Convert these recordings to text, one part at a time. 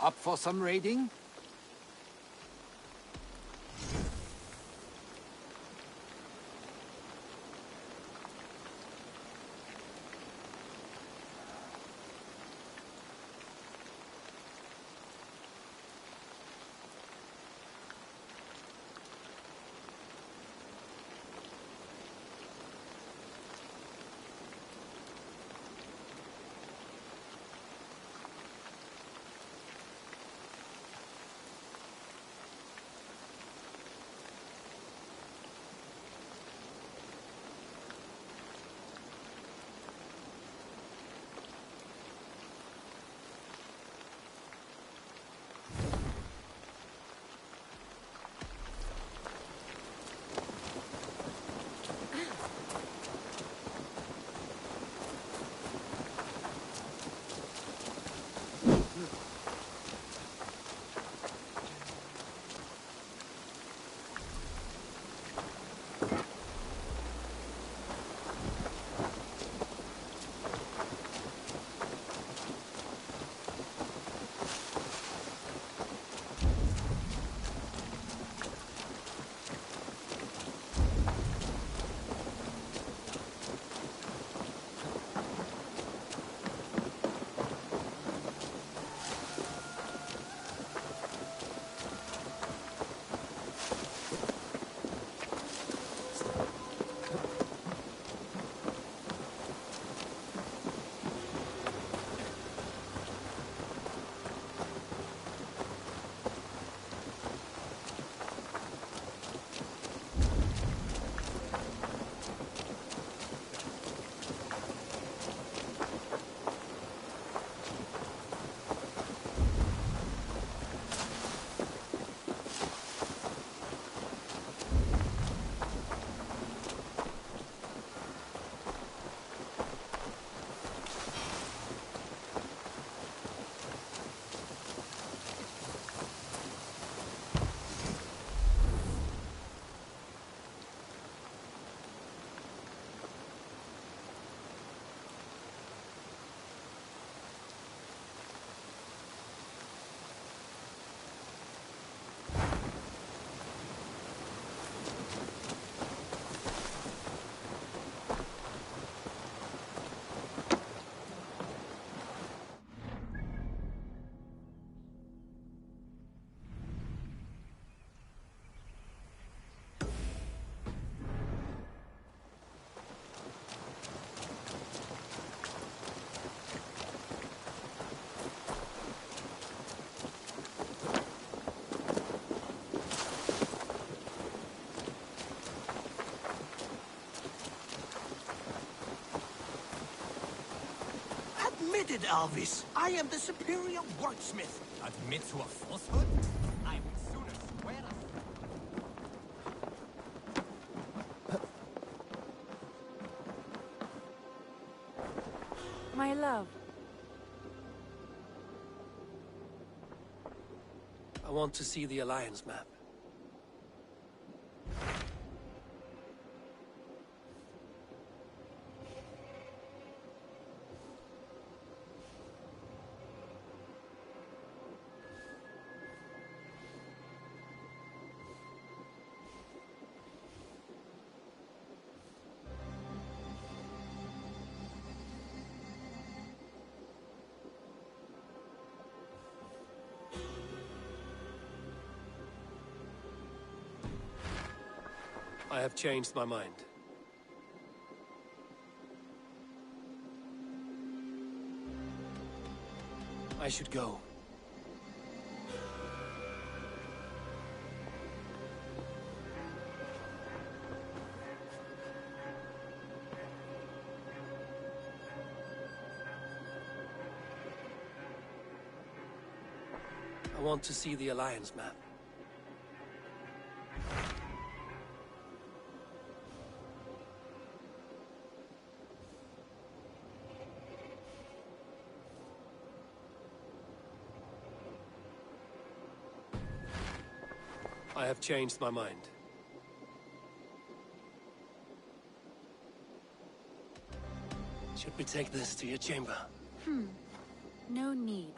Up for some raiding? Admitted, Alvis. I am the superior wordsmith. Admit to a falsehood? I would sooner swear My love. I want to see the Alliance map. I have changed my mind. I should go. I want to see the Alliance map. I have changed my mind. Should we take this to your chamber? No need.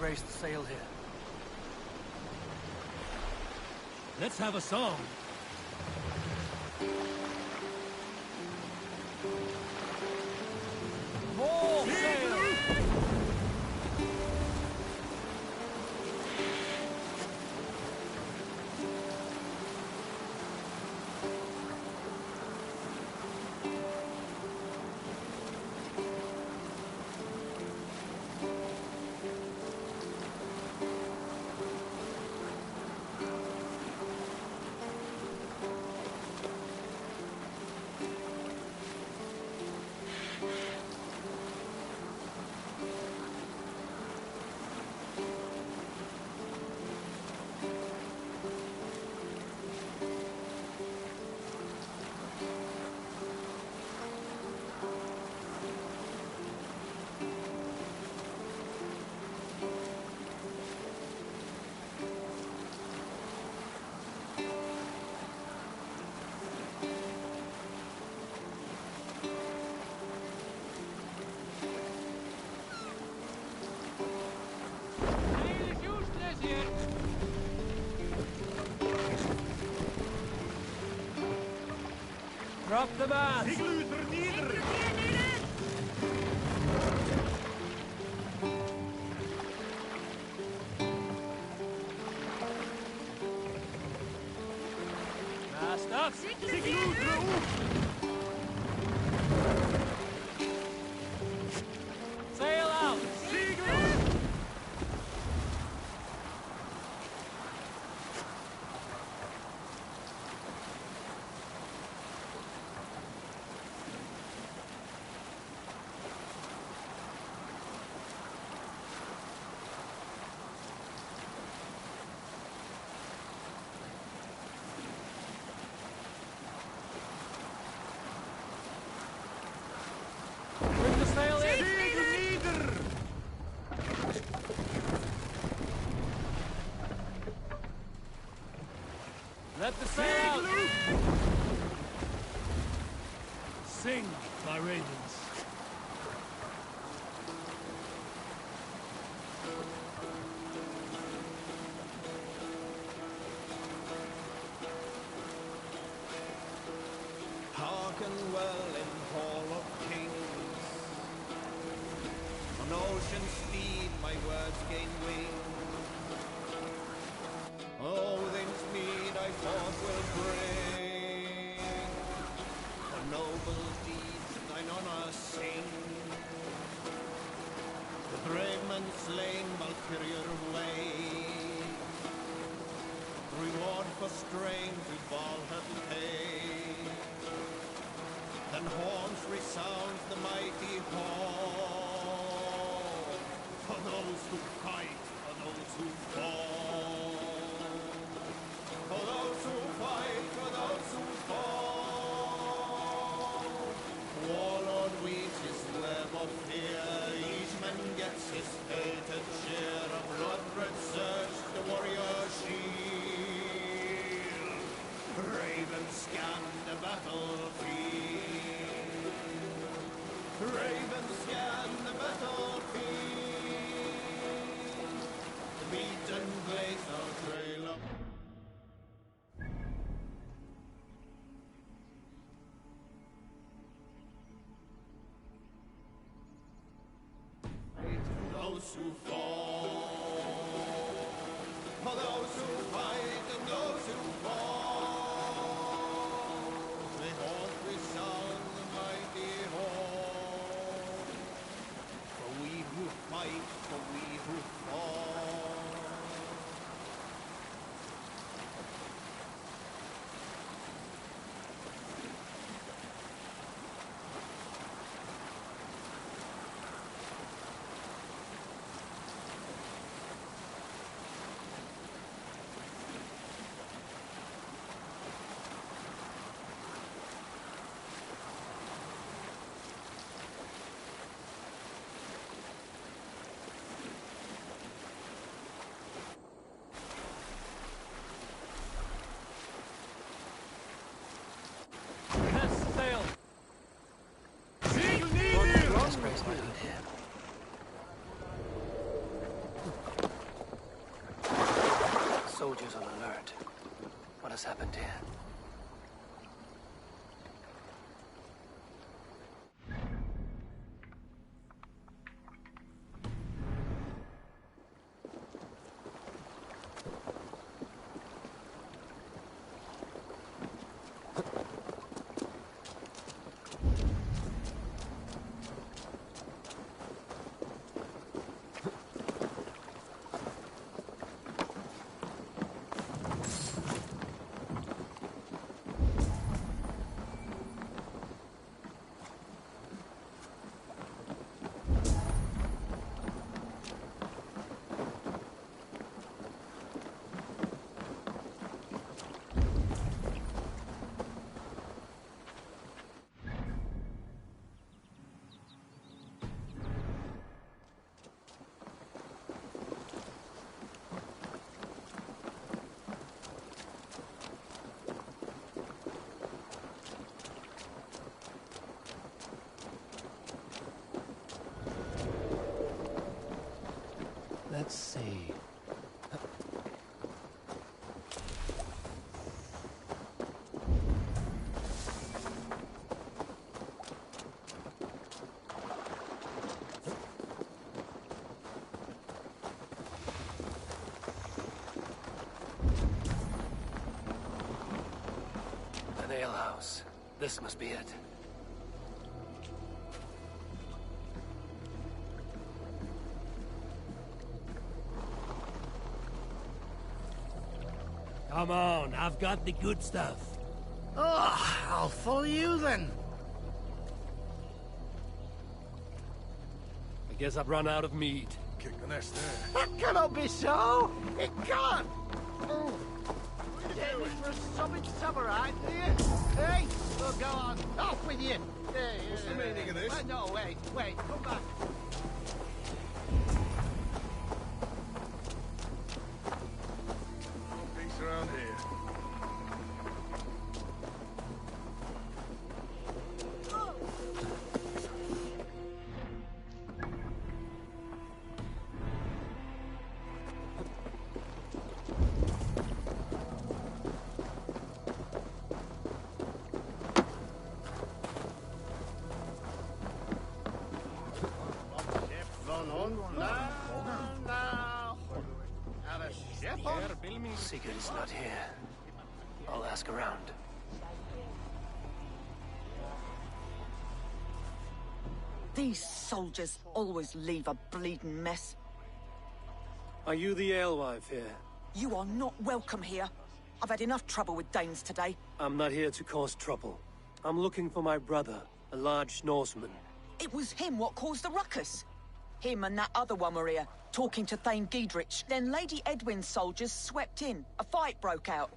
raised sail here. Let's have a song. More sail! Drop the mast! Mast up! Sail out! Bring the sail in! Let the sail out! Sing, my ravens. Hearken well in Hall of Kings. On ocean's speed my words gain wing. Oh, things meet I forth will bring. For noble deeds thine honour sing. The brave man slain Valkyrier way. Reward for strain to Valhall pay. Then horns resound the mighty hall. For those who fight, for those who fall. For those who fight, for those who fall. Warlord weaves his web of fear. Each man gets his hated share of blood-red surge, the warrior shield. Ravens scan the battlefield. Ravens scan the battlefield. The beaten blades are trail up. Those who fall, for those who fight and those who fall, they all resound the mighty hall. For we who fight, for we who fall. soldiers on alert. What has happened here? Let's see. An alehouse. This must be it. Come on, I've got the good stuff. Oh, I'll follow you then. I guess I've run out of meat. Kick the nest there. That cannot be so. It can't. Oh. Take me for a sobbing samurai, do you? Hey, well, go on. Off with you. Hey, What's the meaning of this? No, wait, come back. No peace around here. Sigurd is not here. I'll ask around. These soldiers always leave a bleeding mess. Are you the alewife here? You are not welcome here. I've had enough trouble with Danes today. I'm not here to cause trouble. I'm looking for my brother, a large Norseman. It was him what caused the ruckus. Him and that other one were here, talking to Thane Giedrich. Then Lady Edwin's soldiers swept in. A fight broke out.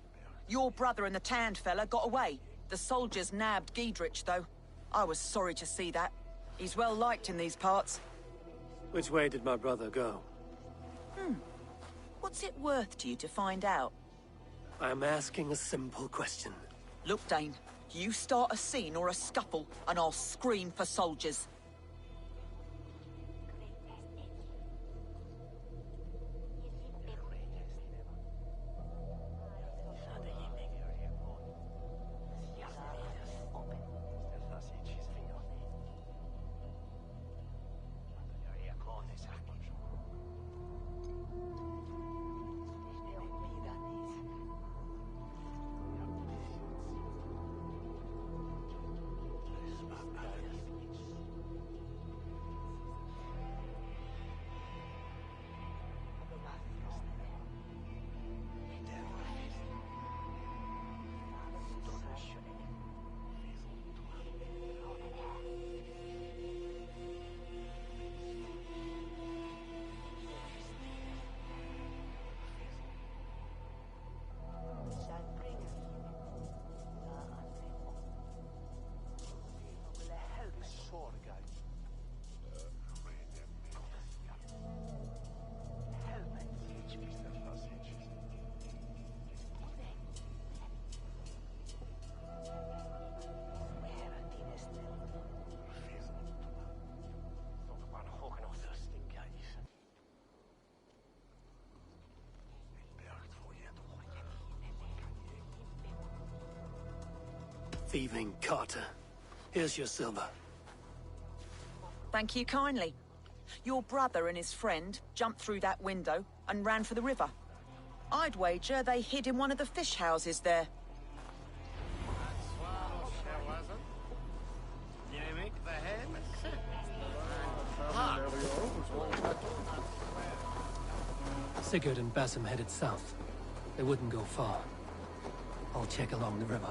Your brother and the tanned fella got away. The soldiers nabbed Giedrich, though. I was sorry to see that. He's well liked in these parts. Which way did my brother go? What's it worth to you to find out? I'm asking a simple question. Look, Dane, you start a scene or a scuffle, and I'll scream for soldiers. thieving Carter. Here's your silver. Thank you kindly. Your brother and his friend jumped through that window and ran for the river. I'd wager they hid in one of the fish houses there. Sigurd and Basim headed south. They wouldn't go far. I'll check along the river.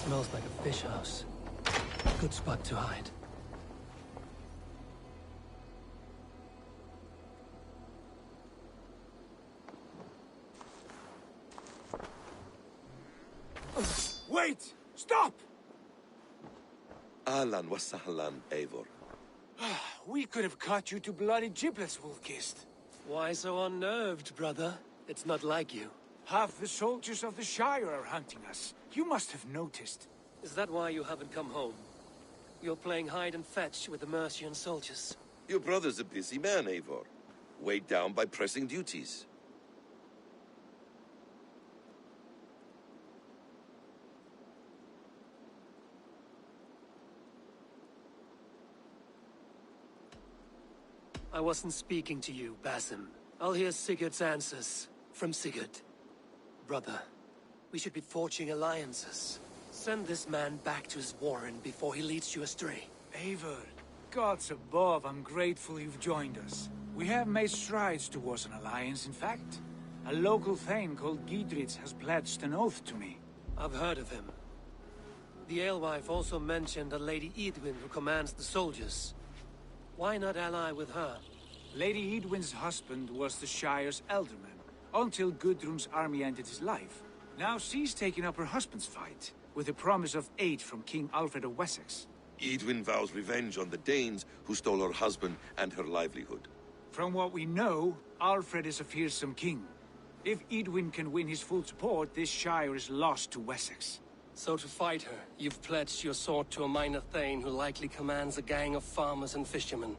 Smells like a fish house. Good spot to hide. Wait! Stop! Ahlan wa sahlan, Eivor. We could have cut you to bloody giblets, Wolf-Kissed. Why so unnerved, brother? It's not like you. Half the soldiers of the Shire are hunting us. You must have noticed. Is that why you haven't come home? You're playing hide and fetch with the Mercian soldiers. Your brother's a busy man, Eivor. Weighed down by pressing duties. I wasn't speaking to you, Basim. I'll hear Sigurd's answers from Sigurd. Brother, we should be forging alliances. Send this man back to his warren before he leads you astray. Eivor, gods above, I'm grateful you've joined us. We have made strides towards an alliance, in fact. A local thane called Giedrich has pledged an oath to me. I've heard of him. The alewife also mentioned a Lady Edwin who commands the soldiers. Why not ally with her? Lady Edwin's husband was the Shire's elderman, until Gudrun's army ended his life. Now she's taking up her husband's fight, with a promise of aid from King Alfred of Wessex. Edwin vows revenge on the Danes who stole her husband and her livelihood. From what we know, Alfred is a fearsome king. If Edwin can win his full support, this Shire is lost to Wessex. So to fight her, you've pledged your sword to a minor thane who likely commands a gang of farmers and fishermen.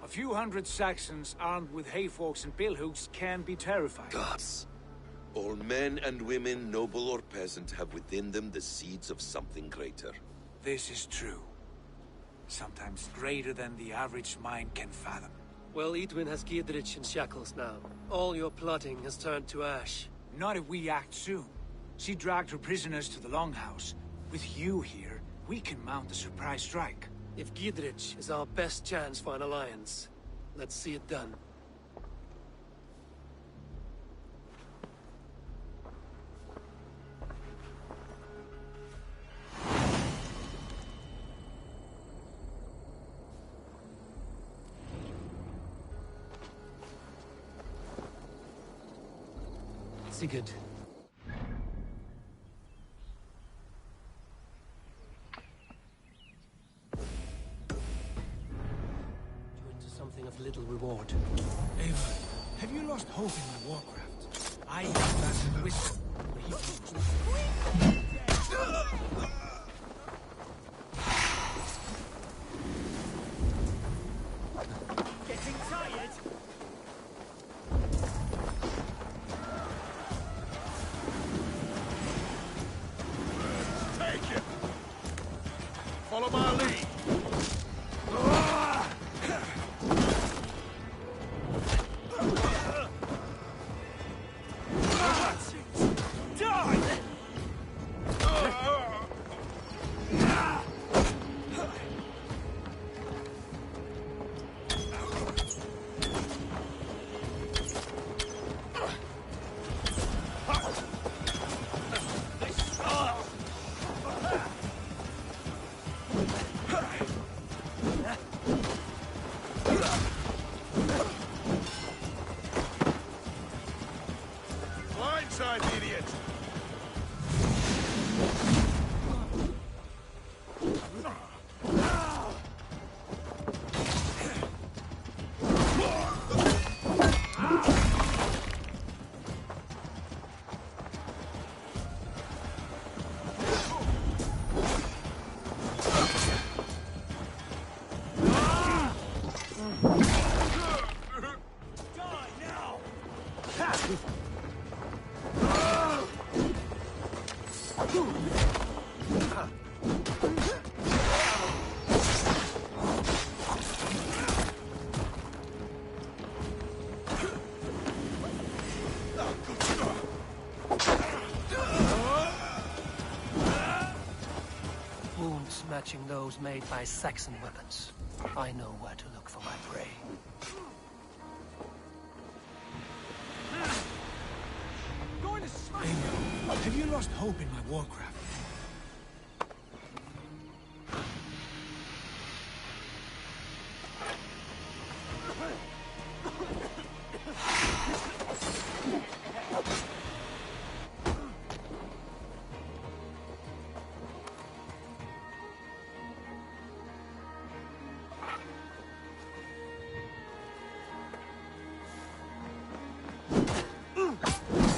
A few hundred Saxons armed with hayforks and billhooks can be terrifying. Gods. All men and women, noble or peasant, have within them the seeds of something greater. This is true. Sometimes greater than the average mind can fathom. Well, Edwin has Giedrich in shackles now. All your plotting has turned to ash. Not if we act soon. She dragged her prisoners to the Longhouse. With you here, we can mount a surprise strike. If Giedrich is our best chance for an alliance, let's see it done. Sigurd. Something of little reward. Eivor, have you lost hope in my warcraft? I have that whistle. Getting tired? Take it! Follow my lead! matching those made by Saxon weapons. I know where to look for my prey. Eivor, have you lost hope in my warcraft?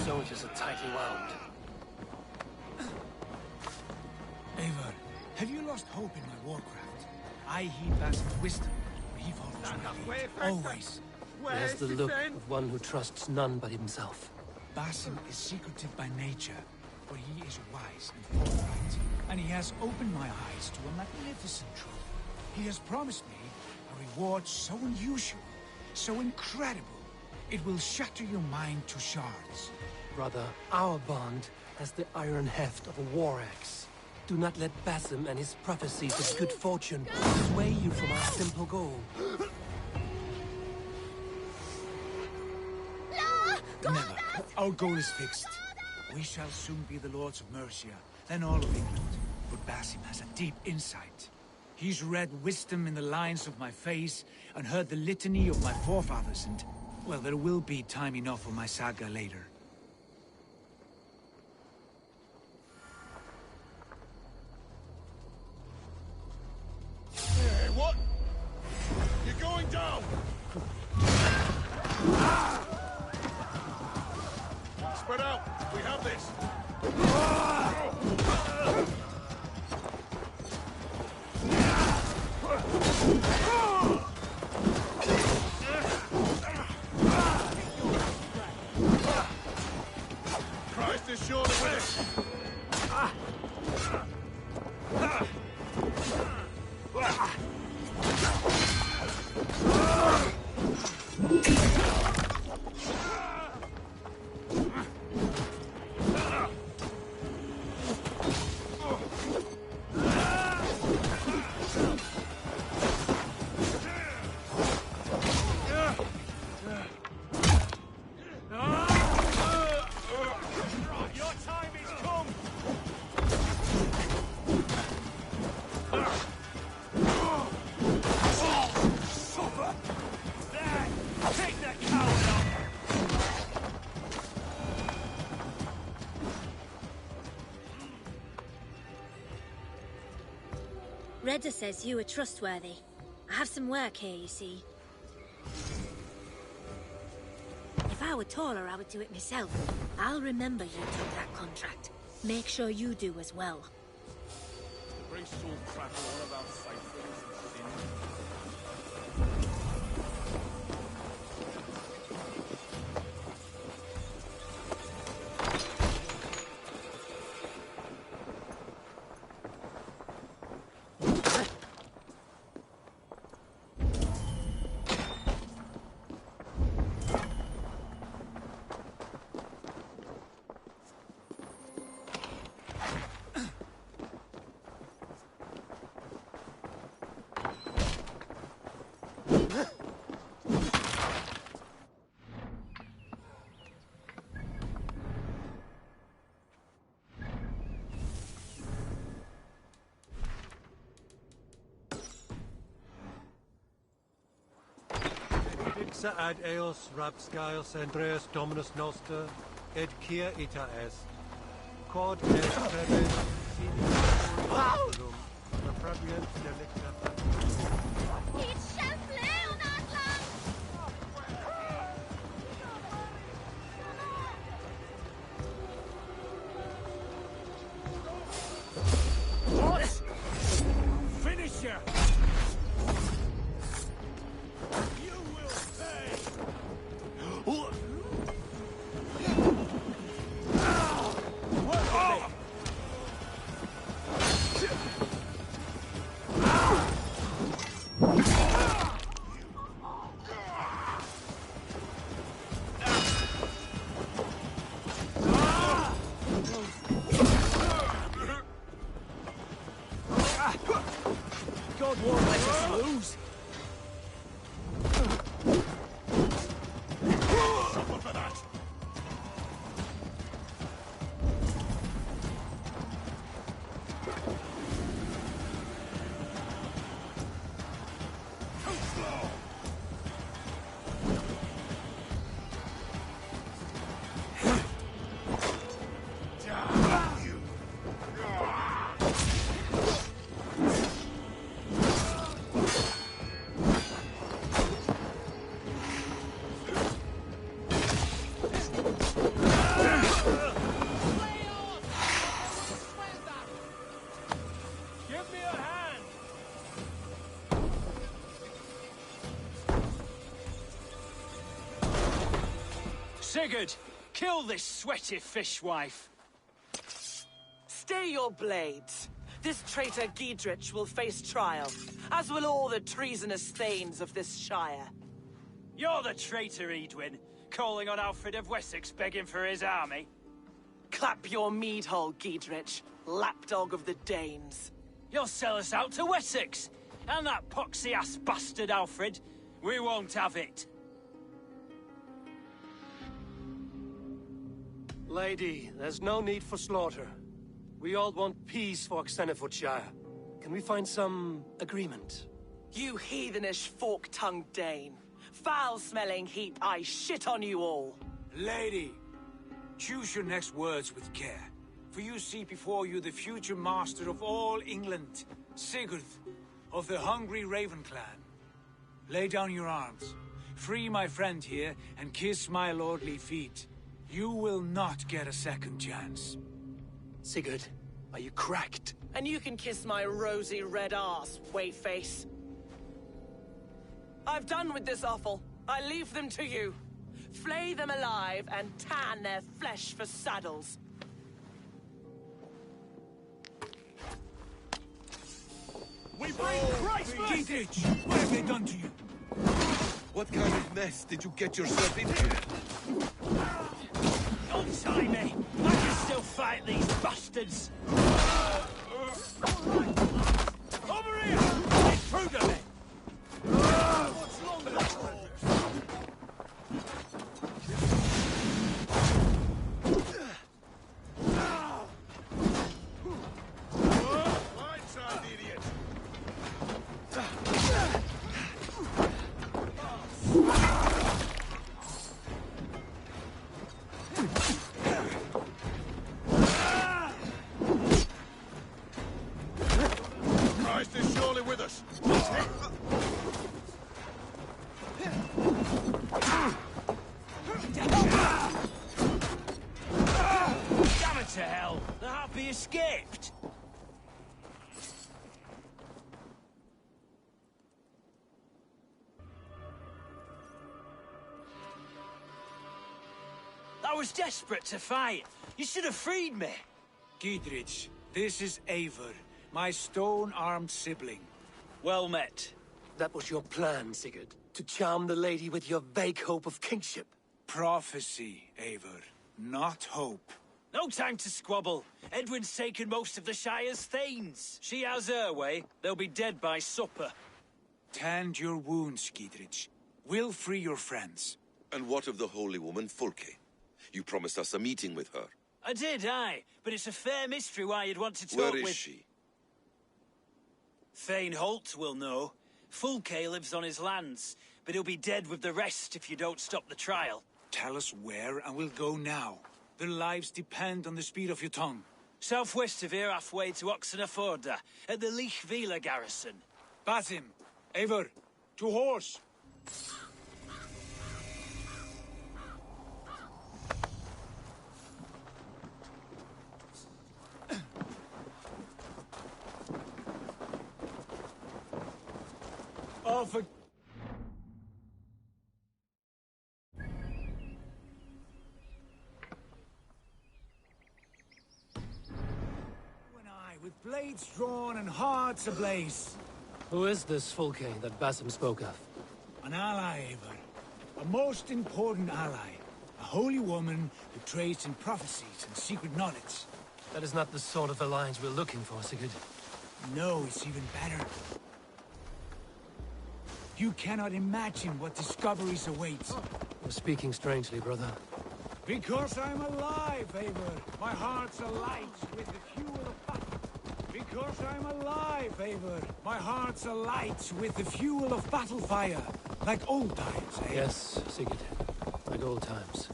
Soldiers are tightly wound. Eivor, have you lost hope in my warcraft? I heed Basim's wisdom, but he follows my lead. Always. He has the look of one who trusts none but himself. Basim is secretive by nature, but he is wise and forthright. And he has opened my eyes to a magnificent truth. He has promised me a reward so unusual, so incredible, it will shatter your mind to shards. Brother, our bond has the iron heft of a war axe. Do not let Basim and his prophecies of good fortune sway you from our simple goal. Never. Our goal is fixed. We shall soon be the lords of Mercia, then all of England. But Basim has a deep insight. He's read wisdom in the lines of my face and heard the litany of my forefathers, and, well, there will be time enough for my saga later. Hey, what? You're going down! Spread out! We have this! Christ is surely with us! Redda says you are trustworthy. I have some work here, you see. If I were taller, I would do it myself. I'll remember you took that contract. Make sure you do as well. Bring soul crackle all about faithfulness and sin. Dixa ad eos rapscaios Andreas Dominus Noster, ed kia ita est. Quod est prebis sinium, reprobient delicta. lose. Suffer for that. Too slow. Damn you. Give me a hand. Sigurd, kill this sweaty fishwife. Stay your blades. This traitor Giedrich will face trial, as will all the treasonous thanes of this shire. You're the traitor, Edwin, calling on Alfred of Wessex begging for his army. Clap your mead hole, Giedrich, lapdog of the Danes. You'll sell us out to Wessex, and that poxy-ass bastard Alfred. We won't have it. Lady, there's no need for slaughter. We all want peace for Xenofordshire. Can we find some agreement? You heathenish fork-tongued Dane. Foul-smelling heap, I shit on you all. Lady, choose your next words with care. For you see before you the future master of all England, Sigurd, of the hungry Raven clan. Lay down your arms, free my friend here, and kiss my lordly feet. You will not get a second chance. Sigurd, are you cracked? And you can kiss my rosy red arse, wayface. I've done with this offal. I leave them to you. Flay them alive and tan their flesh for saddles. We bring Christmas! Giedrich, what have they done to you? What kind of mess did you get yourself into? Don't tie me! I can still fight these bastards! Over here! Get through to me! What's wrong with that? Blindside, idiot. Christ is surely with us. Damn it to hell! The Harpy escaped! I was desperate to fight. You should have freed me. Giedrich, this is Eivor, my stone-armed sibling. Well met. That was your plan, Sigurd. To charm the lady with your vague hope of kingship. Prophecy, Eivor, not hope. No time to squabble. Edwin's taken most of the Shire's thanes. She has her way. They'll be dead by supper. Tend your wounds, Giedrich. We'll free your friends. And what of the holy woman, Fulke? You promised us a meeting with her. I did, aye. But it's a fair mystery why you'd want to talk with... Where is she? Thane Holt will know. Fulke lives on his lands, but he'll be dead with the rest if you don't stop the trial. Tell us where, and we'll go now. Their lives depend on the speed of your tongue. Southwest of here, halfway to Oxenaforda, at the Lichvila garrison. Basim, Eivor, to horse! Oh, for... with blades drawn and hearts ablaze. Who is this Fulke that Basim spoke of? An ally, Eivor. A most important ally. A holy woman who trades in prophecies and secret knowledge. That is not the sort of alliance we're looking for, Sigurd. No, it's even better. You cannot imagine what discoveries await. You're speaking strangely, brother. Because I'm alive, Eivor. My heart's alight with the fuel of battle. Because I'm alive, Eivor. My heart's alight with the fuel of battle fire. Like old times, eh? Yes, Sigurd. Like old times.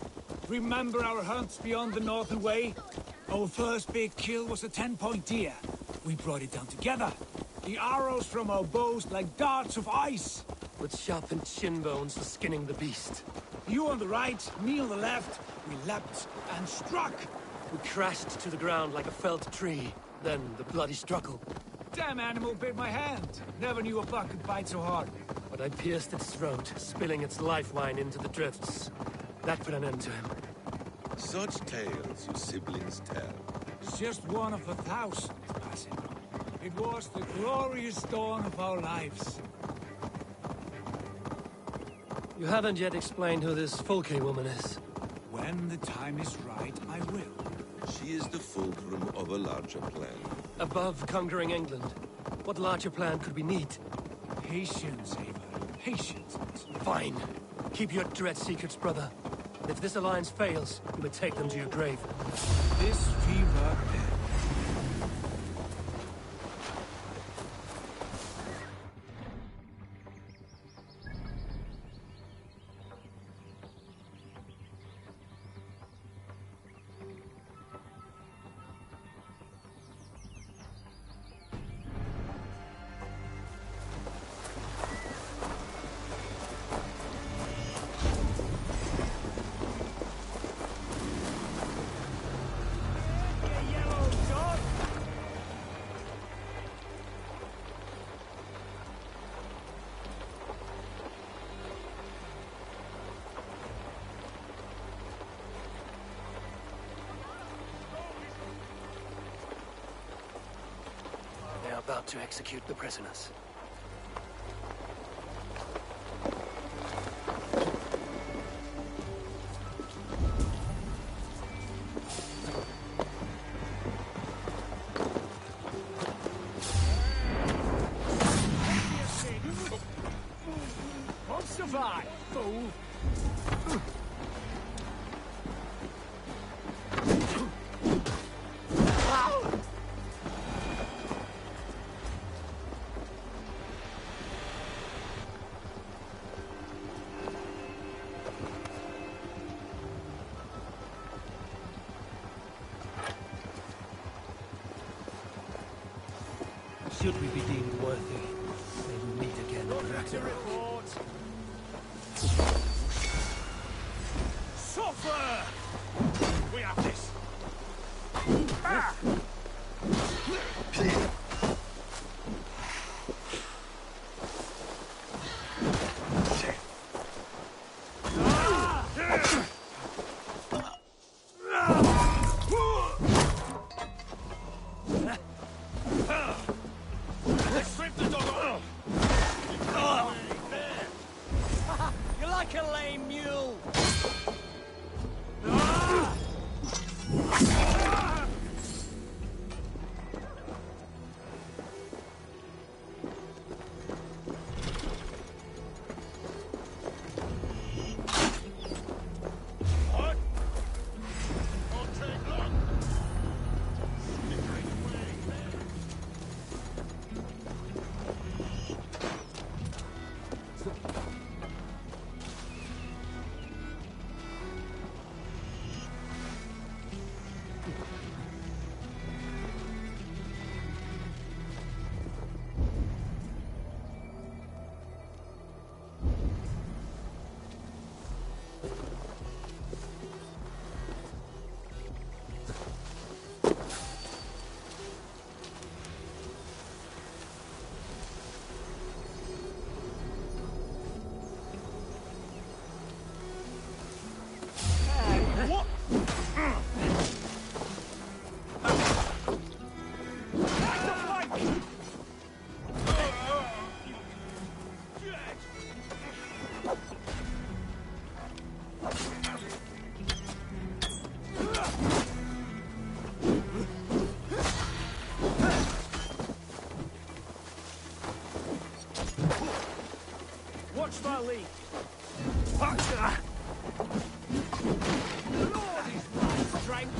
Remember our hunts beyond the Northern Way? Our first big kill was a 10-point deer. We brought it down together. The arrows from our bows like darts of ice. With sharpened shin bones for skinning the beast. You on the right, me on the left. We leapt and struck. We crashed to the ground like a felled tree. Then the bloody struggle. Damn animal bit my hand. Never knew a buck could bite so hard. But I pierced its throat, spilling its life wine into the drifts. That put an end to him. Such tales you siblings tell. It's just one of 1,000, Basim. It was the glorious dawn of our lives. You haven't yet explained who this Folke woman is. When the time is right, I will. She is the fulcrum of a larger plan. Above conquering England, what larger plan could we need? Patience, Eivor. Patience. Fine. Keep your dread secrets, brother. If this alliance fails, you may take them to your grave. This fever... They are about to execute the prisoners. Won't survive, fool! Should we be deemed worthy, may we meet again in Ragnarok. Suffer! We have this! Ah! You're like a lame mule. Watch my lead. Lord, his blood strength.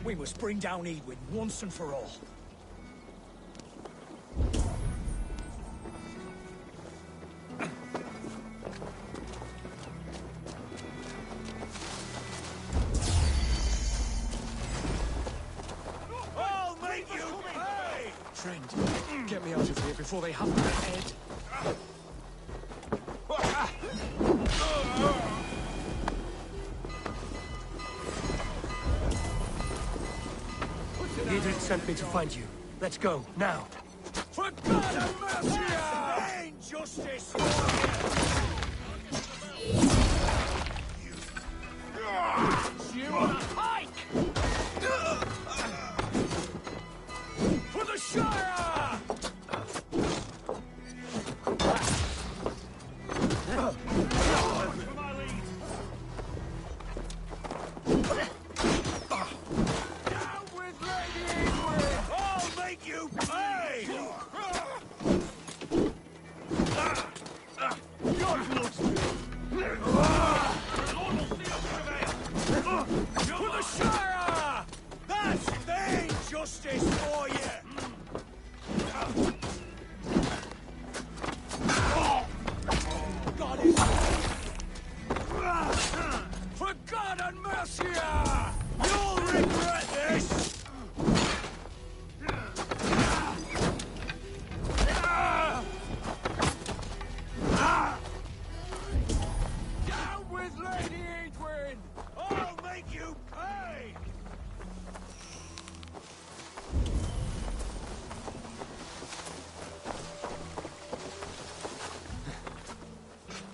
We must bring down Edwin once and for all. I'll make you pay! Friend, get me out of here before they have my head. Edith sent me to find you. Let's go, now. For God have mercy! Vain justice! You on a pike! For the Shire! For my lead! Down with Lady Edwin! I'll make you pay! God looks me! For the Shire! That's vain justice for you! God is... For God and mercy! You'll regret this! Down with Lady Edwin! I'll make you pay!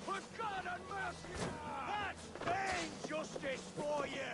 For God and mercy! That's vain justice for you!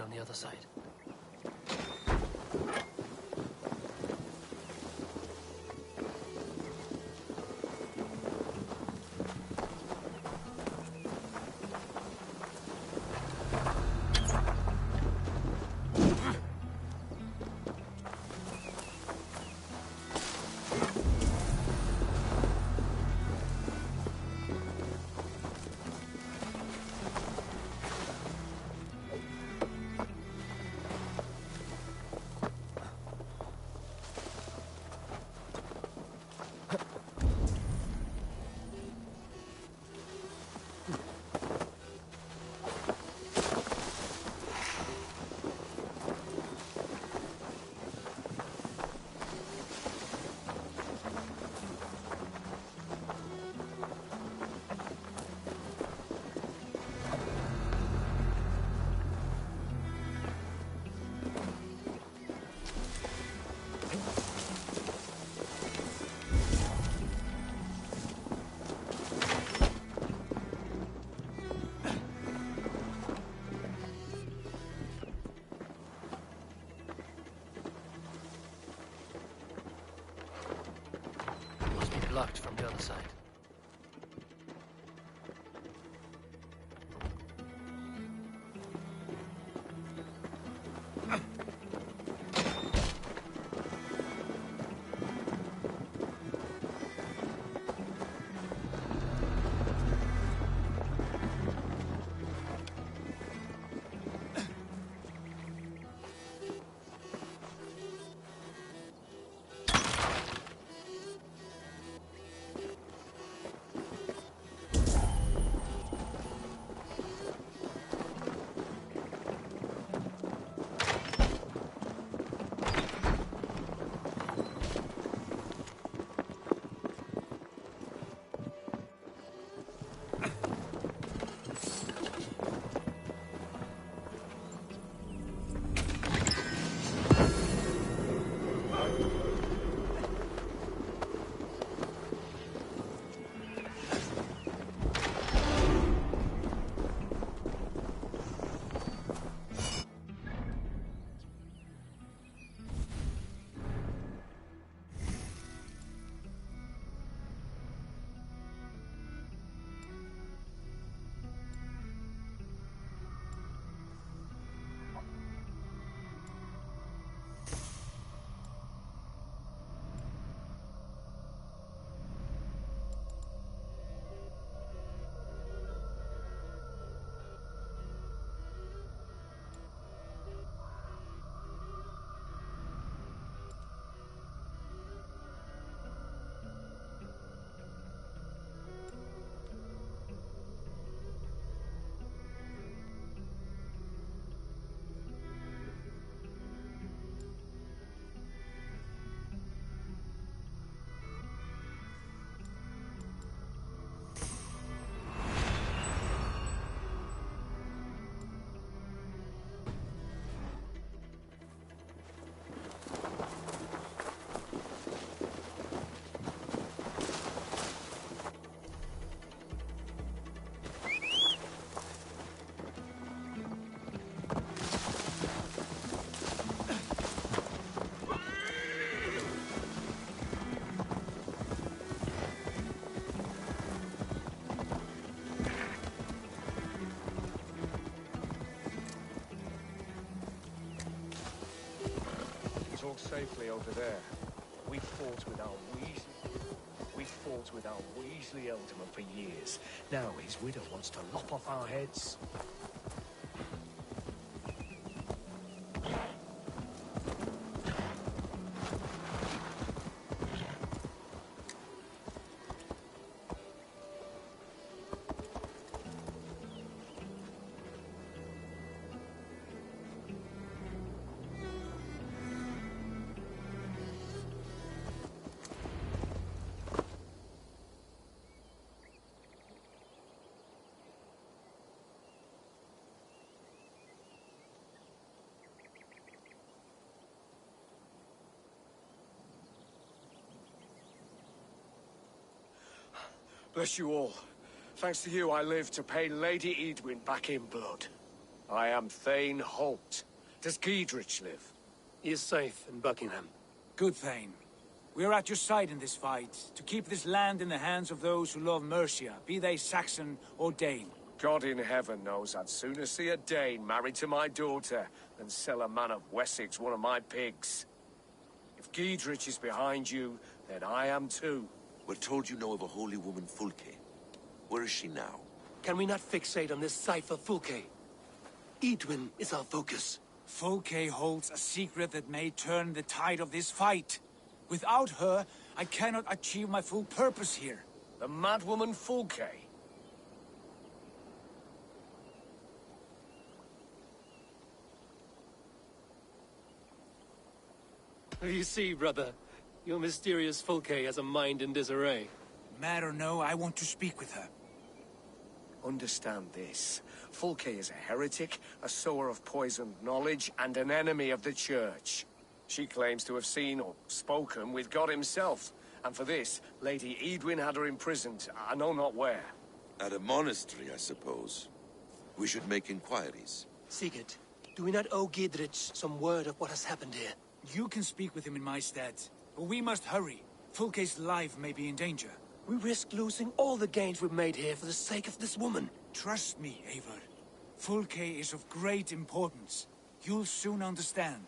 on the other side. Blocked from the other side. Safely over there. We fought with our Weasley Elderman for years. Now his widow wants to lop off our heads. Bless you all. Thanks to you, I live to pay Lady Edwin back in blood. I am Thane Holt. Does Giedrich live? He is safe in Buckingham. Good, Thane. We are at your side in this fight, to keep this land in the hands of those who love Mercia, be they Saxon or Dane. God in heaven knows I'd sooner see a Dane married to my daughter than sell a man of Wessex one of my pigs. If Giedrich is behind you, then I am too. We're told you know of a holy woman, Fulke. Where is she now? Can we not fixate on this cipher, Fulke? Edwin is our focus. Fulke holds a secret that may turn the tide of this fight. Without her, I cannot achieve my full purpose here. The madwoman Fulke? You see, brother, your mysterious Fulke has a mind in disarray. Mad or no, I want to speak with her. Understand this. Fulke is a heretic, a sower of poisoned knowledge, and an enemy of the Church. She claims to have seen or spoken with God himself, and for this, Lady Edwin had her imprisoned, I know not where. At a monastery, I suppose. We should make inquiries. Sigurd, do we not owe Giedrich some word of what has happened here? You can speak with him in my stead, but we must hurry. Fulke's life may be in danger. We risk losing all the gains we've made here for the sake of this woman. Trust me, Eivor. Fulke is of great importance. You'll soon understand.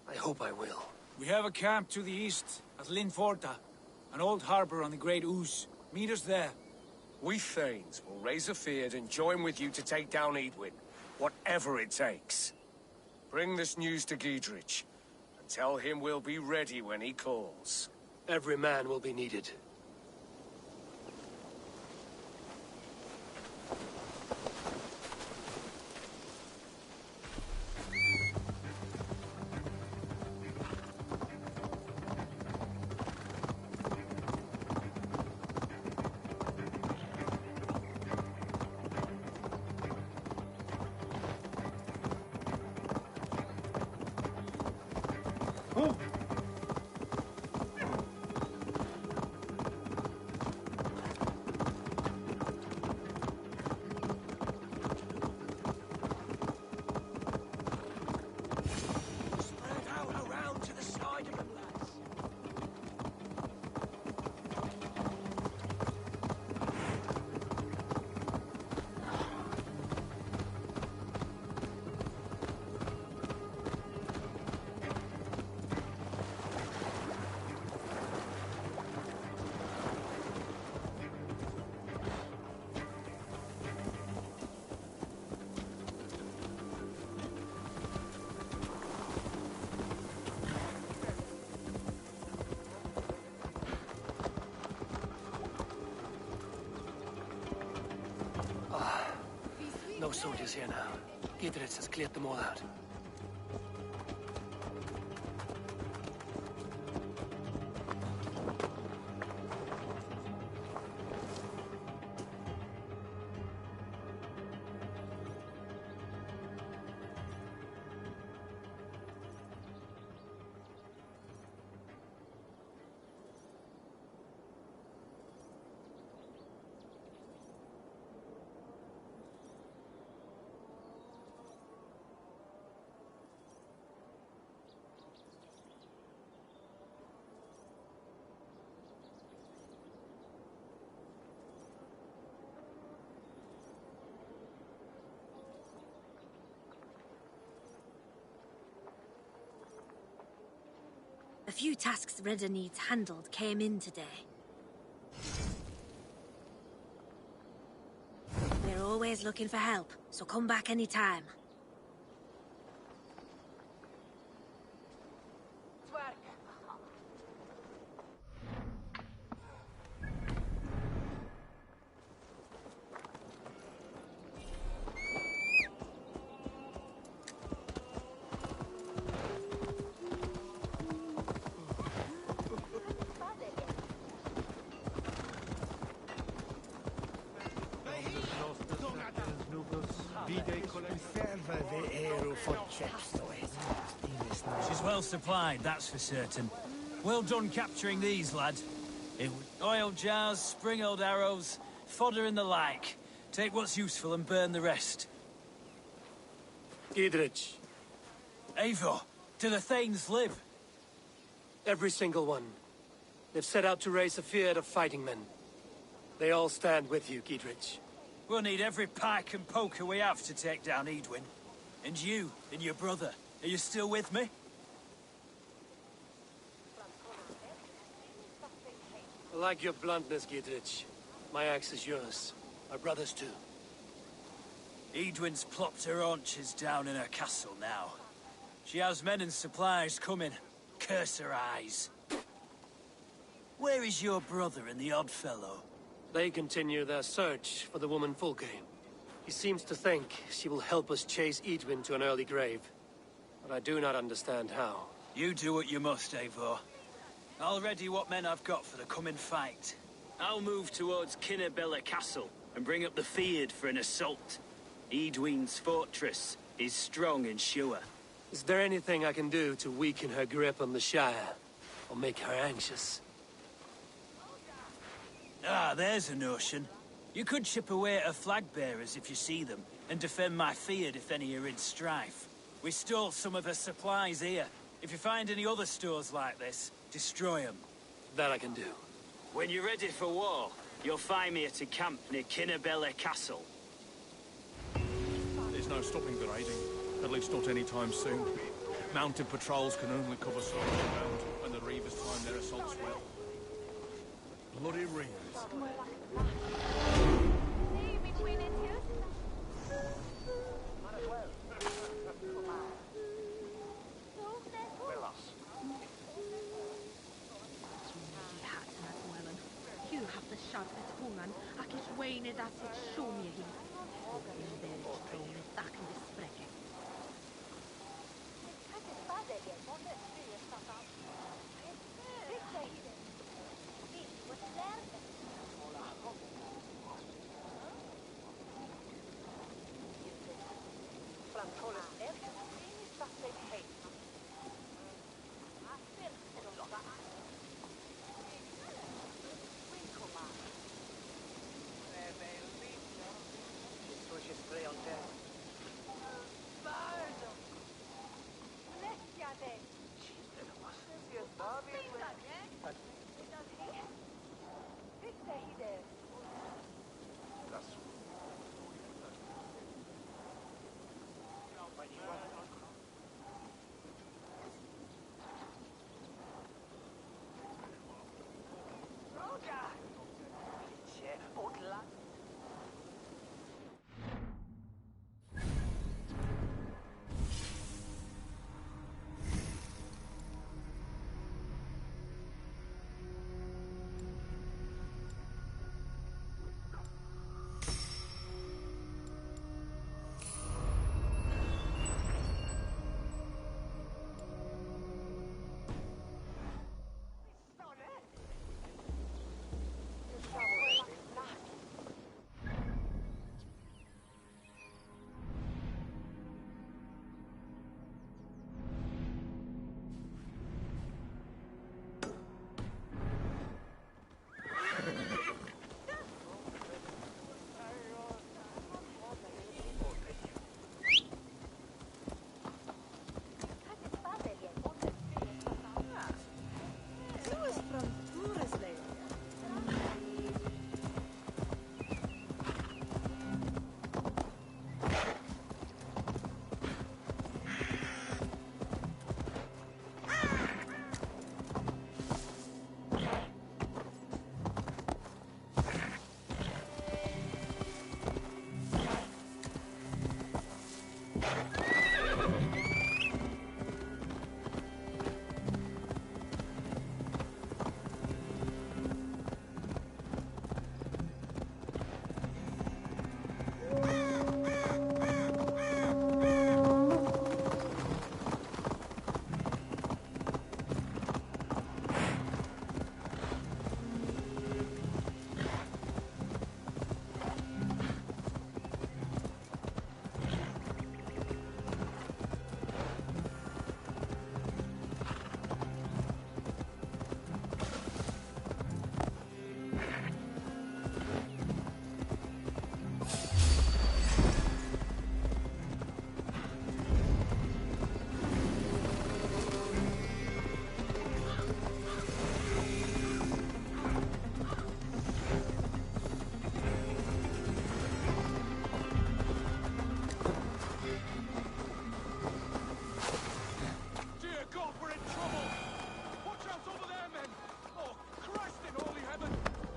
I hope I will. We have a camp to the east, at Linforta. An old harbor on the Great Ouse. Meet us there. We Thanes will raise a feard and join with you to take down Edwin. Whatever it takes. Bring this news to Giedrich. And tell him we'll be ready when he calls. Every man will be needed. No soldiers here now. Giedrich has cleared them all out. A few tasks Redder needs handled came in today. We're always looking for help, so come back anytime. She's well supplied, that's for certain. Well done capturing these, lad. It was oil jars, spring-old arrows, fodder and the like. Take what's useful and burn the rest. Giedrich. Eivor, do the Thanes live? Every single one. They've set out to raise a fear of fighting men. They all stand with you, Giedrich. We'll need every pike and poker we have to take down Edwin. And you, and your brother, are you still with me? I like your bluntness, Giedrich. My axe is yours. My brother's too. Edwin's plopped her haunches down in her castle now. She has men and supplies coming. Curse her eyes. Where is your brother and the odd fellow? They continue their search for the woman Fulke. He seems to think she will help us chase Edwin to an early grave. But I do not understand how. You do what you must, Eivor. I'll ready what men I've got for the coming fight. I'll move towards Kinnabella Castle and bring up the Fyrd for an assault. Edwin's fortress is strong and sure. Is there anything I can do to weaken her grip on the Shire? Or make her anxious? Ah, there's a notion. You could chip away at her flag bearers if you see them, and defend my Fyrd if any are in strife. We stole some of her supplies here. If you find any other stores like this, destroy them. That I can do. When you're ready for war, you'll find me at a camp near Kinnabella Castle. There's no stopping the raiding. At least not anytime soon. Mounted patrols can only cover so much ground, and the Reavers time their assaults well. Bloody Reavers.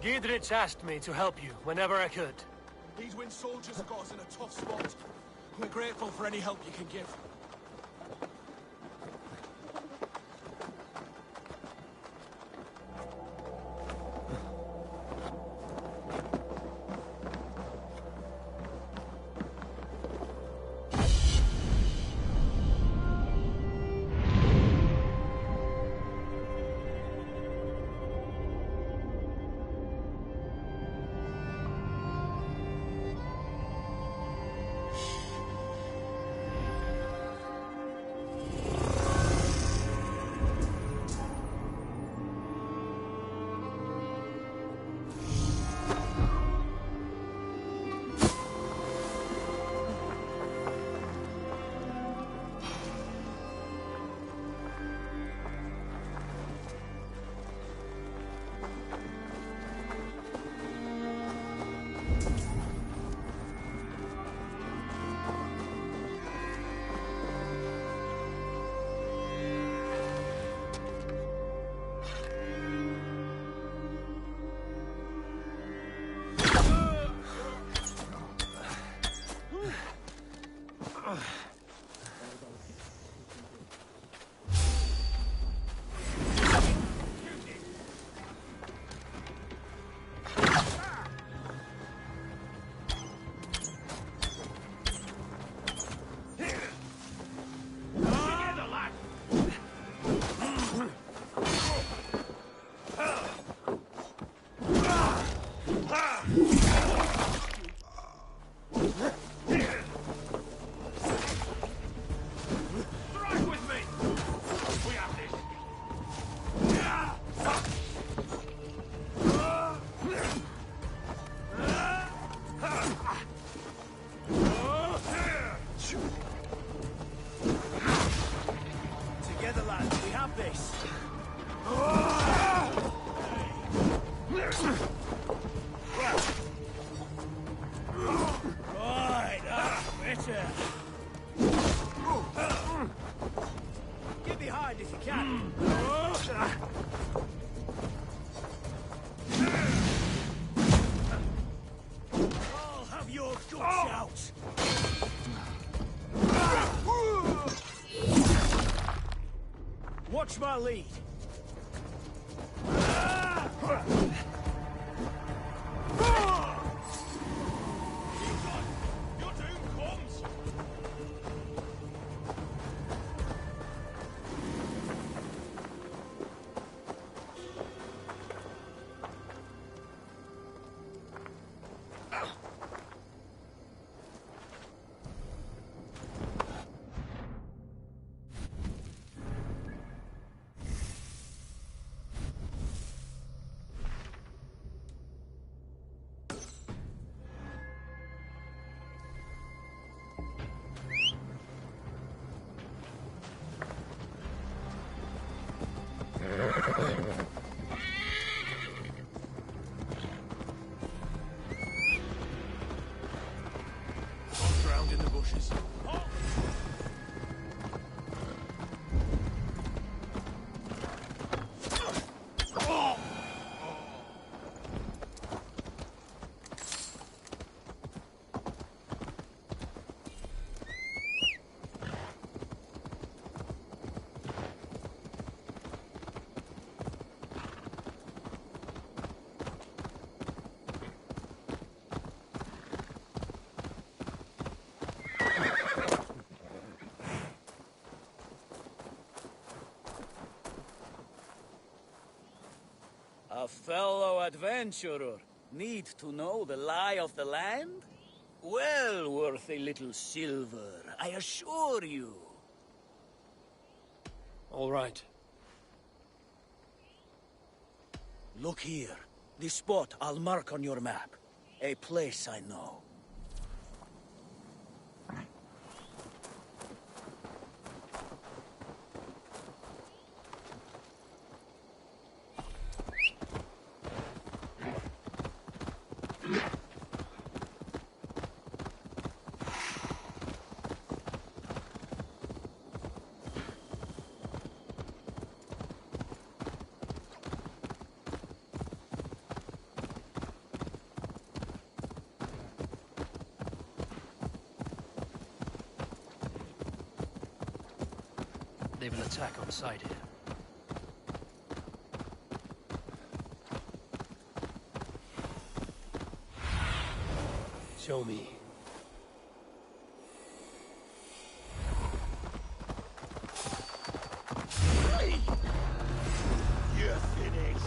Giedrich asked me to help you whenever I could. These Wind soldiers have got us in a tough spot. We're grateful for any help you can give. Watch my lead. Your doom comes! Drowned in the bushes. A fellow adventurer need to know the lie of the land? Well worth a little silver, I assure you. All right. Look here. This spot I'll mark on your map. A place I know. They've an attack on site here. Show me. You're finished.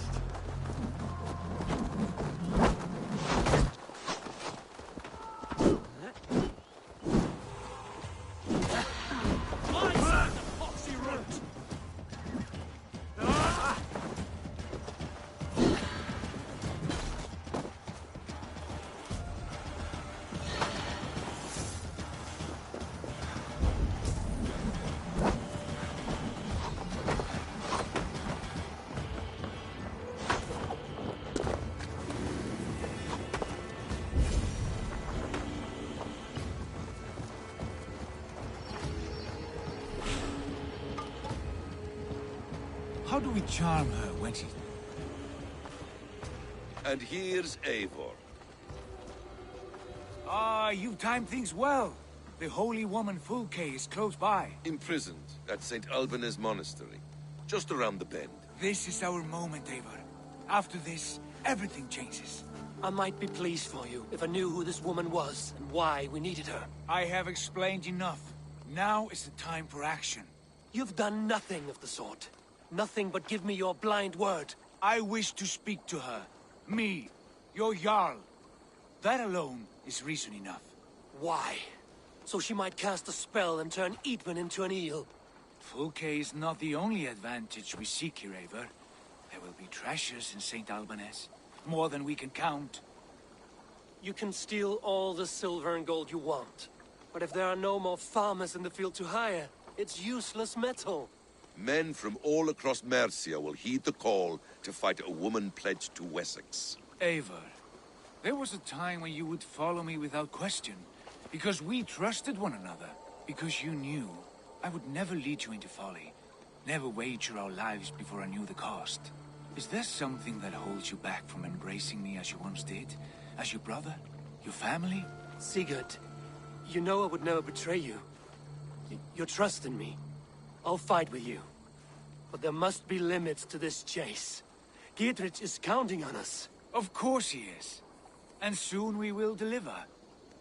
How do we charm her when she... And here's Eivor. Ah, you've timed things well. The holy woman Fulke is close by. Imprisoned at St. Alban's Monastery, just around the bend. This is our moment, Eivor. After this, everything changes. I might be pleased for you if I knew who this woman was and why we needed her. I have explained enough. Now is the time for action. You've done nothing of the sort. Nothing but give me your blind word. I wish to speak to her. Me, your Jarl. That alone is reason enough. Why? So she might cast a spell and turn Eatman into an eel. Fulke is not the only advantage we seek here, Eivor. There will be treasures in St. Alban's. More than we can count. You can steal all the silver and gold you want. But if there are no more farmers in the field to hire, it's useless metal. Men from all across Mercia will heed the call to fight a woman pledged to Wessex. Eivor, there was a time when you would follow me without question. Because we trusted one another. Because you knew I would never lead you into folly. Never wager our lives before I knew the cost. Is there something that holds you back from embracing me as you once did? As your brother? Your family? Sigurd, you know I would never betray you. Your trust in me. I'll fight with you. But there must be limits to this chase. Giedrich is counting on us. Of course he is. And soon we will deliver.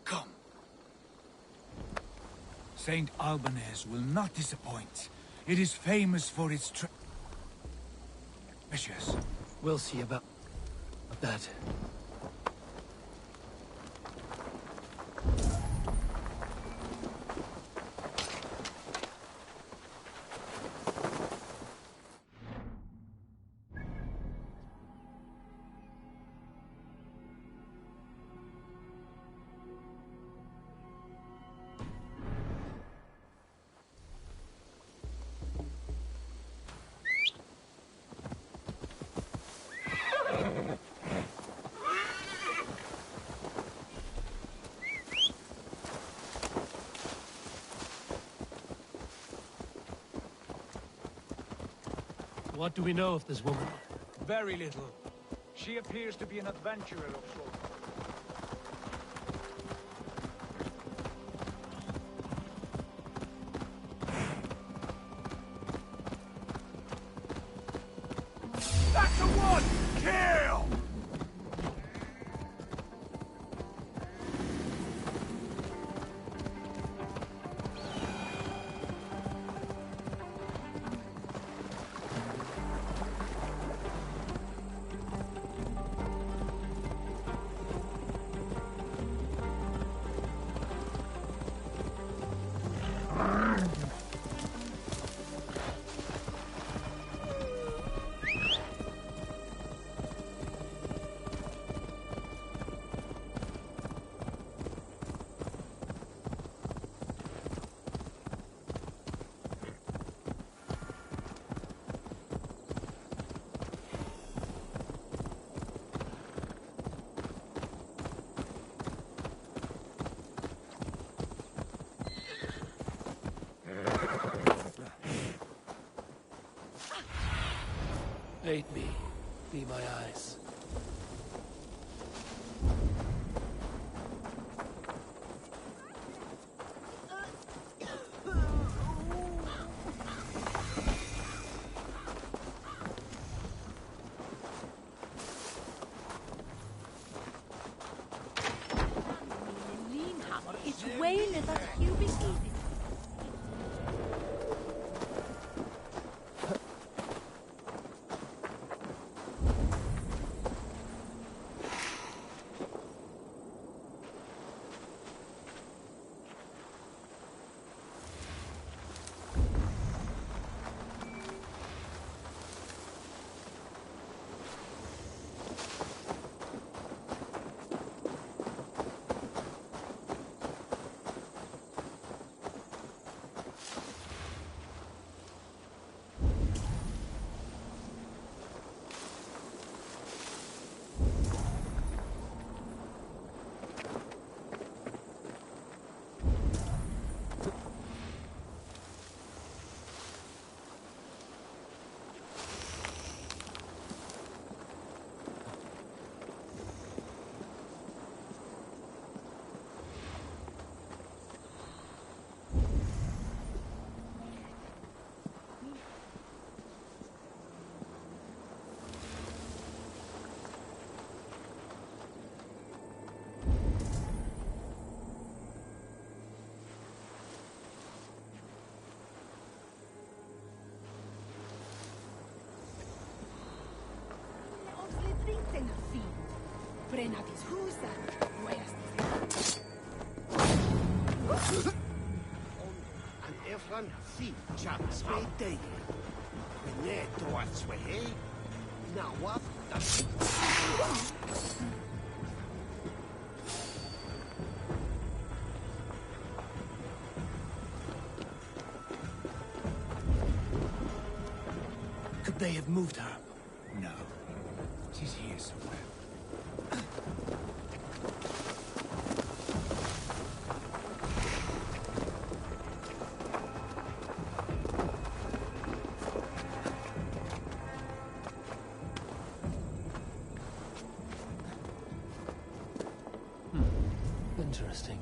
Come. St. Alban's will not disappoint. It is famous for its treasures. We'll see about that. What do we know of this woman? Very little. She appears to be an adventurer of sorts. That's a one! Kill! Aid me. Be my eyes. Wayne is at a cubic easy. Prenatis husa, An Efran si chats me day. Ne toats we hey. Now what? Could they have moved her? No. She's here somewhere. Interesting.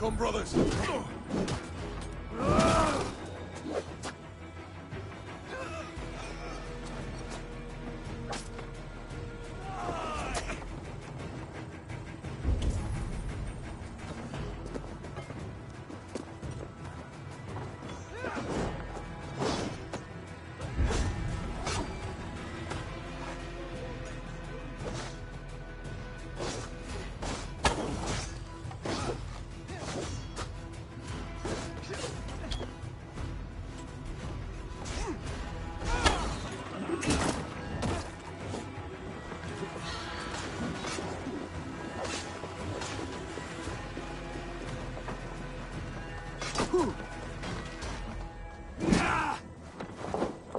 Come, brothers.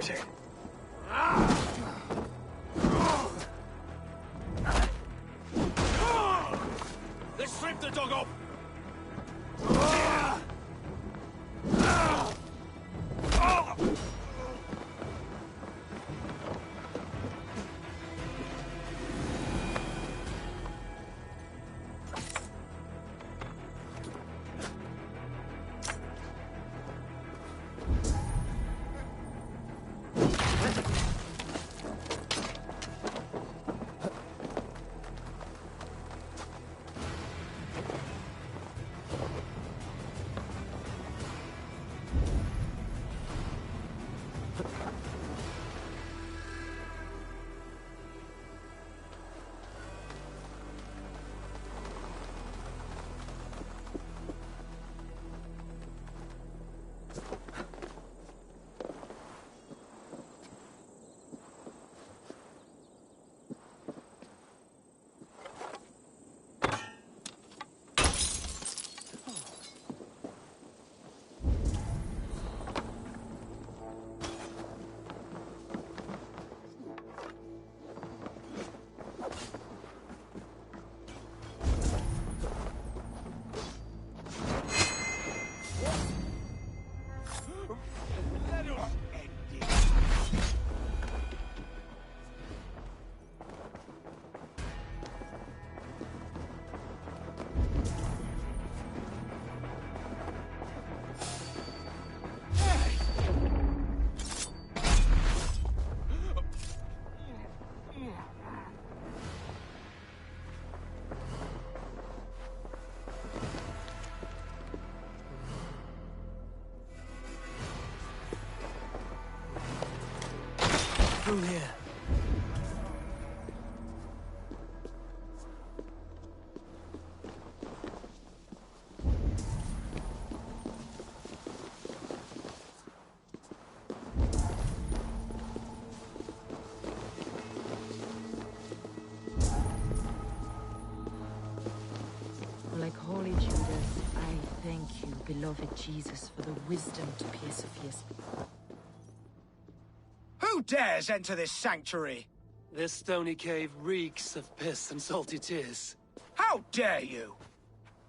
heretic. Let's strip the dog off! Through here. Like holy Judas, I thank you, beloved Jesus, for the wisdom to persevere. Who dares enter this sanctuary? This stony cave reeks of piss and salty tears. How dare you?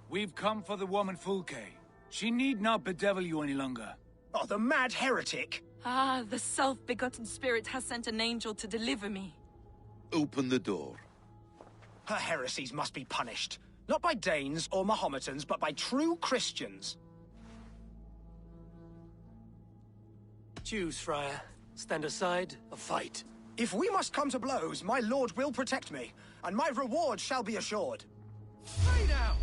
We've come for the woman Fulke. She need not bedevil you any longer. Oh, the mad heretic! Ah, the self-begotten spirit has sent an angel to deliver me. Open the door. Her heresies must be punished. Not by Danes or Mahometans, but by true Christians. Choose, Friar. Stand aside or fight. If we must come to blows, my lord will protect me, and my reward shall be assured. Stay now!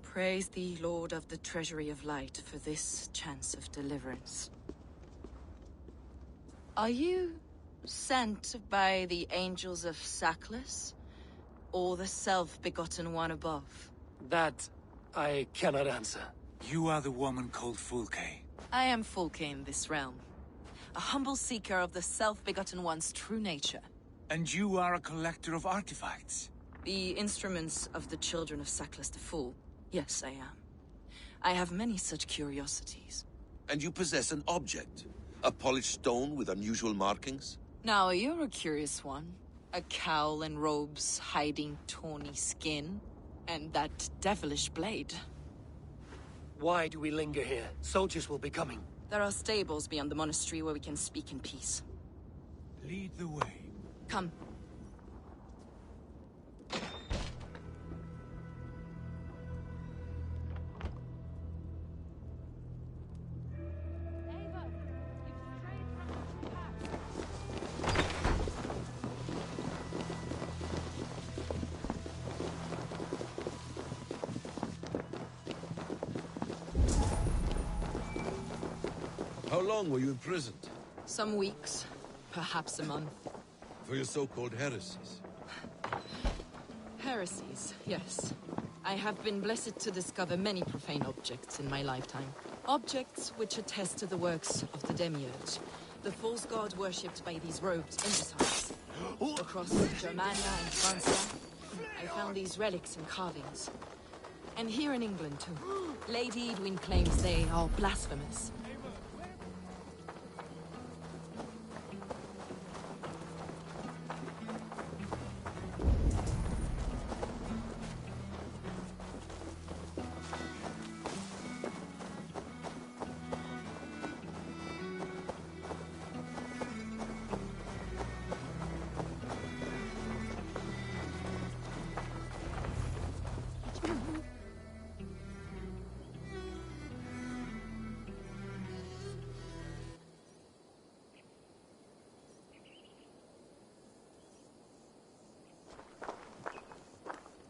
Praise thee, Lord of the Treasury of Light, for this chance of deliverance. Are you sent by the angels of Saklas, or the self-begotten one above? That I cannot answer. You are the woman called Fulke. I am Fulke in this realm, a humble seeker of the self-begotten one's true nature. And you are a collector of artifacts. The instruments of the children of Saklas the Fool. Yes, I am. I have many such curiosities. And you possess an object? A polished stone with unusual markings? Now, you're a curious one. A cowl and robes hiding tawny skin. And that devilish blade. Why do we linger here? Soldiers will be coming. There are stables beyond the monastery where we can speak in peace. Lead the way. Come. How long were you imprisoned? Some weeks, perhaps a month. For your so-called heresies? Heresies, yes. I have been blessed to discover many profane objects in my lifetime. Objects which attest to the works of the Demiurge, the false god worshipped by these robed imbeciles. Across Germania and France, I found these relics and carvings. And here in England, too. Lady Edwin claims they are blasphemous.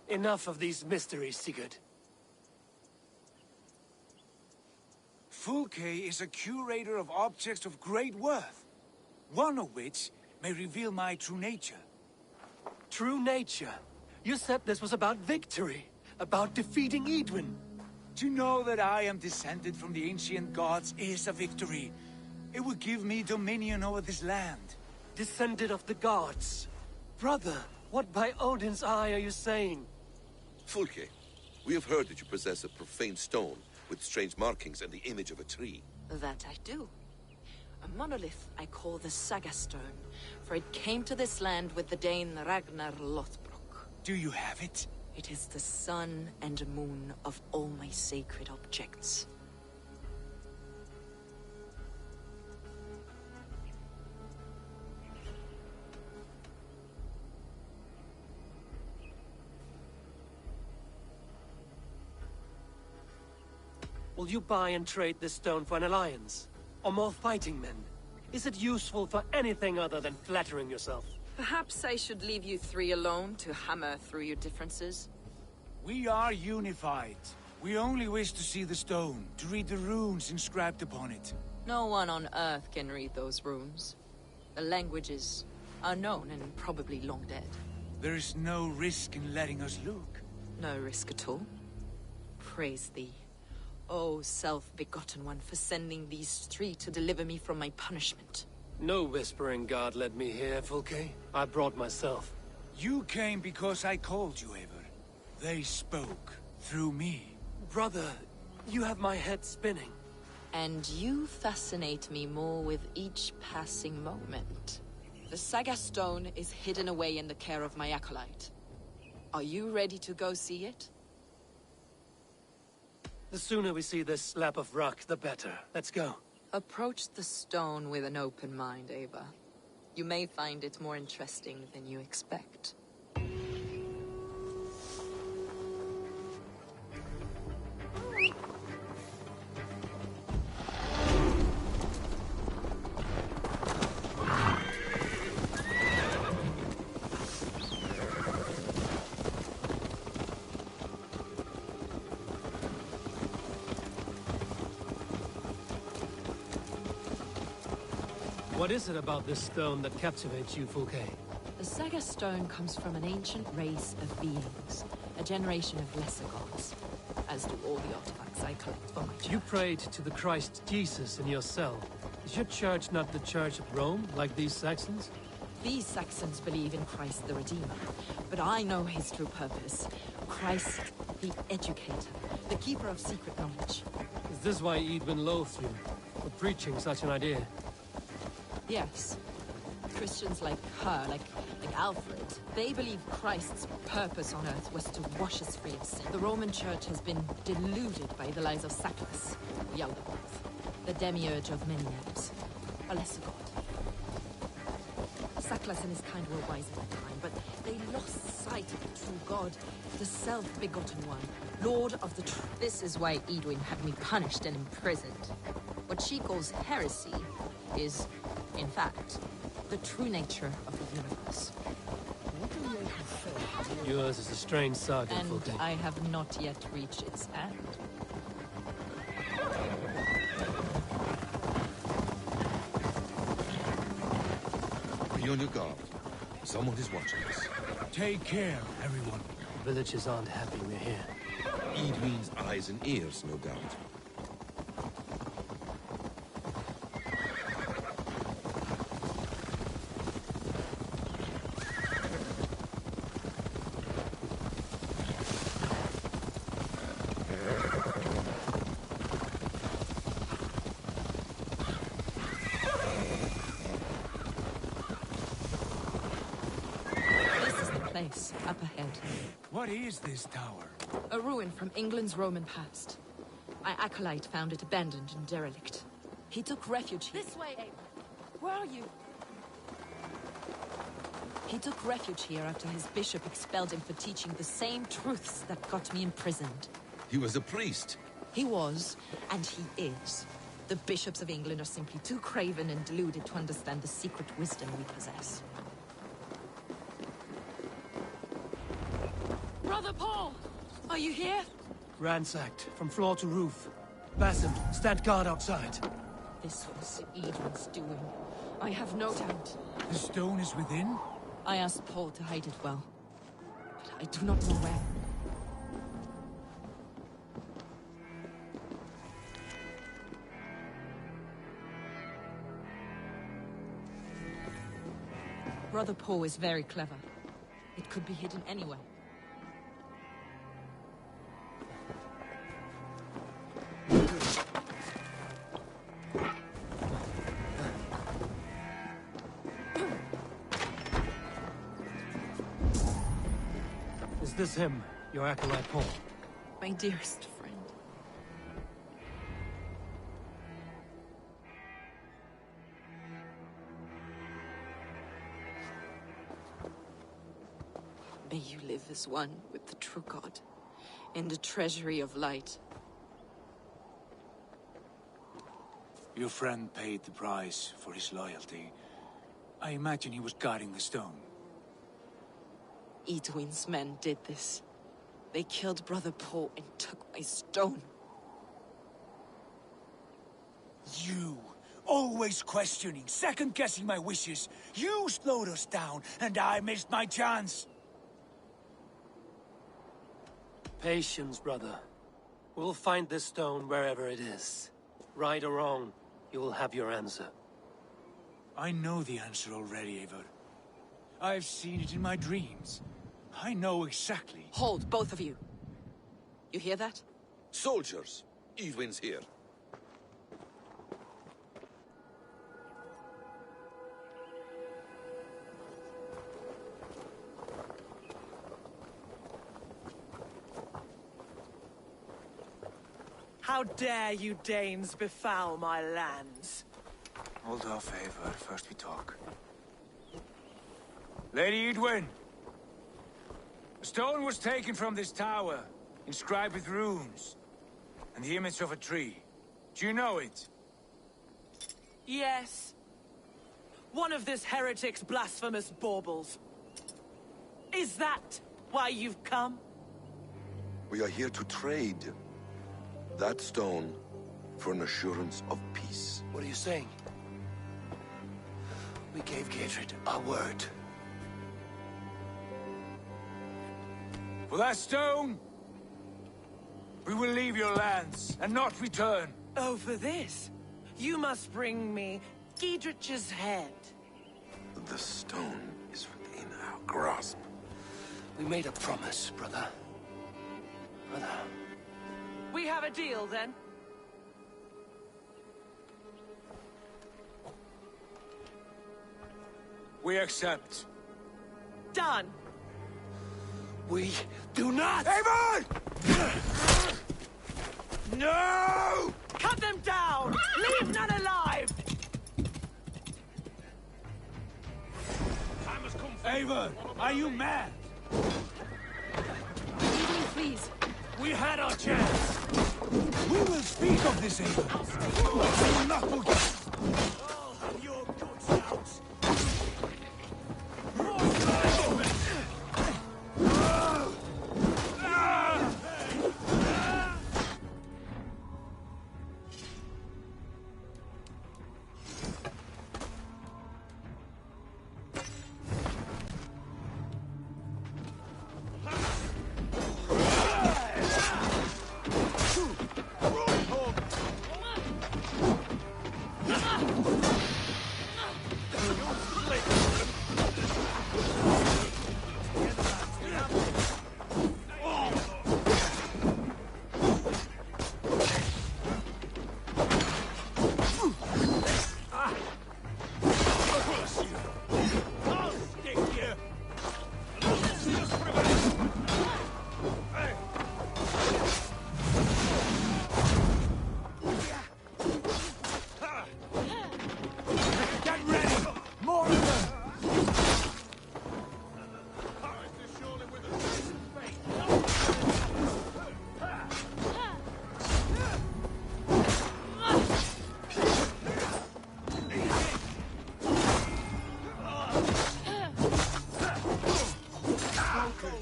Enough of these mysteries, Sigurd. Fulke is a curator of objects of great worth, one of which may reveal my true nature. True nature? You said this was about victory, about defeating Edwin. To know that I am descended from the ancient gods is a victory. It will give me dominion over this land. Descended of the gods? Brother, what by Odin's eye are you saying? Fulke, we have heard that you possess a profane stone with strange markings and the image of a tree. That I do. A monolith I call the Saga Stone, for it came to this land with the Dane Ragnar Lothbrok. Do you have it? It is the sun and moon of all my sacred objects. Will you buy and trade this stone for an alliance? Or more fighting men? Is it useful for anything other than flattering yourself? Perhaps I should leave you three alone to hammer through your differences? We are unified. We only wish to see the stone, to read the runes inscribed upon it. No one on Earth can read those runes. The languages are known and probably long dead. There is no risk in letting us look. No risk at all. Praise thee, O self-begotten one, for sending these three to deliver me from my punishment. No whispering god led me here, Fulke. I brought myself. You came because I called you, Eivor. They spoke through me. Brother, you have my head spinning. And you fascinate me more with each passing moment. The Saga Stone is hidden away in the care of my acolyte. Are you ready to go see it? The sooner we see this slab of rock, the better. Let's go. Approach the stone with an open mind, Ava. You may find it more interesting than you expect. What is it about this stone that captivates you, Fulke? The Saga Stone comes from an ancient race of beings, a generation of lesser gods, as do all the artifacts I collect for my church. You prayed to the Christ Jesus in your cell. Is your church not the Church of Rome, like these Saxons? These Saxons believe in Christ the Redeemer, but I know his true purpose. Christ the Educator, the keeper of secret knowledge. Is this why Edwin loathed you, for preaching such an idea? Yes. Christians like her, like Alfred, they believe Christ's purpose on earth was to wash us free of sin. The Roman Church has been deluded by the lies of Sacklus, the demiurge of many names, a lesser god. Sacklus and his kind were wise at the time, but they lost sight of the true god, the self-begotten one, Lord of the True. This is why Edwin had me punished and imprisoned. What she calls heresy is, in fact, the true nature of the universe. Yours is a strange saga, And Fulke. I have not yet reached its end. Be on your guard. Someone is watching us. Take care, everyone. Villagers aren't happy we're here. Edwin's eyes and ears, no doubt. Up ahead. What is this tower? A ruin from England's Roman past. My acolyte found it abandoned and derelict. He took refuge here. This way, Abel. Where are you? He took refuge here after his bishop expelled him for teaching the same truths that got me imprisoned. He was a priest. He was, and he is. The bishops of England are simply too craven and deluded to understand the secret wisdom we possess. Brother Paul! Are you here? Ransacked, from floor to roof. Basim, stand guard outside. This was Edwin's doing. I have no doubt. The stone is within? I asked Paul to hide it well, but I do not know where. Brother Paul is very clever. It could be hidden anywhere. Is this him, your acolyte Paul? My dearest friend. May you live as one with the true God, in the treasury of light. Your friend paid the price for his loyalty. I imagine he was guarding the stone. Edwin's men did this. They killed Brother Paul and took my stone. You! Always questioning, second-guessing my wishes. You slowed us down, and I missed my chance. Patience, brother. We'll find this stone wherever it is. Right or wrong, you will have your answer. I know the answer already, Eivor. I've seen it in my dreams. I know exactly. Hold, both of you. You hear that? Soldiers! Edwin's here. How dare you Danes befoul my lands? Hold off, Eivor. First we talk. Lady Edwin! A stone was taken from this tower, inscribed with runes, and the image of a tree. Do you know it? Yes. One of this heretic's blasphemous baubles. Is that why you've come? We are here to trade that stone for an assurance of peace. What are you saying? We gave Gatred our word. For that stone, we will leave your lands and not return. Oh, for this? You must bring me Giedrich's head. The stone is within our grasp. We made a promise, brother. Brother. We have a deal, then? We accept. Done. We do not! Eivor! No! Cut them down! Leave none alive! Time has come for Eivor, are you mad? Edwin, please. We had our chance. We will speak of this, Eivor. We will not forget. I'll have your guts out.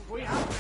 We have it.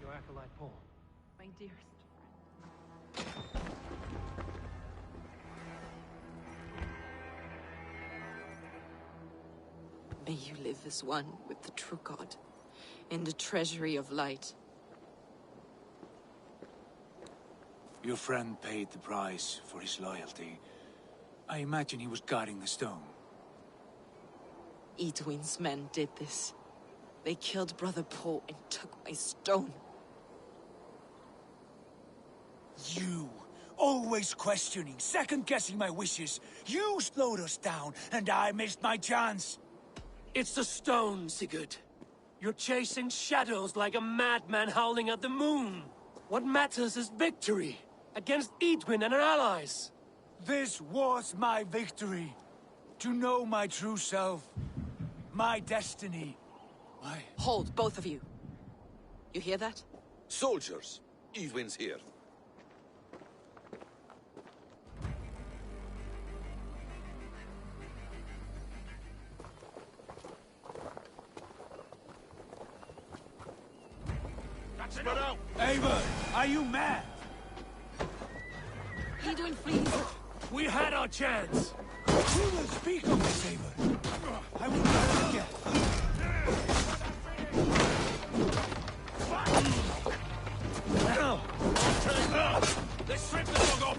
Your acolyte Paul. My dearest friend. May you live as one with the true God, in the treasury of light. Your friend paid the price for his loyalty. I imagine he was guarding the stone. Edwin's men did this. They killed Brother Paul and took my stone. You, always questioning, second-guessing my wishes. You slowed us down, and I missed my chance. It's the stone, Sigurd. You're chasing shadows like a madman howling at the moon. What matters is victory against Edwin and her allies. This was my victory. To know my true self. My destiny. Hold, both of you. You hear that? Soldiers, Edwin's here. Spread out! Eivor, are you mad? Edwin, please. We had our chance. Who will speak of this, Eivor? I will never forget. Let's strip the dog off!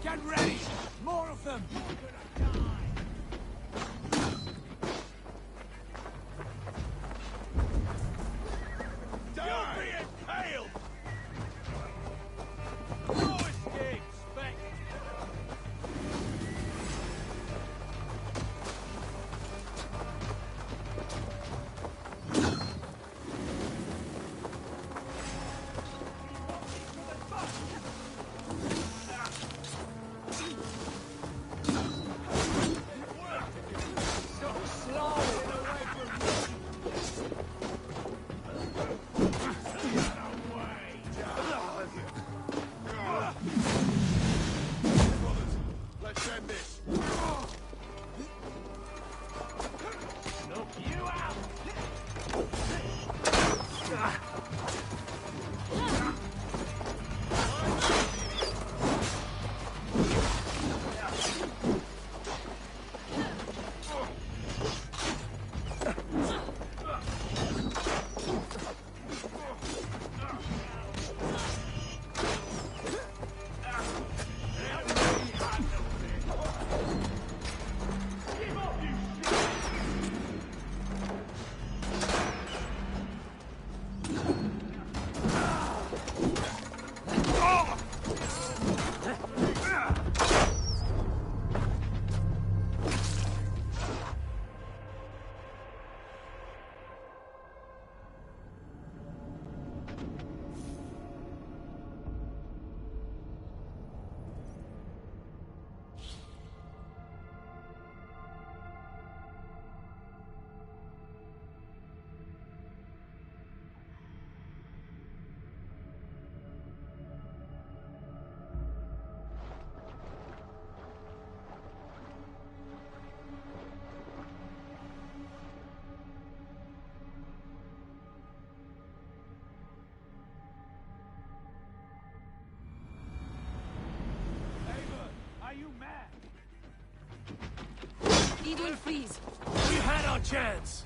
Get ready! More of them! You're being paled! No escape, Spec! Edwin flees. We had our chance.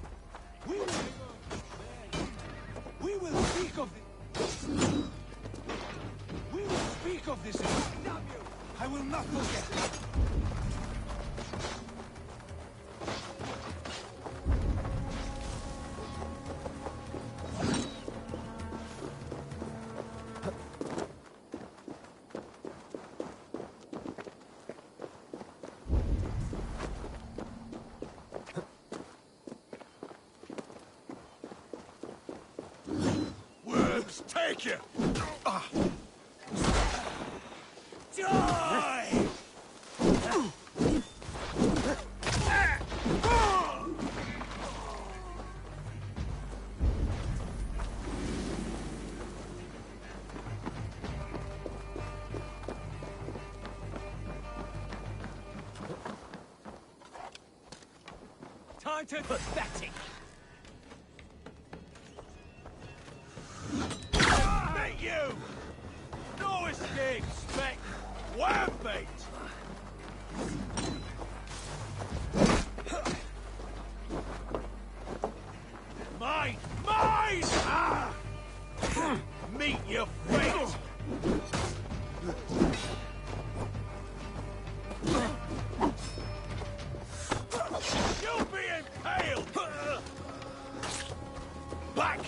We will speak of this. We will speak of this. I will not forget. Take you! Die! Titan pathetic. You! No escape, Spec! Wham bait! Mine! Mine! Ah! Meet your fate! You'll be impaled! Back!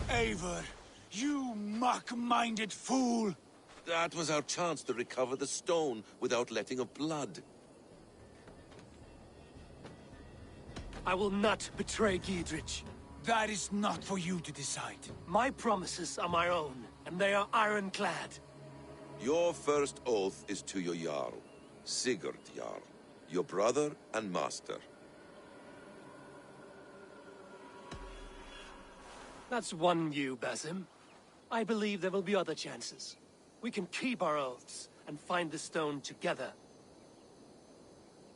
Eivor, you mock-minded fool! That was our chance to recover the stone without letting of blood. I will not betray Giedrich. That is not for you to decide. My promises are my own, and they are ironclad. Your first oath is to your Jarl, Sigurd Jarl, your brother and master. That's one view, Basim. I believe there will be other chances. We can keep our oaths and find the stone together.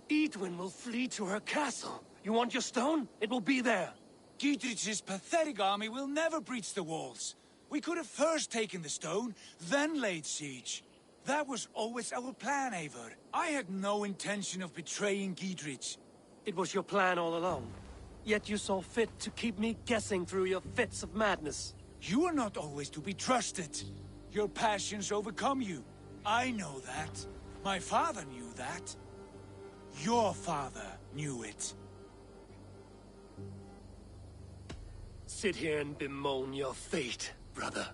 Edwin will flee to her castle. You want your stone? It will be there. Giedrich's pathetic army will never breach the walls. We could have first taken the stone, then laid siege. That was always our plan, Eivor. I had no intention of betraying Giedrich. It was your plan all along. Yet you saw fit to keep me guessing through your fits of madness. You are not always to be trusted. Your passions overcome you. I know that. My father knew that. Your father knew it. Sit here and bemoan your fate, brother.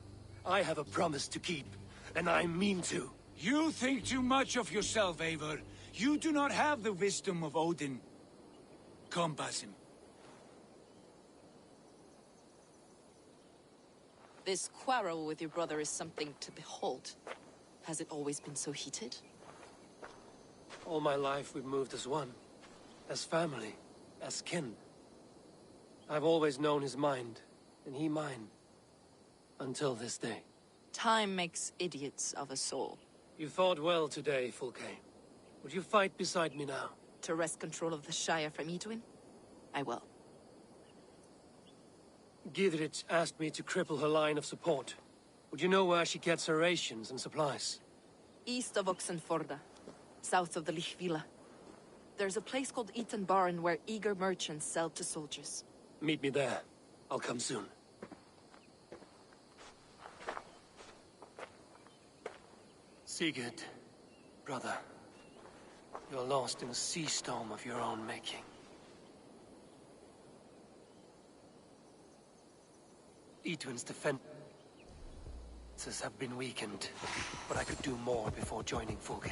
I have a promise to keep, and I mean to. You think too much of yourself, Eivor. You do not have the wisdom of Odin. Come, Basim. This quarrel with your brother is something to behold. Has it always been so heated? All my life we've moved as one. As family. As kin. I've always known his mind. and he mine. Until this day. Time makes idiots of us all. You fought well today, Fulke. Would you fight beside me now? To wrest control of the Shire from Edwin? I will. Gidrich asked me to cripple her line of support. Would you know where she gets her rations and supplies? East of Oxenforda, south of the Lichvila. There's a place called Eaton Barn where eager merchants sell to soldiers. Meet me there. I'll come soon. Sigurd, brother. You're lost in a sea storm of your own making. Edwin's defenses have been weakened, but I could do more before joining Fulke.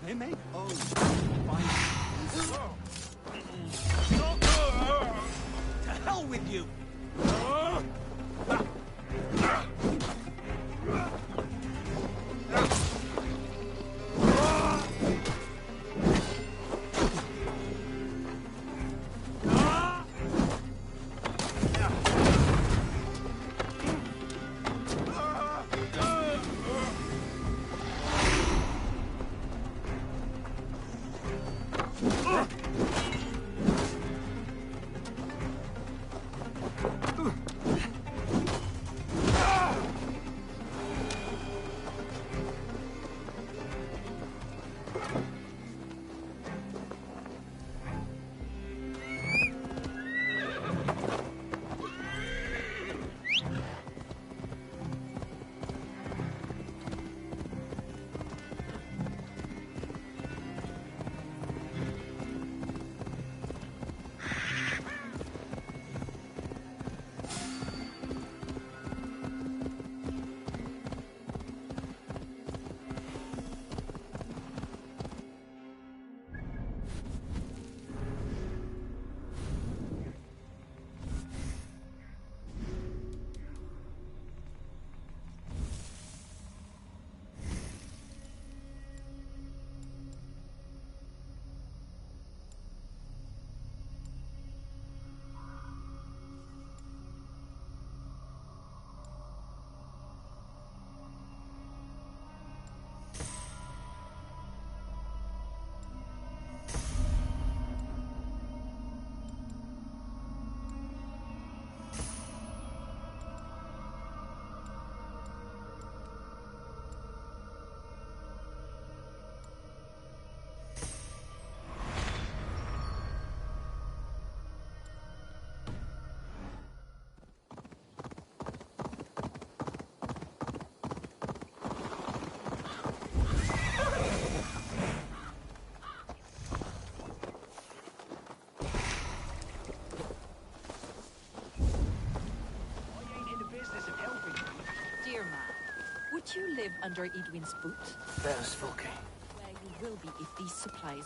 They make oaths. To hell with you! Would you live under Edwin's boot? There's Fulke. Where you will be if these supplies...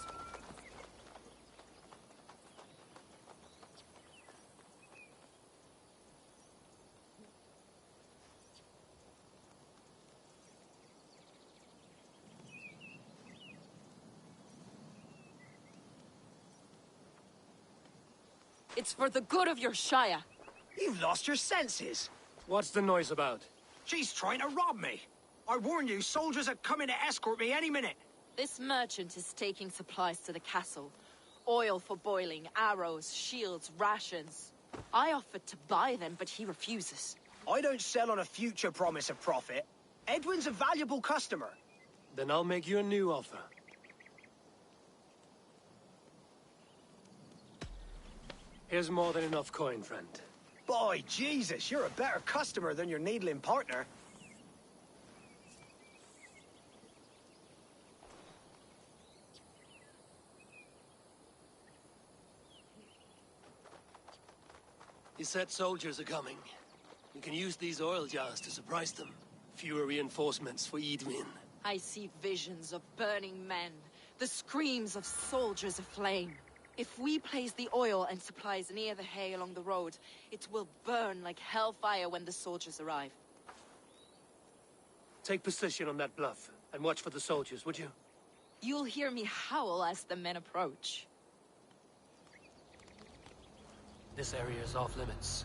It's for the good of your Shire. You've lost your senses. What's the noise about? She's trying to rob me. I warn you, soldiers are coming to escort me any minute. This merchant is taking supplies to the castle. Oil for boiling, arrows, shields, rations. I offered to buy them, but he refuses. I don't sell on a future promise of profit. Edwin's a valuable customer. Then I'll make you a new offer. Here's more than enough coin, friend. Boy, Jesus, you're a better customer than your needling partner. He said soldiers are coming. We can use these oil jars to surprise them. Fewer reinforcements for Edwin. I see visions of burning men, the screams of soldiers aflame. If we place the oil and supplies near the hay along the road, it will burn like hellfire when the soldiers arrive. Take position on that bluff, and watch for the soldiers, would you? You'll hear me howl as the men approach. This area is off limits.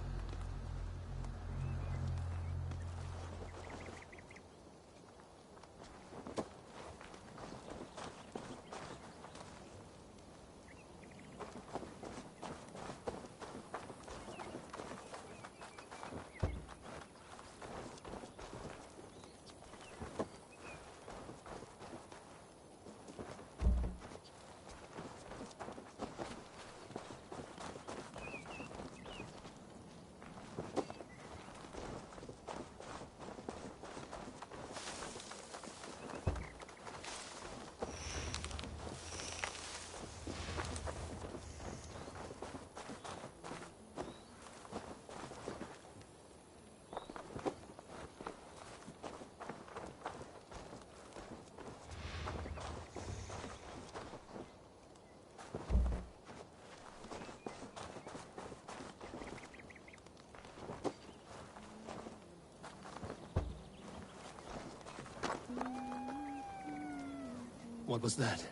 What was that?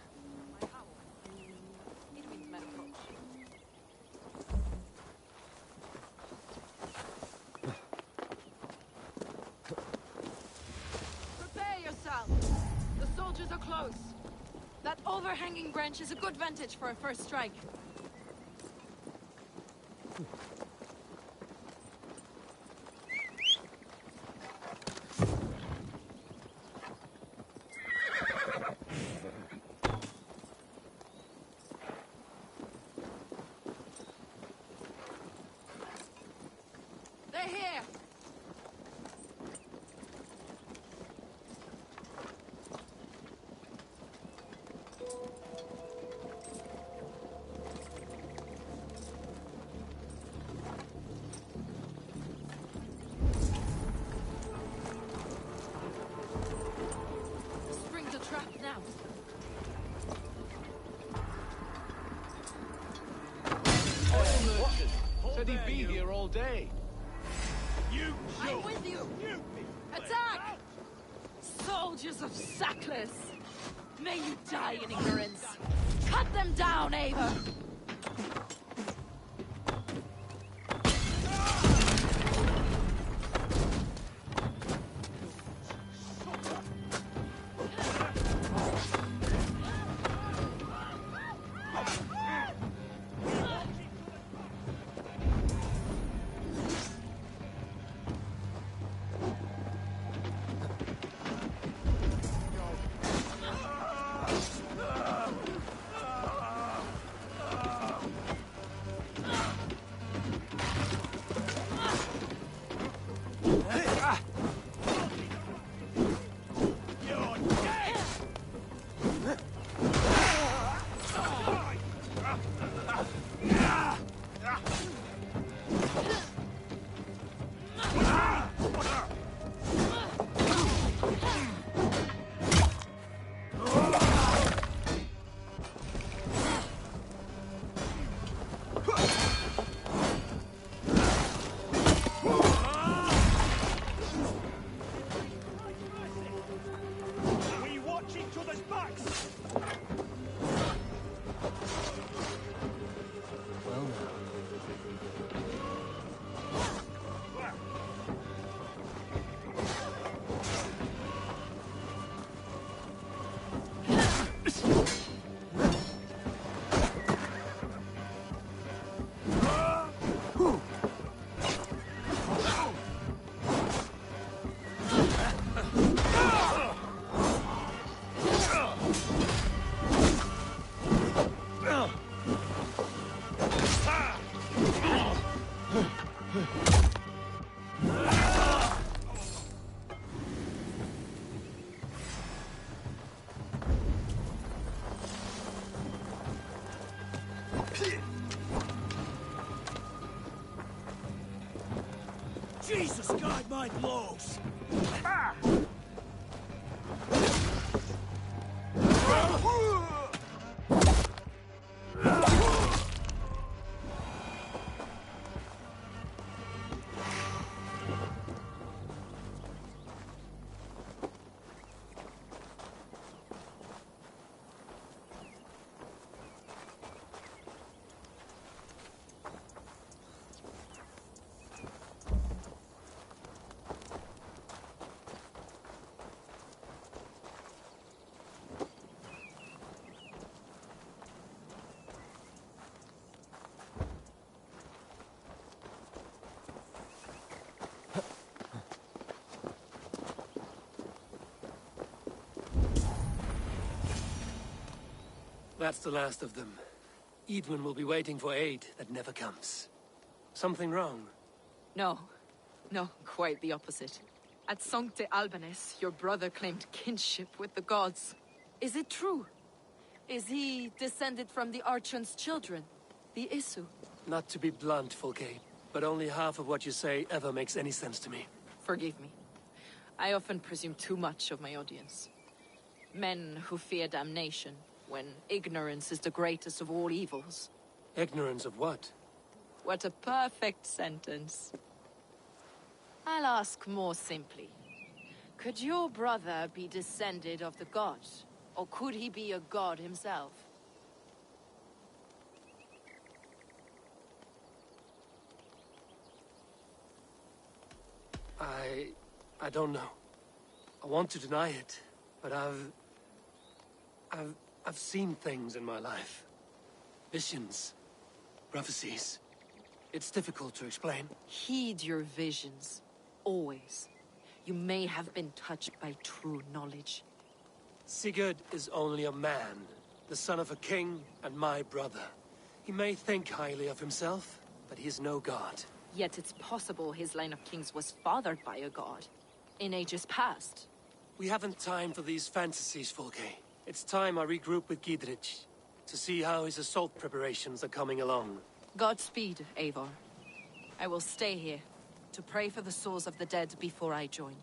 Prepare yourself! The soldiers are close. That overhanging branch is a good vantage for a first strike. They're here! Spring the trap now. Said he'd be here all day. I'm with you! Attack! Soldiers of Sackless! May you die in ignorance! Cut them down, Eivor! Jesus, guide my blows! That's the last of them. Edwin will be waiting for aid that never comes. Something wrong? No. No, quite the opposite. At Sancte Albanus, your brother claimed kinship with the gods. Is it true? Is he descended from the Archon's children, the Isu? Not to be blunt, Fulke, but only half of what you say ever makes any sense to me. Forgive me. I often presume too much of my audience. Men who fear damnation, when ignorance is the greatest of all evils. Ignorance of what? What a perfect sentence. I'll ask more simply. Could your brother be descended of the gods? Or could he be a god himself? I don't know. I want to deny it, but I've seen things in my life. Visions. Prophecies. It's difficult to explain. Heed your visions. Always. You may have been touched by true knowledge. Sigurd is only a man, the son of a king and my brother. He may think highly of himself, but he is no god. Yet it's possible his line of kings was fathered by a god. In ages past. We haven't time for these fantasies, Fulke. It's time I regroup with Gidrich, to see how his assault preparations are coming along. Godspeed, Eivor. I will stay here, to pray for the souls of the dead before I join you.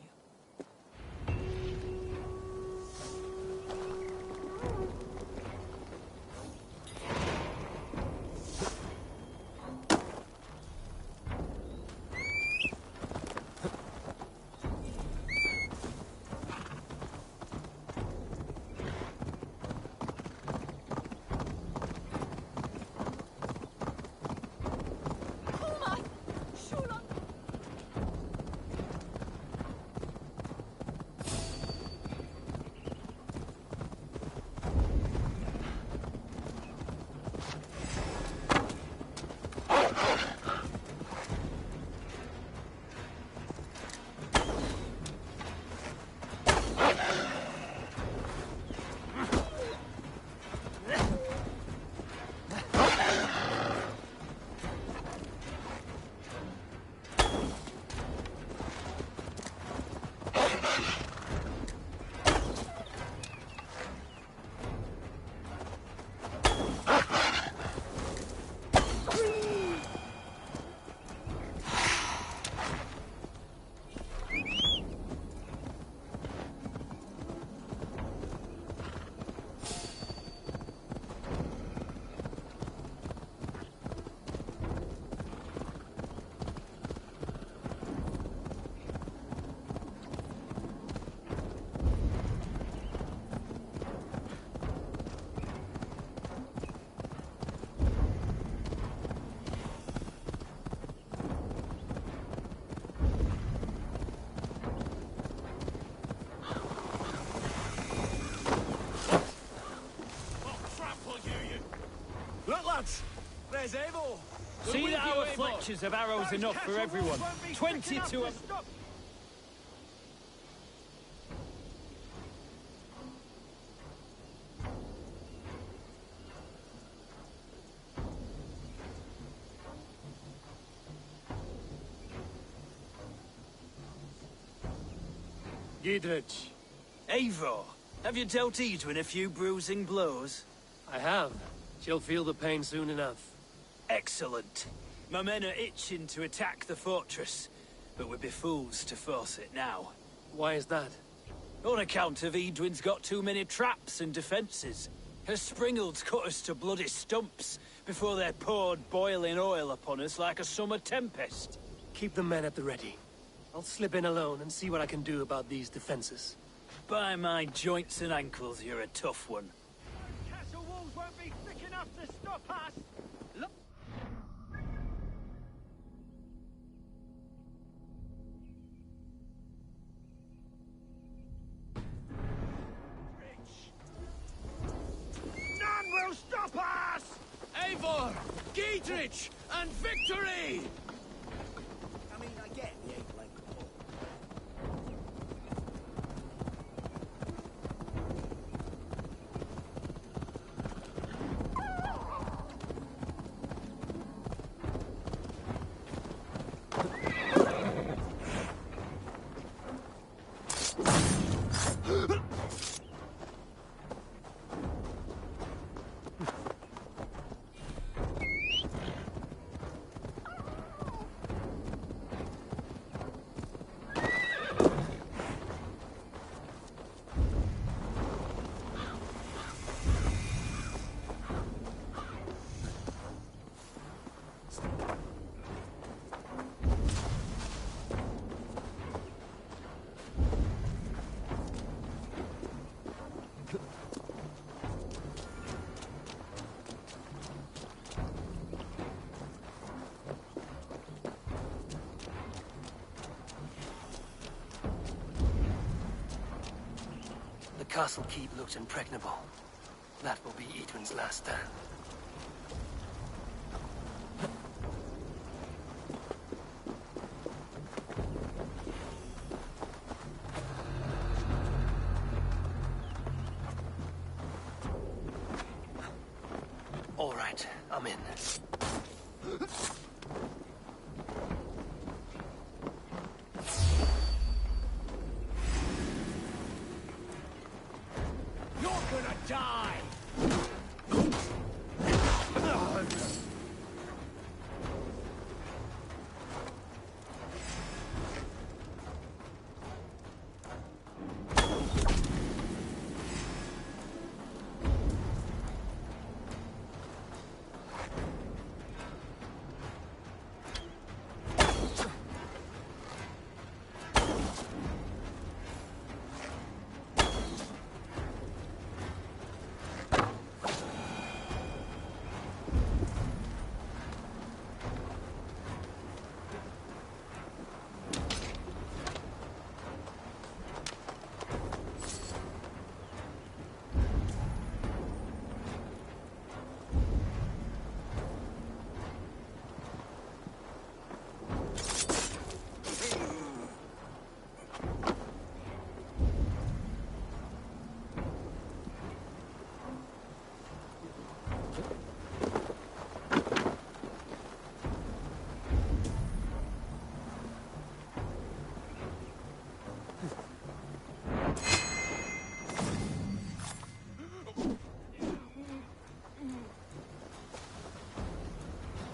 There's Eivor! See that our fletchers have arrows enough for everyone. 22 of... Gidrich. Eivor, have you dealt Edwin a few bruising blows? I have. She'll feel the pain soon enough. Excellent. My men are itching to attack the fortress, but we'd be fools to force it now. Why is that? On account of Edwin's got too many traps and defences. Her springalds cut us to bloody stumps before they poured boiling oil upon us like a summer tempest. Keep the men at the ready. I'll slip in alone and see what I can do about these defenses. By my joints and ankles, you're a tough one. Castle walls won't be thick enough to stop us! Look! None will stop us! Eivor! Giedrich! And victory! I mean, I get he ain't like before. The castle keep looks impregnable. That will be Edwin's last stand. All right, I'm in. You're gonna die!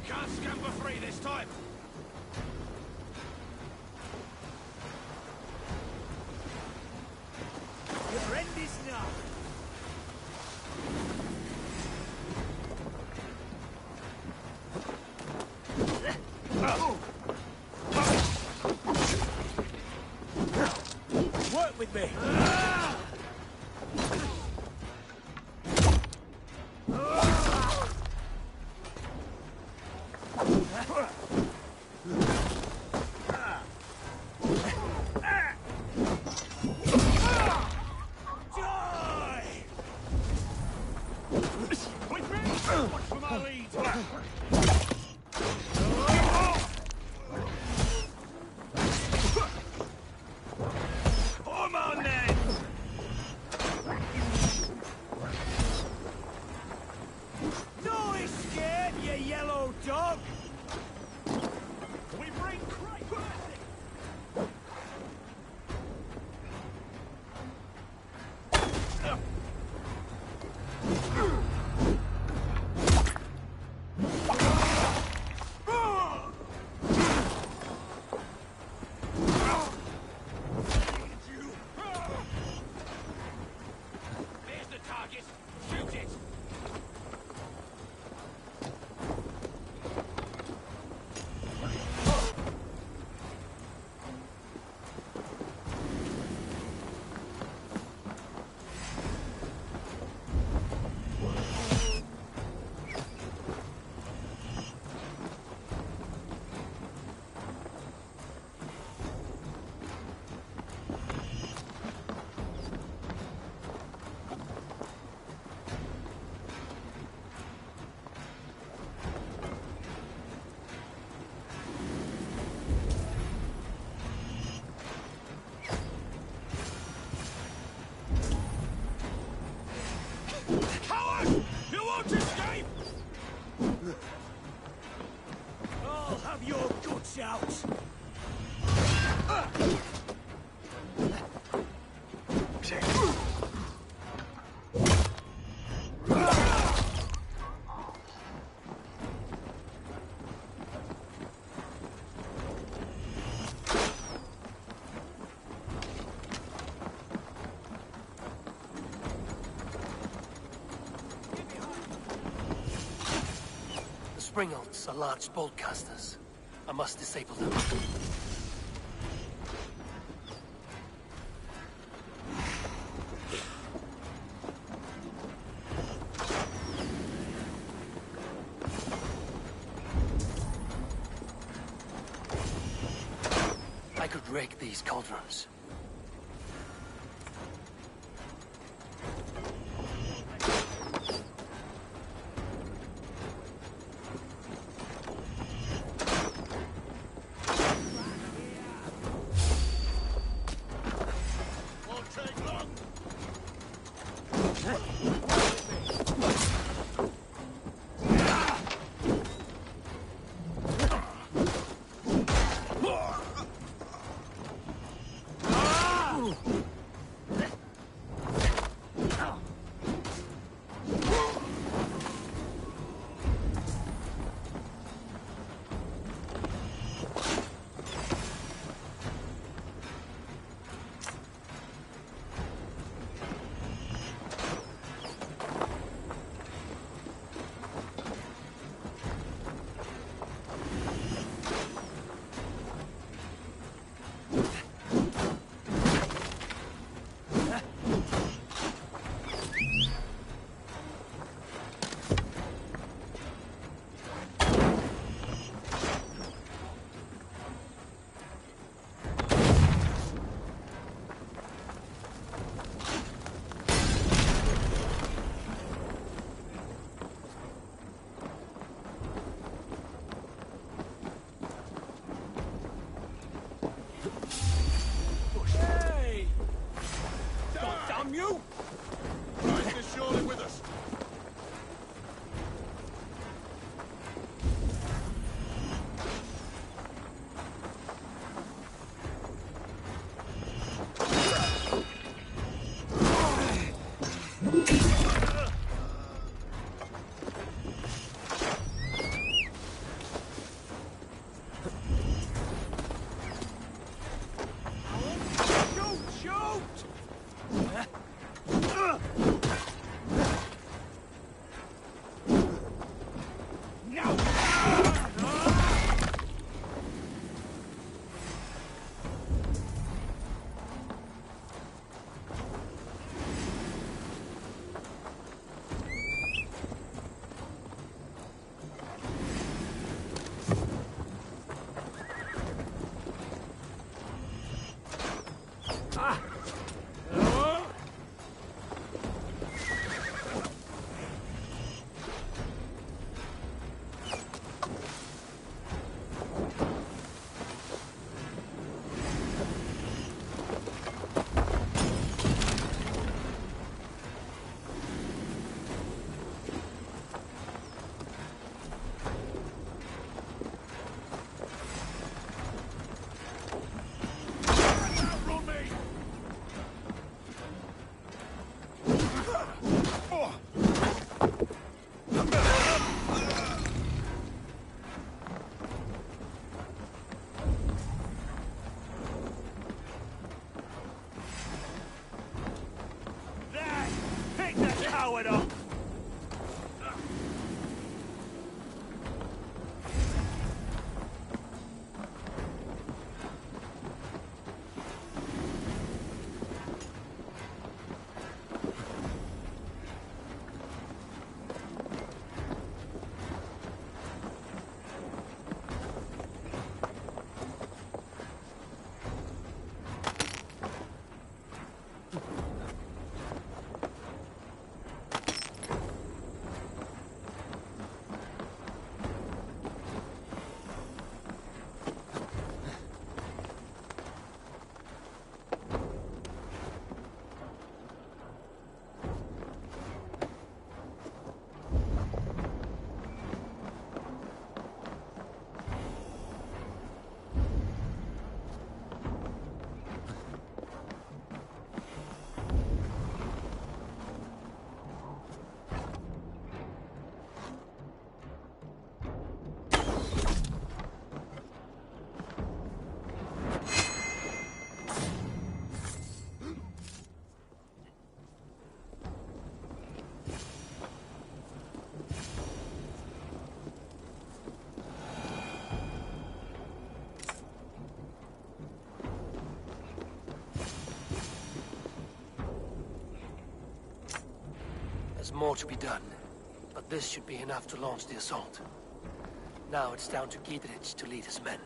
Can't scamper free this time! Your end is now! Work with me! Watch for my lead! Form on then! No escape, you yellow dog! We bring great blessing! Springholds are large bolt casters. I must disable them. I could rake these cauldrons. There's more to be done, but this should be enough to launch the assault. Now it's down to Giedrich to lead his men.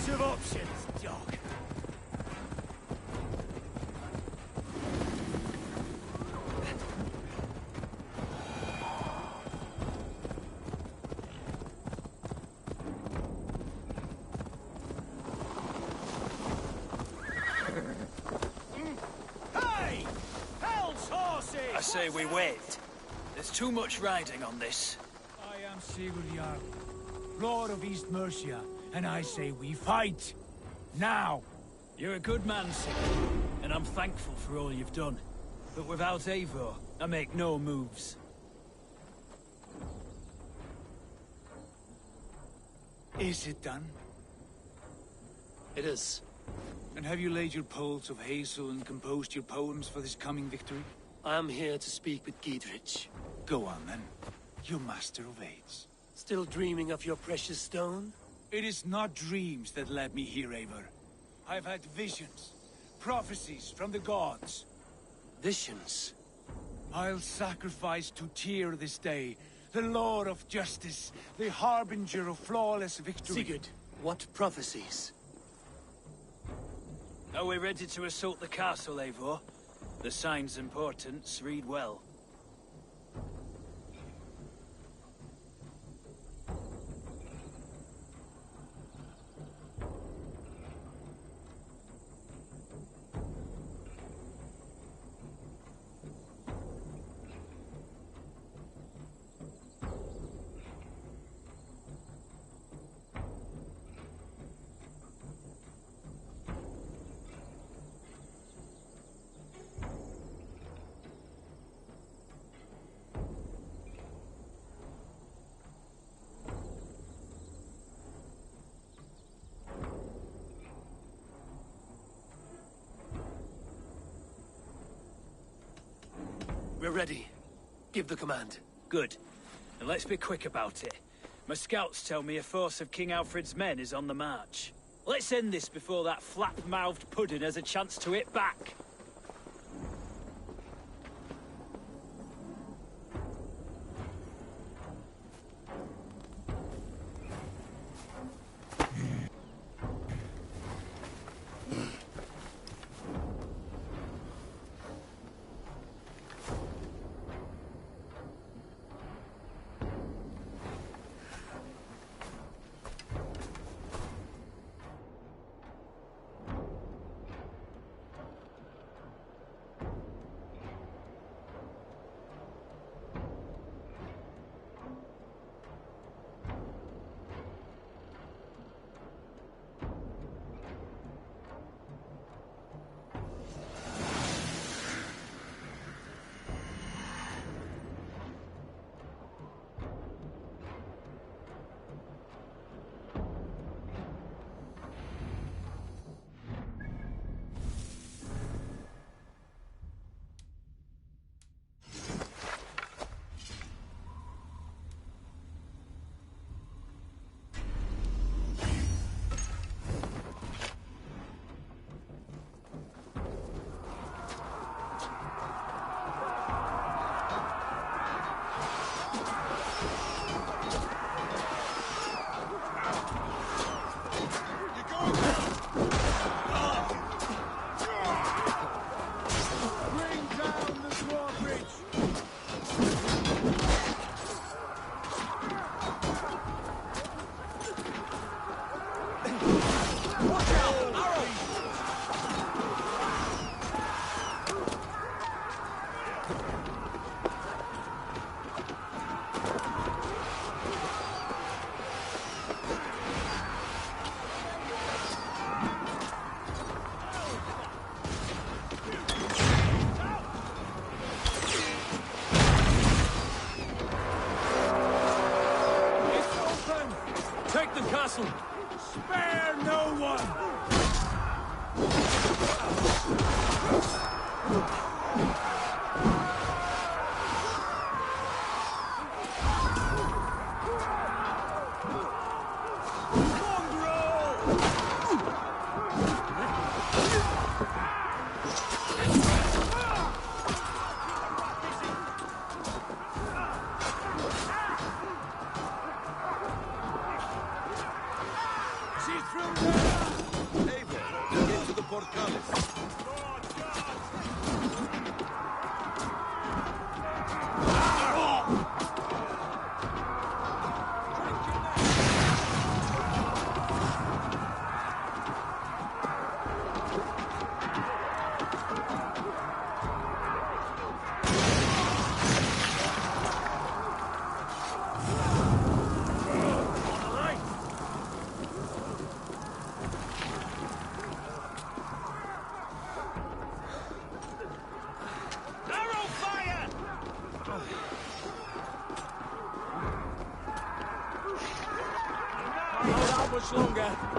Of options, dog. Hey! Hell's horses! I say we wait. There's too much riding on this. I am Sigurd Jarl, Lord of East Mercia, and I say we fight! Now! You're a good man, Sigurd, and I'm thankful for all you've done. But without Eivor, I make no moves. Is it done? It is. And have you laid your poles of hazel and composed your poems for this coming victory? I am here to speak with Giedrich. Go on, then. You master of aids. Still dreaming of your precious stone? It is not dreams that led me here, Eivor. I've had visions, prophecies from the gods. Visions? I'll sacrifice to Tyr this day, the Lord of Justice, the harbinger of flawless victory. Sigurd, what prophecies? Are we ready to assault the castle, Eivor? The sign's importance, read well. We're ready. Give the command. Good. And let's be quick about it. My scouts tell me a force of King Alfred's men is on the march. Let's end this before that flap-mouthed pudding has a chance to hit back. Take the castle! Spare no one! How much longer?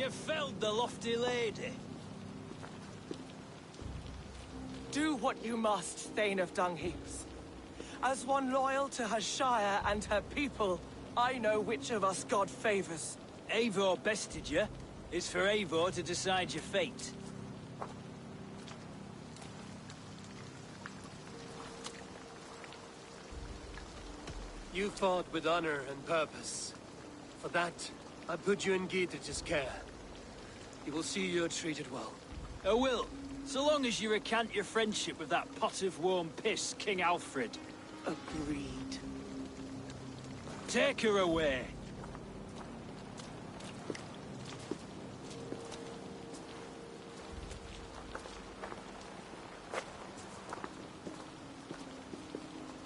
You felled the lofty lady. Do what you must, Thane of Dungheaps. As one loyal to her shire and her people, I know which of us God favors. Eivor bested you. It's for Eivor to decide your fate. You fought with honor and purpose. For that, I put you in Gietrich's care. You will see you're treated well. I will, so long as you recant your friendship with that pot of warm piss, King Alfred. Agreed. Take her away.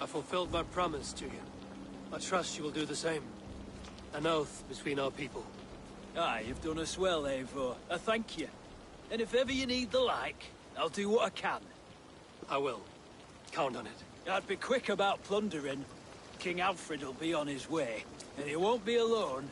I fulfilled my promise to you. I trust you will do the same. An oath between our people. Aye, you've done us well, Eivor. I thank you. And if ever you need the like, I'll do what I can. I will. Count on it. I'd be quick about plundering. King Alfred will be on his way, and he won't be alone.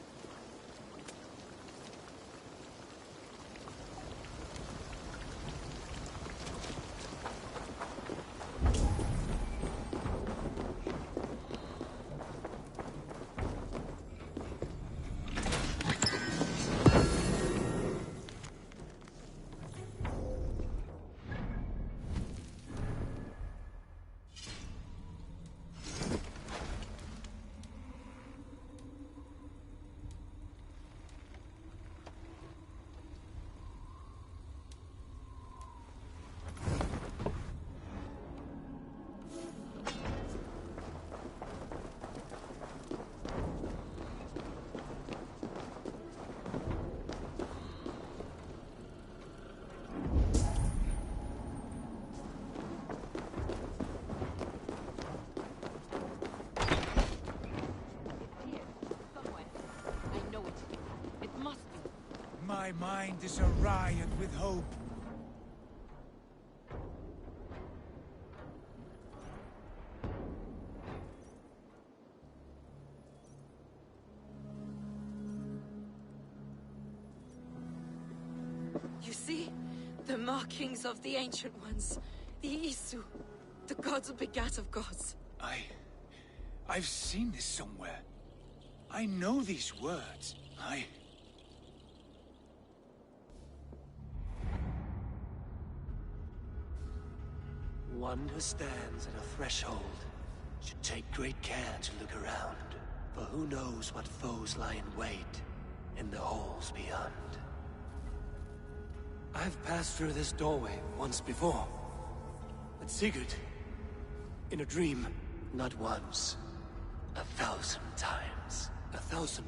My mind is a riot with hope. You see? The markings of the Ancient Ones. The Isu. The gods begat of gods. I've seen this somewhere. I know these words. One who stands at a threshold should take great care to look around, for who knows what foes lie in wait in the halls beyond. I've passed through this doorway once before. But Sigurd, in a dream, not once, 1,000 times. 1,000.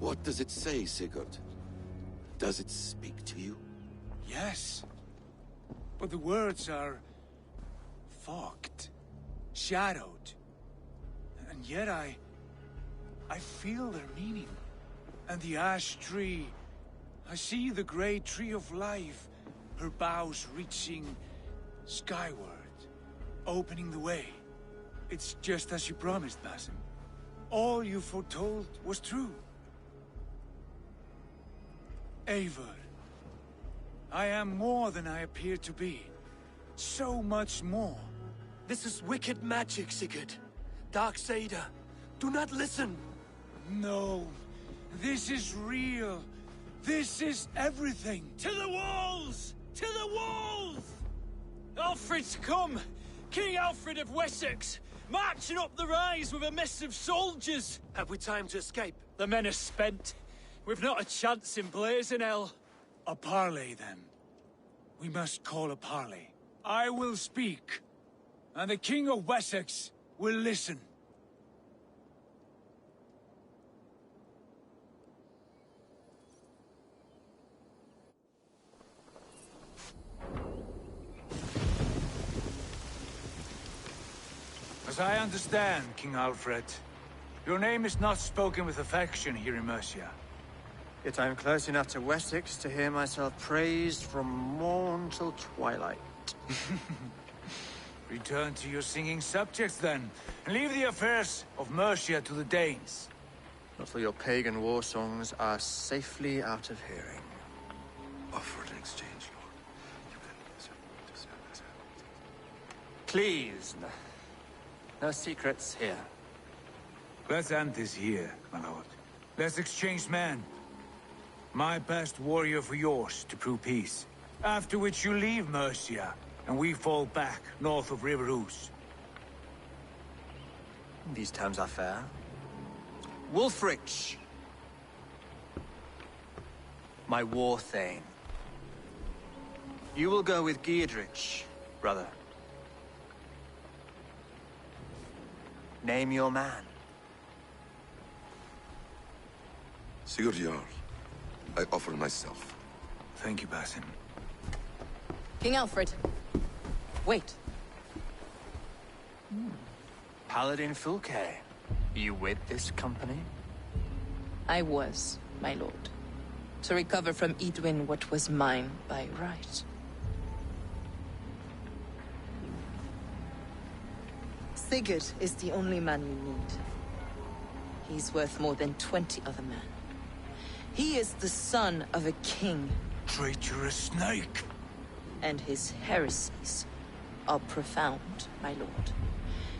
What does it say, Sigurd? Does it speak to you? Yes. But the words are fogged, shadowed. And yet I feel their meaning. And the ash tree, I see the great tree of life, her boughs reaching skyward, opening the way. It's just as you promised, Basim. All you foretold was true. Eivor, I am more than I appear to be. So much more. This is wicked magic, Sigurd. Darksader, do not listen. No, this is real. This is everything. To the walls! To the walls! Alfred's come! King Alfred of Wessex! Marching up the rise with a mess of soldiers! Have we time to escape? The men are spent. We've not a chance in blazing hell. A parley, then. We must call a parley. I will speak, and the King of Wessex will listen. As I understand, King Alfred, your name is not spoken with affection here in Mercia. Yet I am close enough to Wessex to hear myself praised from morn till twilight. Return to your singing subjects, then, and leave the affairs of Mercia to the Danes. Not till your pagan war songs are safely out of hearing. Offer an exchange, Lord. Please, no secrets here. Let's end this here, my lord. Let's exchange men. My best warrior for yours to prove peace. After which you leave Mercia, and we fall back north of River Ouse. These terms are fair. Wulfrich, my war thane. You will go with Giedrich, brother. Name your man. Sigurd Jarl, I offer myself. Thank you, Basim. King Alfred. Wait. Paladin Fulke, you with this company? I was, my lord. To recover from Edwin what was mine by right. Sigurd is the only man you need. He's worth more than 20 other men. He is the son of a king. Traitorous snake! And his heresies are profound, my lord.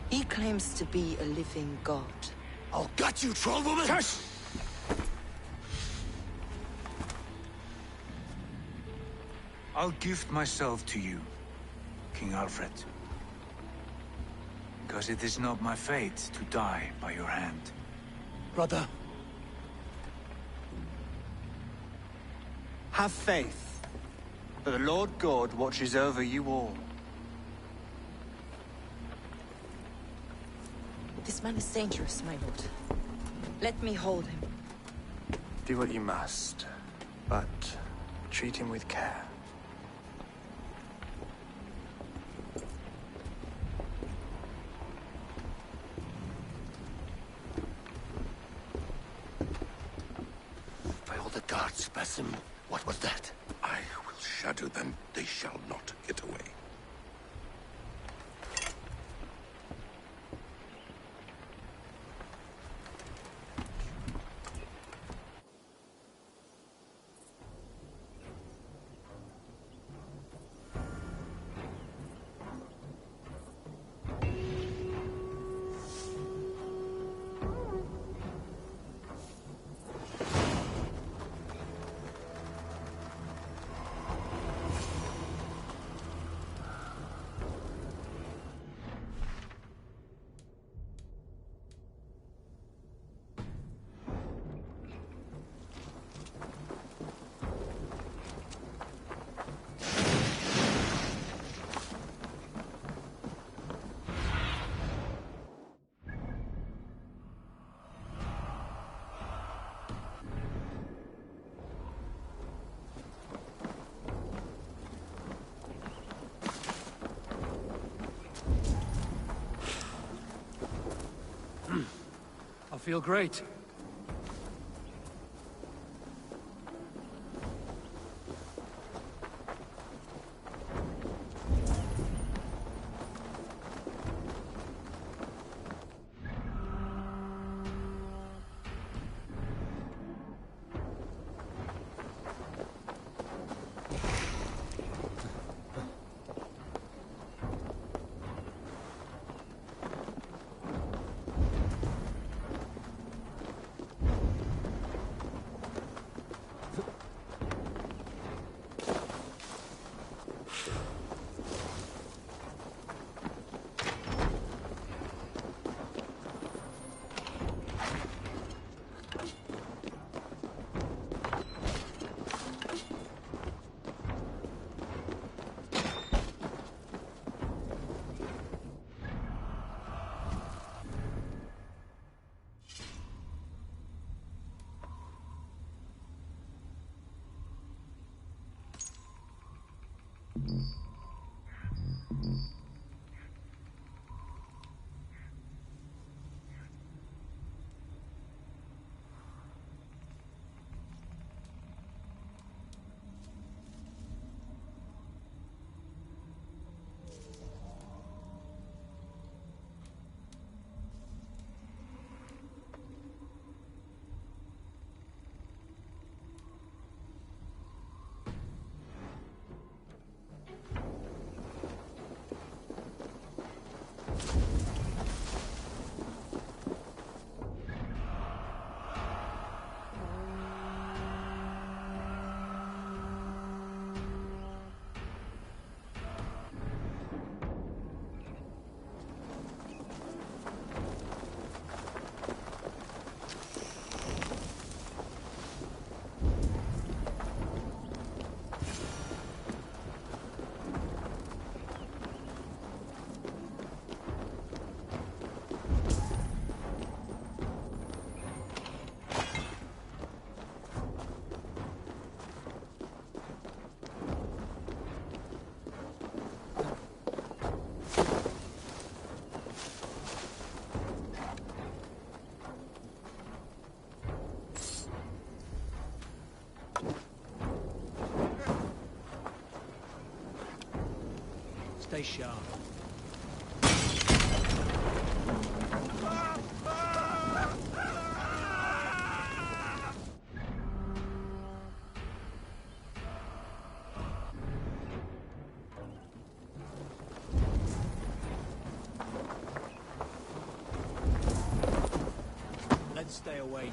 He claims to be a living god. I'll gut you, troll woman! Tush! I'll gift myself to you, King Alfred. Because it is not my fate to die by your hand. Brother. Have faith, for the Lord God watches over you all. This man is dangerous, my lord. Let me hold him. Do what you must, but treat him with care. By all the gods, Basim, what was that? I will shatter them. They shall not get away. I feel great. Stay sharp. stay away.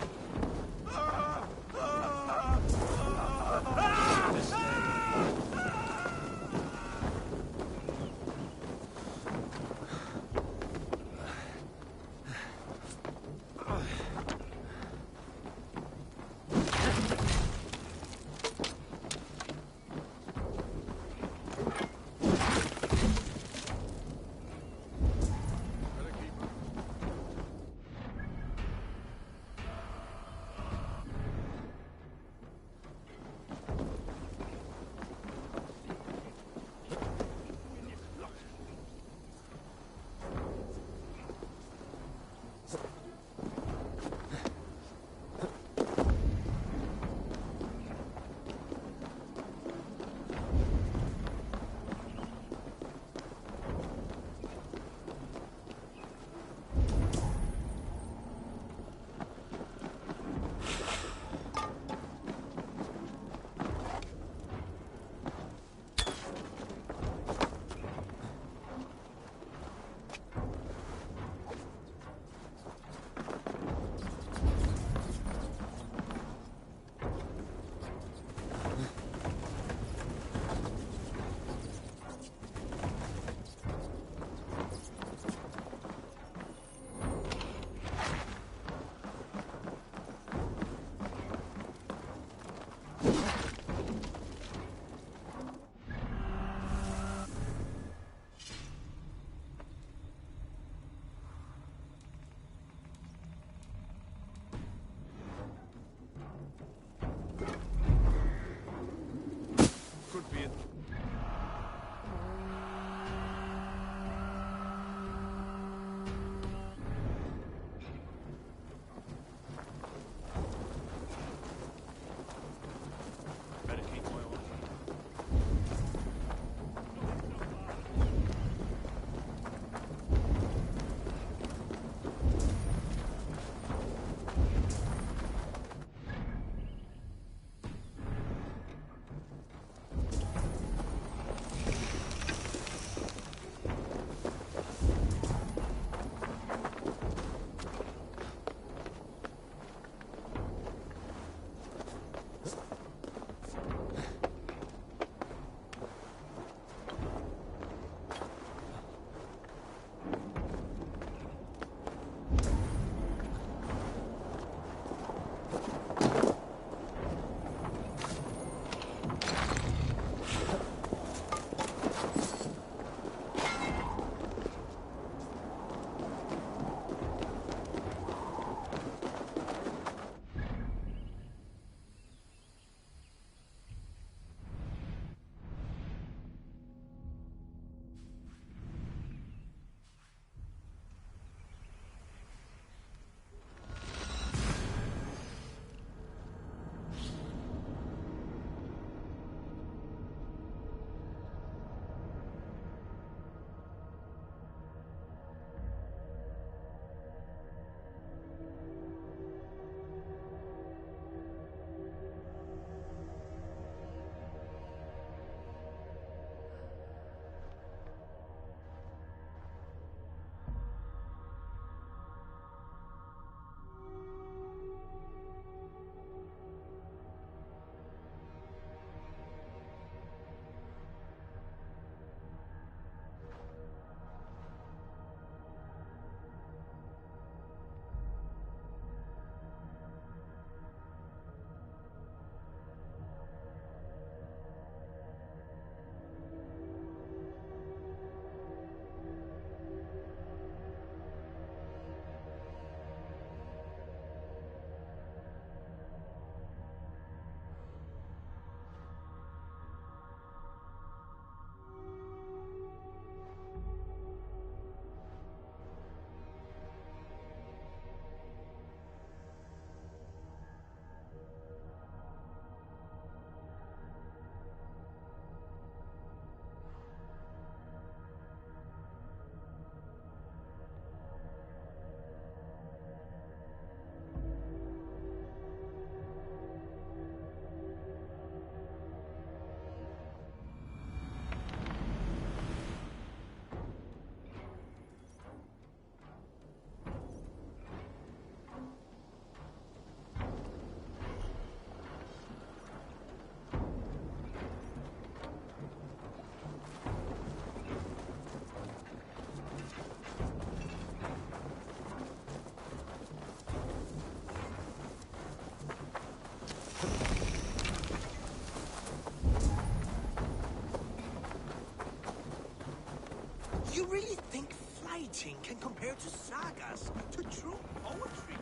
you really think fighting can compare to sagas, to true poetry?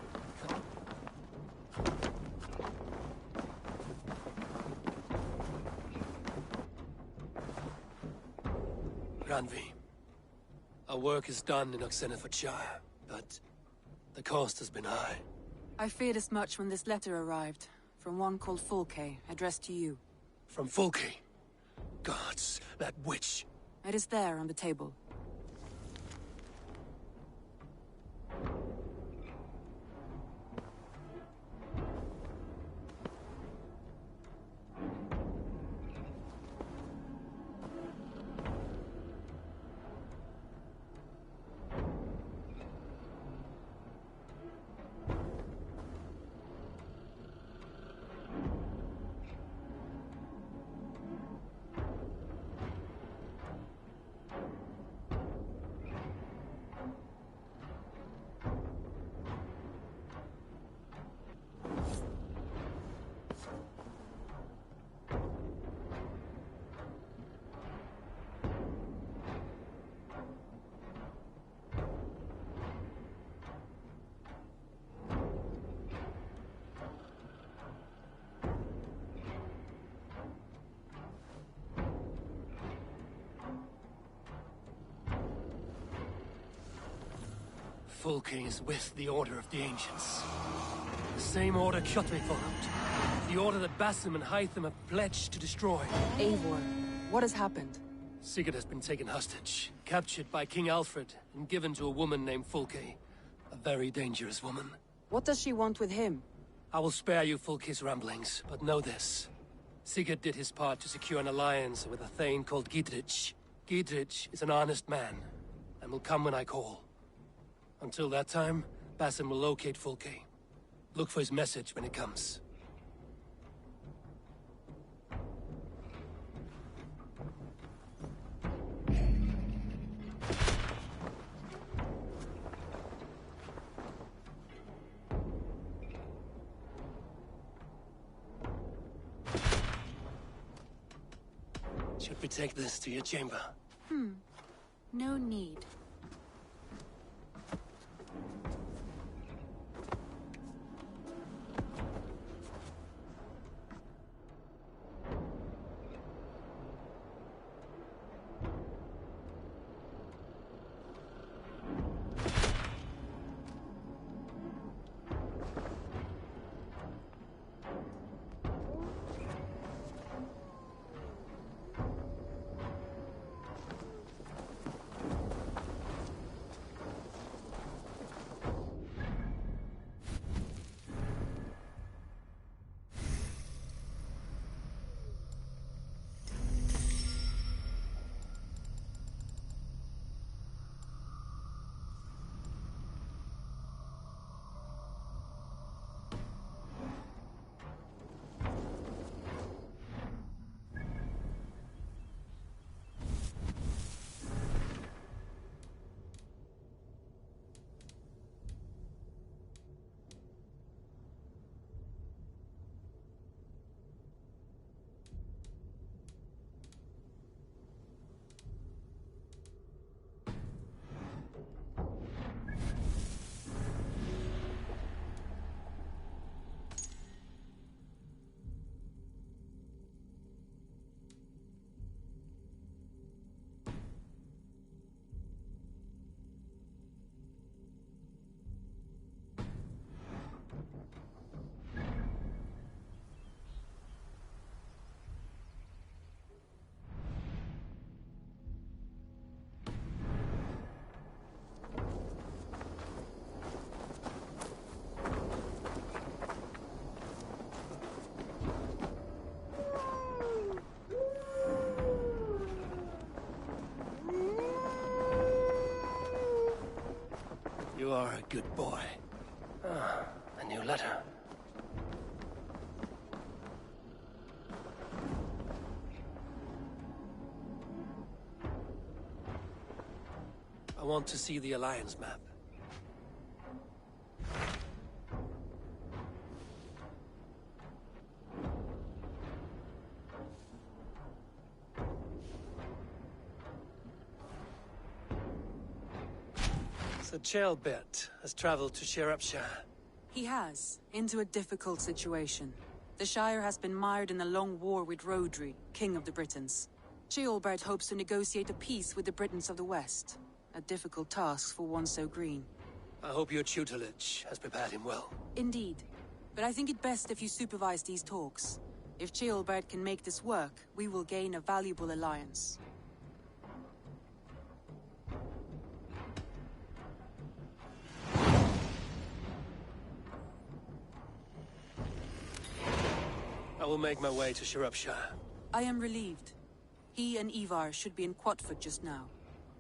Granvi, our work is done in Oxenfordshire, but the cost has been high. I feared as much when this letter arrived, from one called Fulke, addressed to you. From Fulke? Gods, that witch. It is there on the table. Fulke is with the Order of the Ancients. The same order Kjotve followed. The order that Basim and Hytham have pledged to destroy. Eivor, what has happened? Sigurd has been taken hostage, captured by King Alfred, and given to a woman named Fulke. A very dangerous woman. What does she want with him? I will spare you Fulke's ramblings, but know this. Sigurd did his part to secure an alliance with a thane called Gidrich. Gidrich is an honest man, and will come when I call. Until that time, Basim will locate Fulke. Look for his message when it comes. Should we take this to your chamber? No need. You are a good boy. Ah, a new letter. I want to see the Alliance map. The jailbird has traveled to Shropshire. He has, into a difficult situation. The Shire has been mired in a long war with Rodri, King of the Britons. Ceolbert hopes to negotiate a peace with the Britons of the West. A difficult task for one so green. I hope your tutelage has prepared him well. Indeed. But I think it best if you supervise these talks. If Ceolbert can make this work, we will gain a valuable alliance. I will make my way to Shropshire. I am relieved. He and Ivar should be in Quatford just now.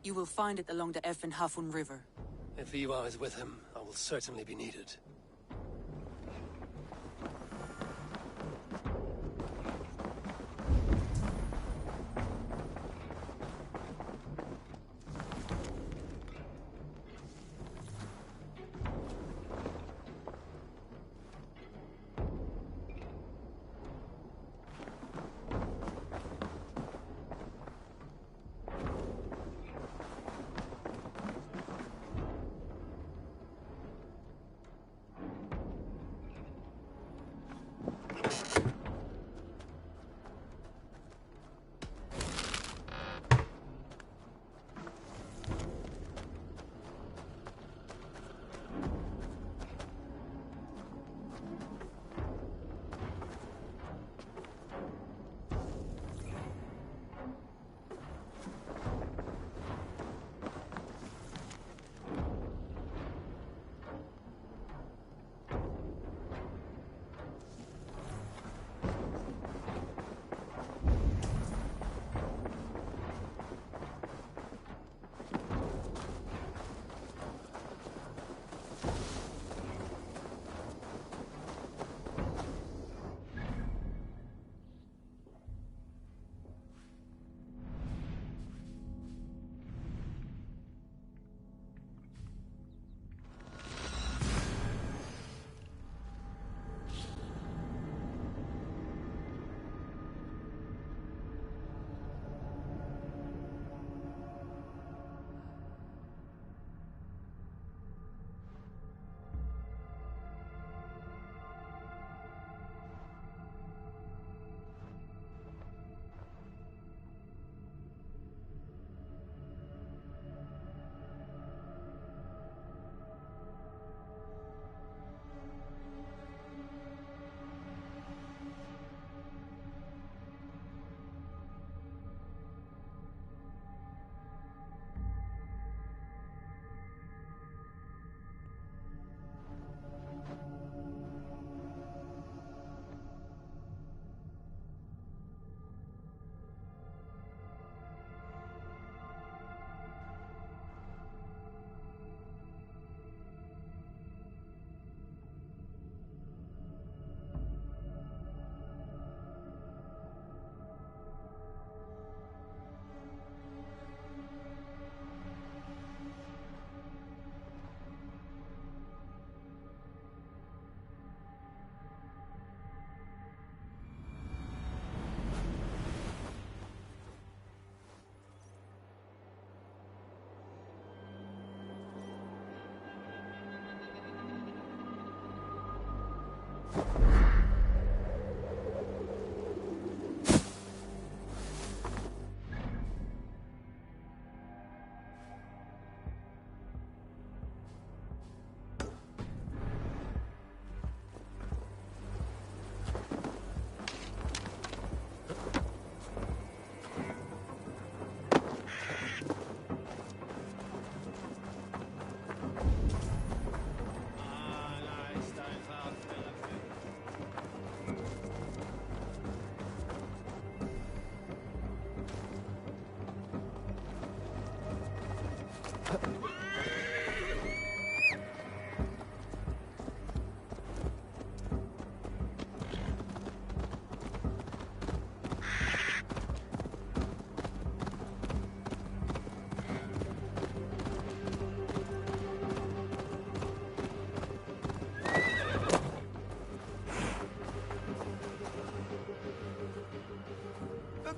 You will find it along the Eff and Hafun River. If Ivar is with him, I will certainly be needed.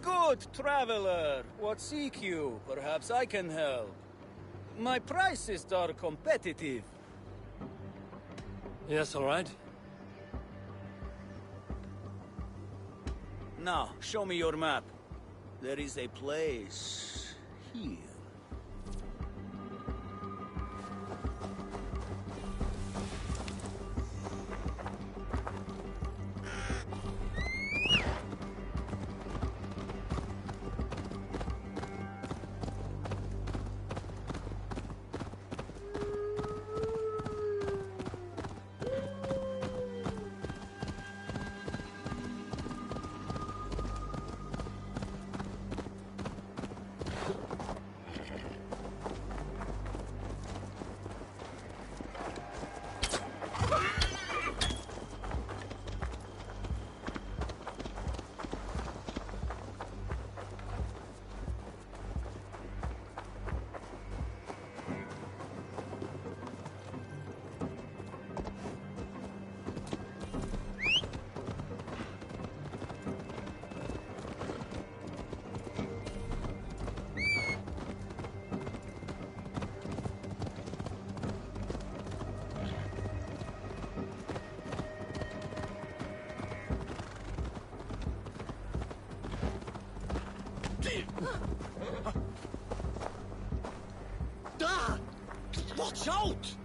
Good traveler, what seek you? Perhaps I can help. My prices are competitive. Yes, all right. Now, show me your map. There is a place here. Ah! Watch out!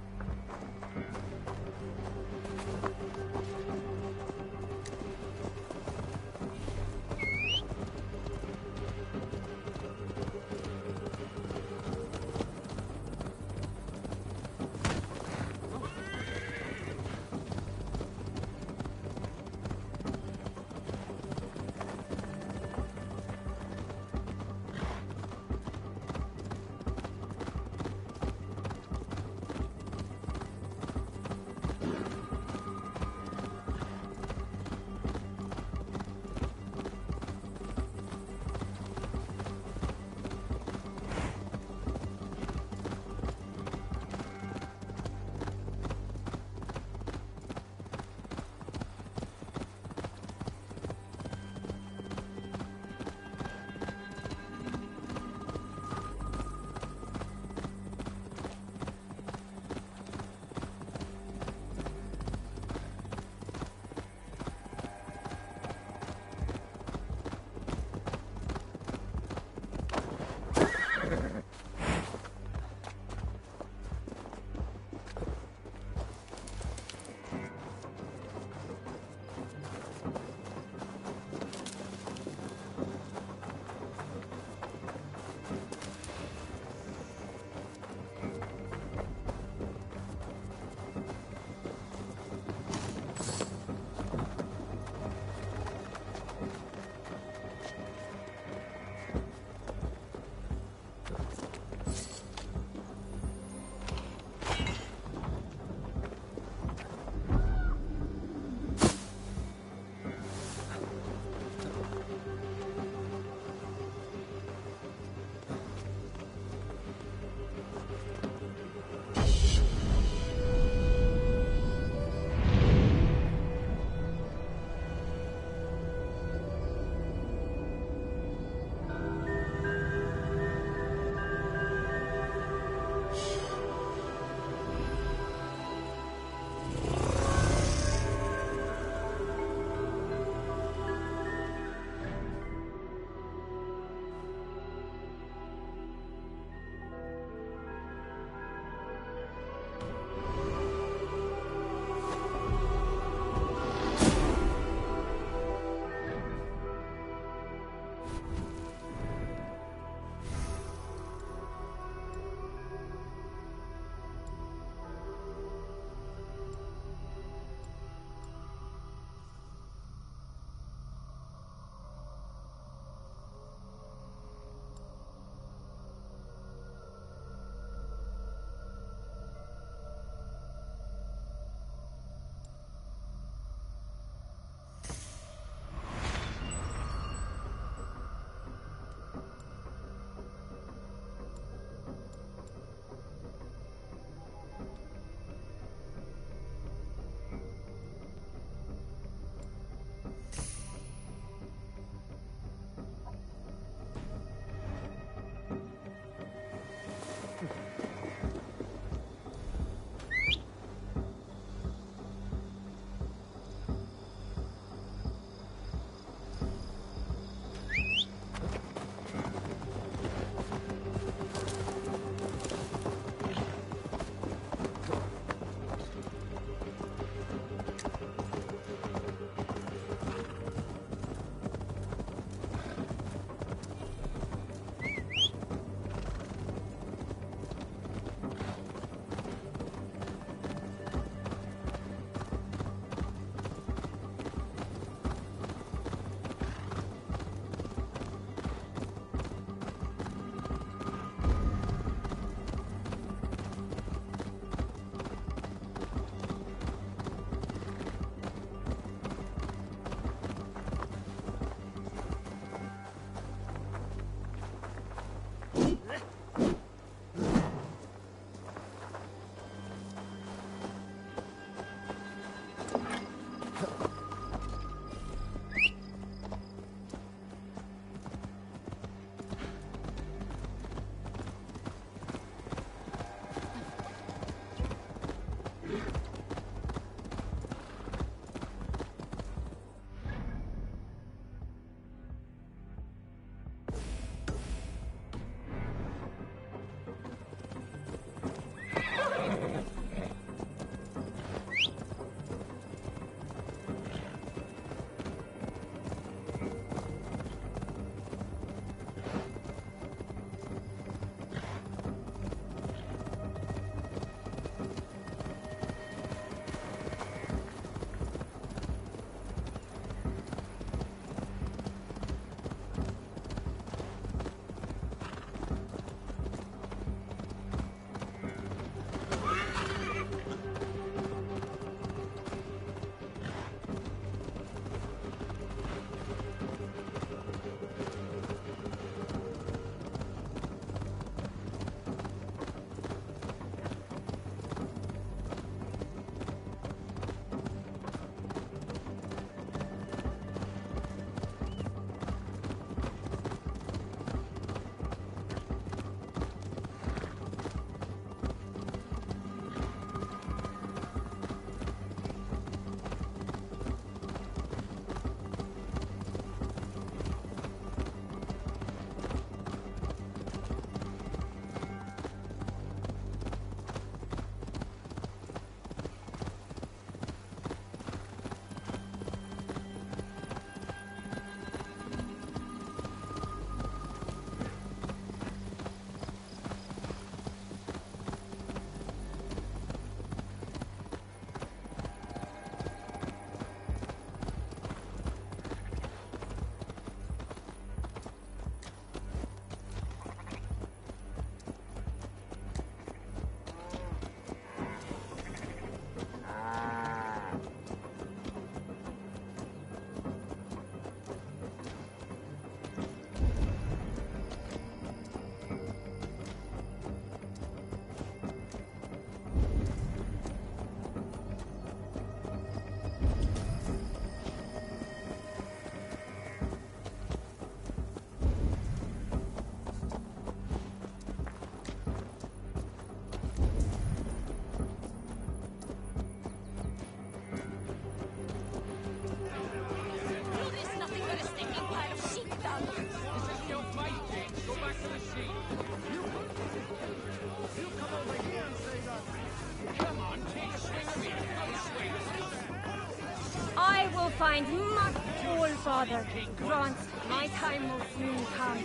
And my forefather grants my time will soon come.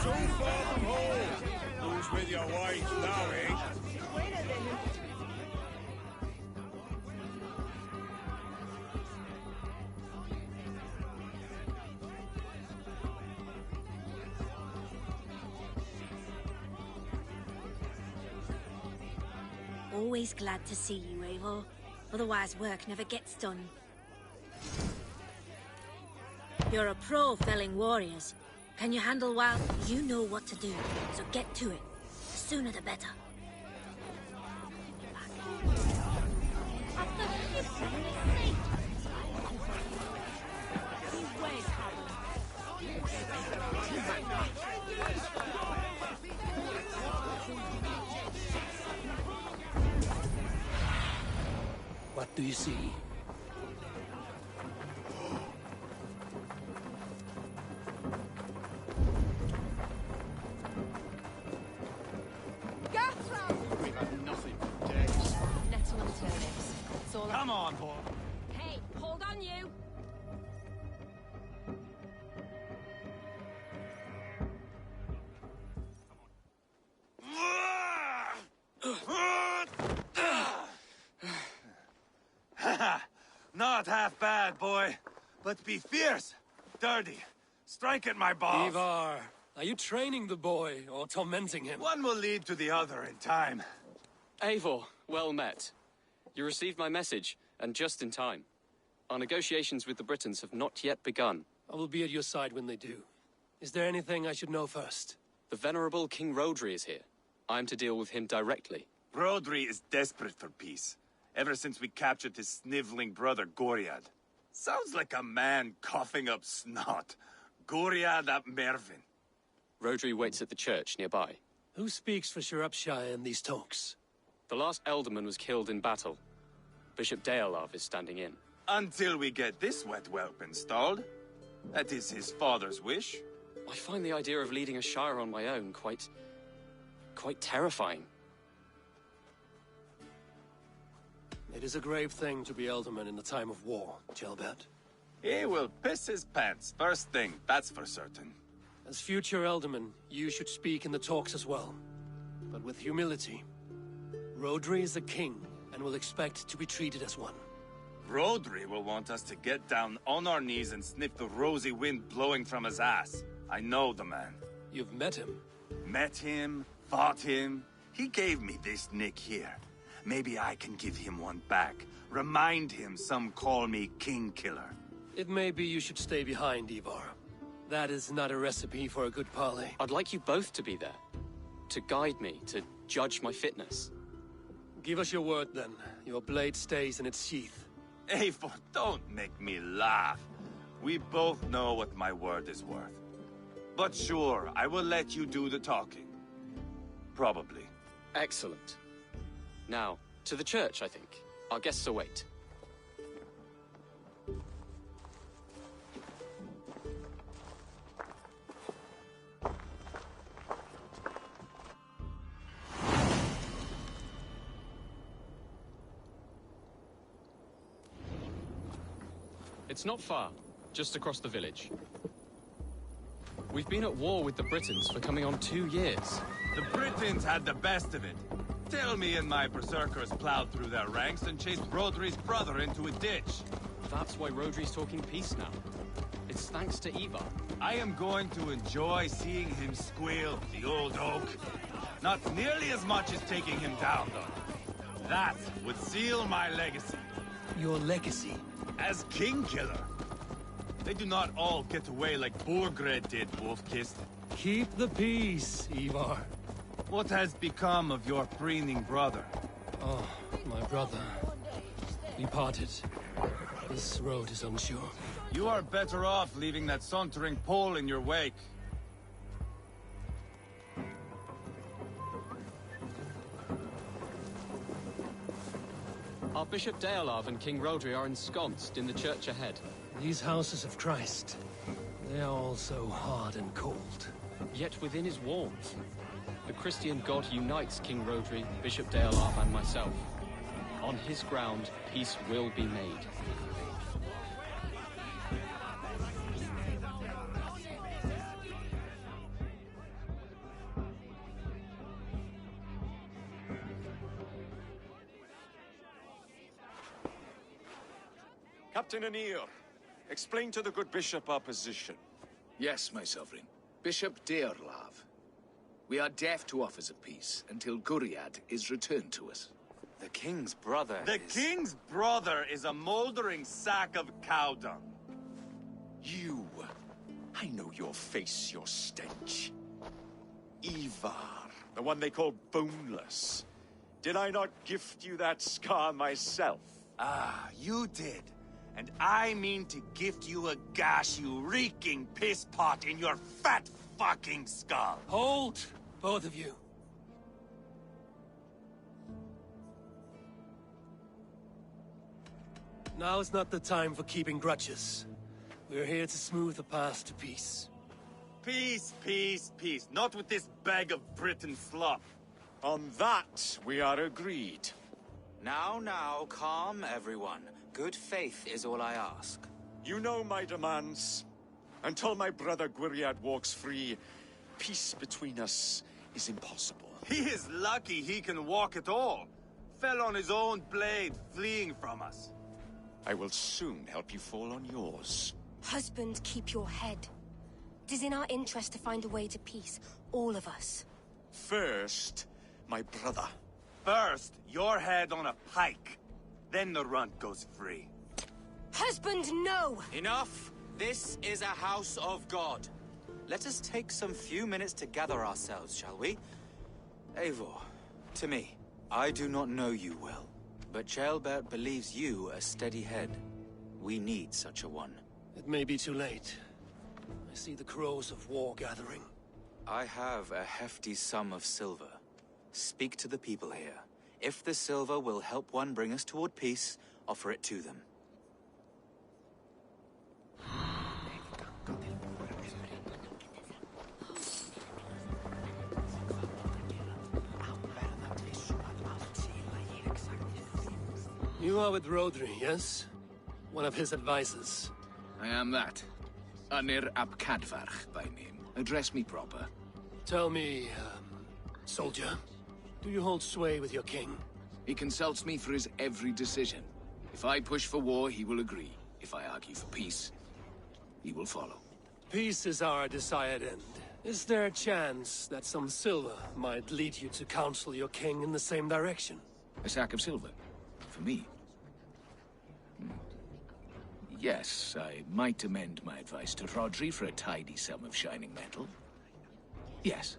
So far from home. Who's with your wife now, eh? Always glad to see you, Eivor. Otherwise work never gets done. You're a pro felling warriors. Can you handle wild? You know what to do, so get to it. The sooner the better. What do you see? We've had nothing for days. Nettle and turnips. It's all Come on, boy. Hey, hold on you! Not half bad, boy. But be fierce, dirty. Strike at my balls. Ivar, are you training the boy or tormenting him? One will lead to the other in time. Eivor, well met. You received my message, and just in time. Our negotiations with the Britons have not yet begun. I will be at your side when they do. Is there anything I should know first? The venerable King Rodri is here. I am to deal with him directly. Rodri is desperate for peace. Ever since we captured his sniveling brother, Goriad. Sounds like a man coughing up snot. Goriad ap Mervin. Rodri waits at the church nearby. Who speaks for Shropshire in these talks? The last alderman was killed in battle. Bishop Deolav is standing in. Until we get this wet whelp installed. That is his father's wish. I find the idea of leading a shire on my own quite terrifying. It is a grave thing to be alderman in the time of war, Gelbert. He will piss his pants, first thing, that's for certain. As future alderman, you should speak in the talks as well. But with humility. Rodri is the king, and will expect to be treated as one. Rodri will want us to get down on our knees and sniff the rosy wind blowing from his ass. I know the man. You've met him? Met him, fought him. He gave me this nick here. Maybe I can give him one back. Remind him some call me King Killer. It may be you should stay behind, Ivar. That is not a recipe for a good parley. I'd like you both to be there. To guide me, to judge my fitness. Give us your word, then. Your blade stays in its sheath. Eivor, don't make me laugh. We both know what my word is worth. But sure, I will let you do the talking. Probably. Excellent. Now, to the church, I think. Our guests await. It's not far, just across the village. We've been at war with the Britons for coming on 2 years. The Britons had the best of it. Tell me and my berserkers plowed through their ranks and chased Rodri's brother into a ditch. That's why Rodri's talking peace now. It's thanks to Ivar. I am going to enjoy seeing him squeal, the old oak. Not nearly as much as taking him down, though. That would seal my legacy. Your legacy? As King Killer. They do not all get away like Borgred did, Wolf-Kissed. Keep the peace, Ivar. What has become of your preening brother? Oh, my brother. We parted. This road is unsure. You are better off leaving that sauntering Pole in your wake. Our Bishop Deolav and King Rodri are ensconced in the church ahead. These houses of Christ, they are all so hard and cold. Yet within is warmth. The Christian God unites King Rodri, Bishop Deolav, and myself. On his ground, peace will be made. Captain Anir, explain to the good bishop our position. Yes, my sovereign. Bishop Deorlav. We are deaf to offers of peace until Guriad is returned to us. The king's brother king's brother is a mouldering sack of cow dung. You. I know your face, your stench. Ivar, the one they call Boneless. Did I not gift you that scar myself? Ah, you did. And I mean to gift you a gash, you reeking piss pot in your fat fucking skull. Hold, both of you. Now is not the time for keeping grudges. We're here to smooth the path to peace. Peace, peace, peace. Not with this bag of Britain slop. On that, we are agreed. Now, calm everyone. Good faith is all I ask. You know my demands. Until my brother Gwiriad walks free, peace between us is impossible. He is lucky he can walk at all. Fell on his own blade, fleeing from us. I will soon help you fall on yours. Husband, keep your head. It is in our interest to find a way to peace, all of us. First, my brother. First, your head on a pike. Then the runt goes free. Husband, no! Enough! This is a house of God. Let us take some few minutes to gather ourselves, shall we? Eivor, to me, I do not know you well, but Ceolbert believes you a steady head. We need such a one. It may be too late. I see the crows of war gathering. I have a hefty sum of silver. Speak to the people here. If the silver will help one bring us toward peace, offer it to them. You are with Rodri, yes? One of his advisors. I am that. Anir ap Cadfarch by name. Address me proper. Tell me, soldier, do you hold sway with your king? He consults me for his every decision. If I push for war, he will agree. If I argue for peace, he will follow. Peace is our desired end. Is there a chance that some silver might lead you to counsel your king in the same direction? A sack of silver? For me? Yes, I might amend my advice to Rodri for a tidy sum of shining metal. Yes.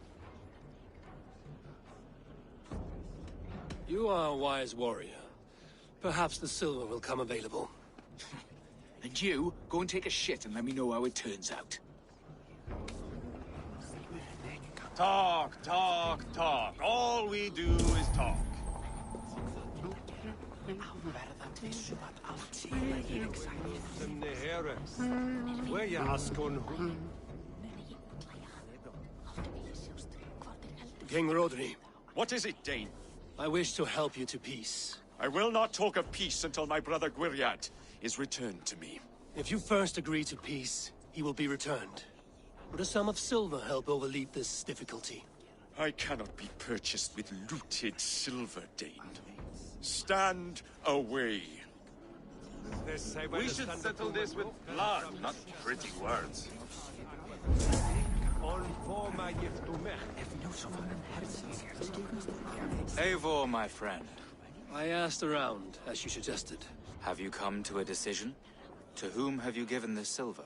You are a wise warrior. Perhaps the silver will come available. And you, go and take a shit and let me know how it turns out. Talk, talk, talk. All we do is talk. King Rodri. What is it, Dane? I wish to help you to peace. I will not talk of peace until my brother Gwiriad is returned to me. If you first agree to peace, he will be returned. Would a sum of silver help overleap this difficulty? I cannot be purchased with looted silver, Dane. Stand away. We should settle this with blood, not pretty words. Eivor, my friend. I asked around, as you suggested. Have you come to a decision? To whom have you given this silver?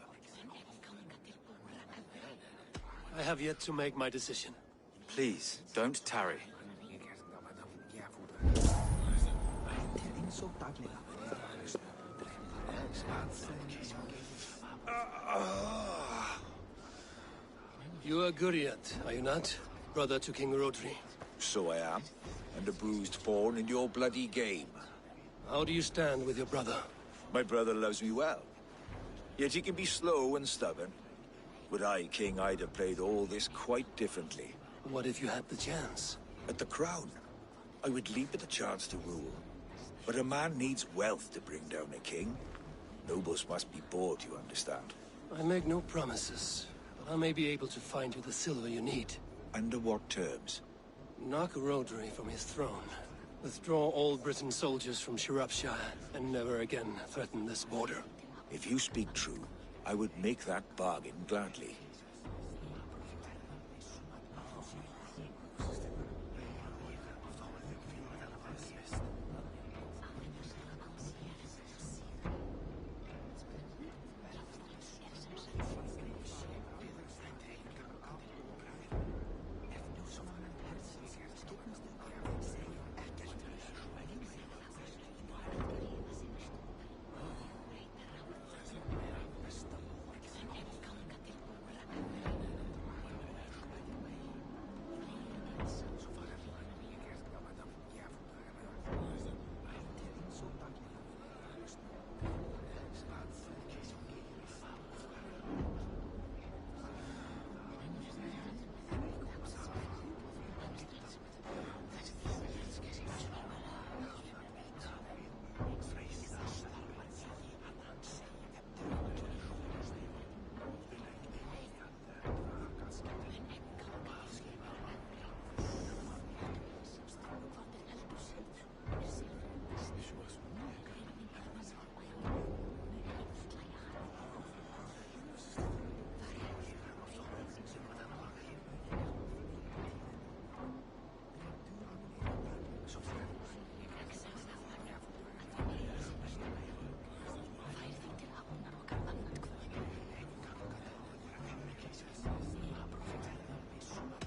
I have yet to make my decision. Please, don't tarry. You are Guriad, are you not? Brother to King Rodri. So I am, and a bruised pawn in your bloody game. How do you stand with your brother? My brother loves me well. Yet he can be slow and stubborn. Were I king, I'd have played all this quite differently. What if you had the chance? At the crown, I would leap at the chance to rule. But a man needs wealth to bring down a king. Nobles must be bought, you understand. I make no promises, but I may be able to find you the silver you need. Under what terms? Knock Rodri from his throne. Withdraw all Britain soldiers from Shropshire, and never again threaten this border. If you speak true, I would make that bargain gladly.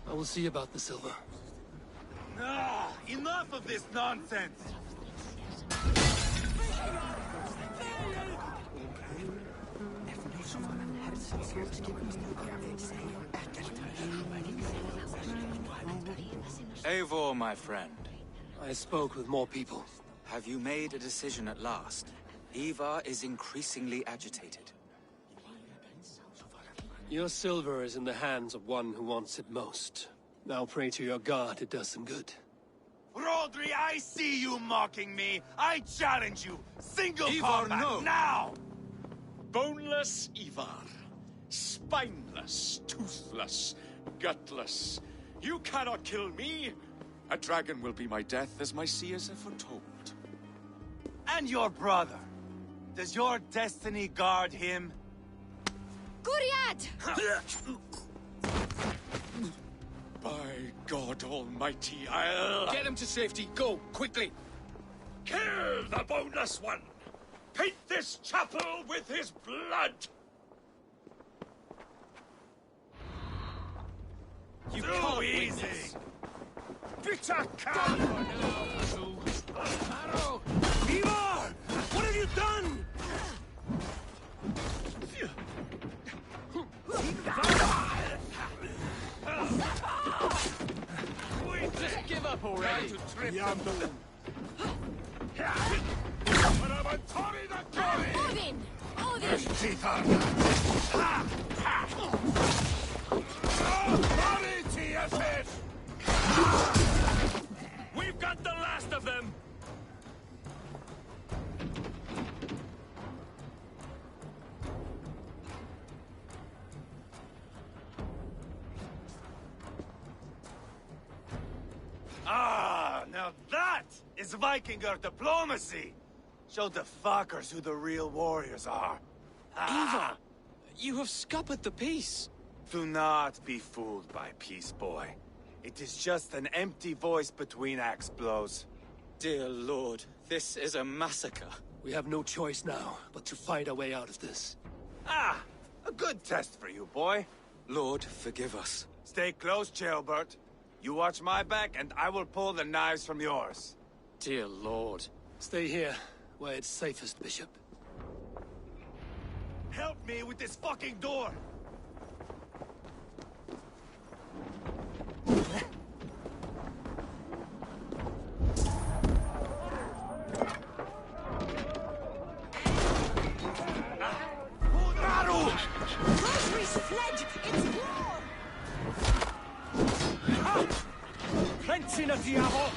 I will see about the silver. Ah, enough of this nonsense! Eivor, my friend. I spoke with more people. Have you made a decision at last? Ivar is increasingly agitated. Your silver is in the hands of one who wants it most. Now pray to your god it does some good. Rodri, I see you mocking me! I challenge you! Single Ivar, combat, no. now! Boneless Ivar. Spineless, toothless, gutless. You cannot kill me! A dragon will be my death, as my seers have foretold. And your brother. Does your destiny guard him? Guriad! By God Almighty, I'll... Get him to safety. Go, quickly. Kill the boneless one! Paint this chapel with his blood! You Too can't win easy! this. Bitter cow! Ivar! What have you done? Just give up already. Odin! Odin! We've got the last of them! Ah, now that is Vikinger diplomacy! Show the fuckers who the real warriors are. Ivar, you have scuppered the peace. Do not be fooled by peace, boy. It is just an empty voice between axe blows. Dear Lord, this is a massacre. We have no choice now, but to find our way out of this. Ah, a good test for you, boy. Lord, forgive us. Stay close, Jailbert. You watch my back, and I will pull the knives from yours. Dear Lord. Stay here, where it's safest, Bishop. Help me with this fucking door! Rosary's fled! It's war! Plenty na diavol!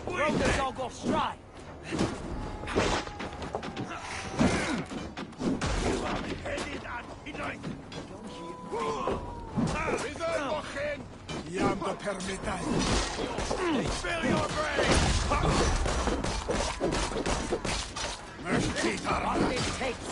Throw the dog off stride. Jam to permitaj. Fill your brain! Mercy, What this takes.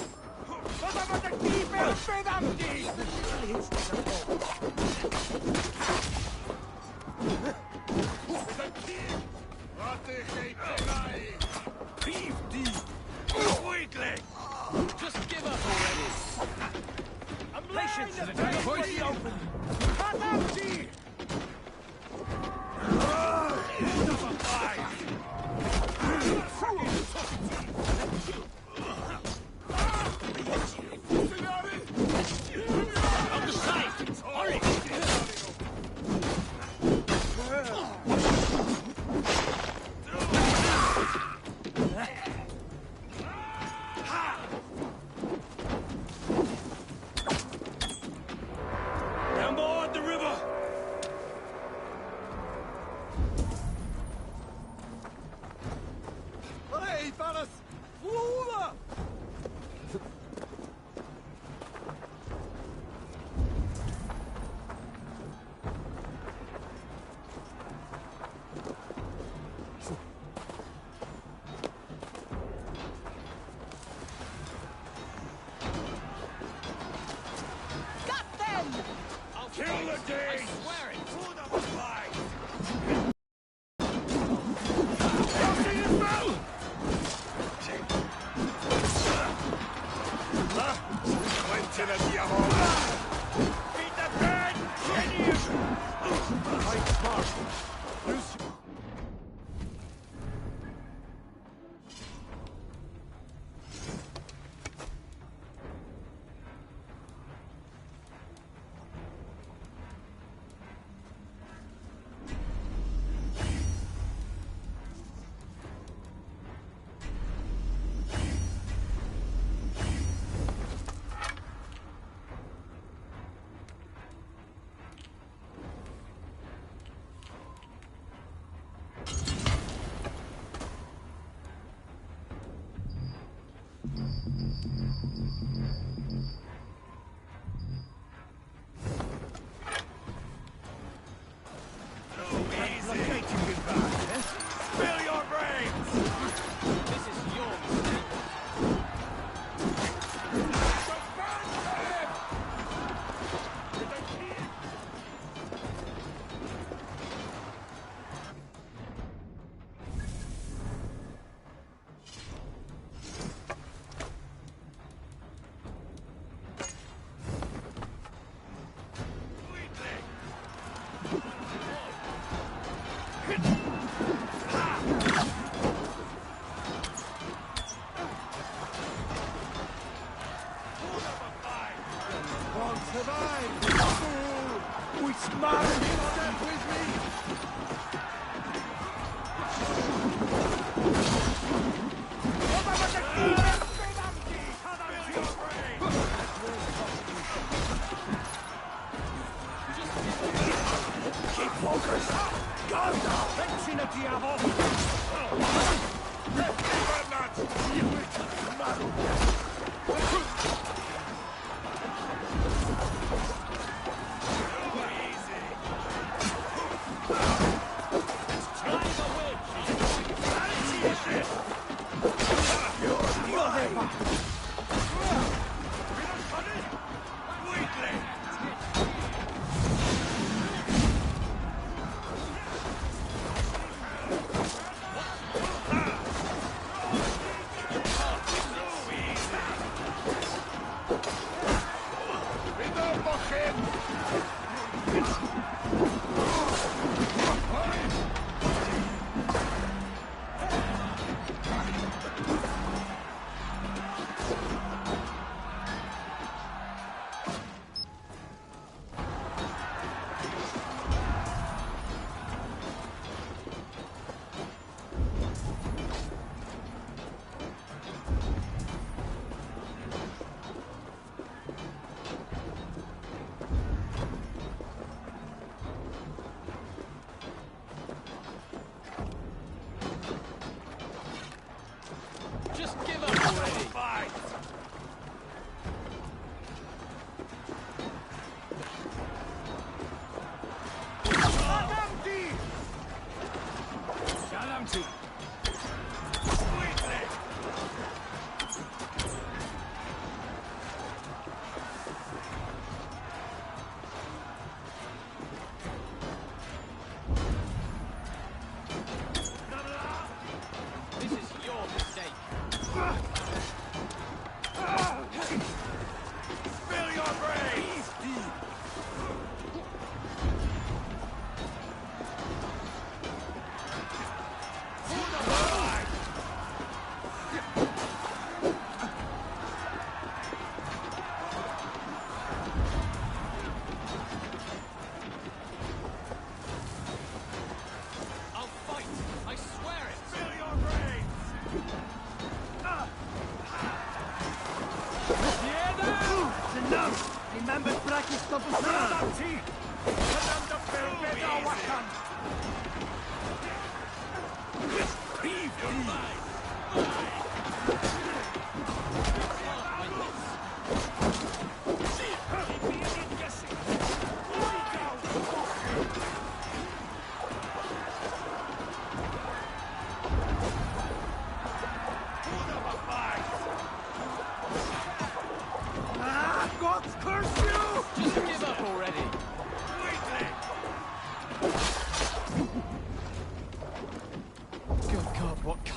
Just give up already. Patience, the voice open.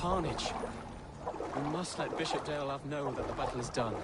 carnage. We must let Bishop Dalelav know that the battle is done.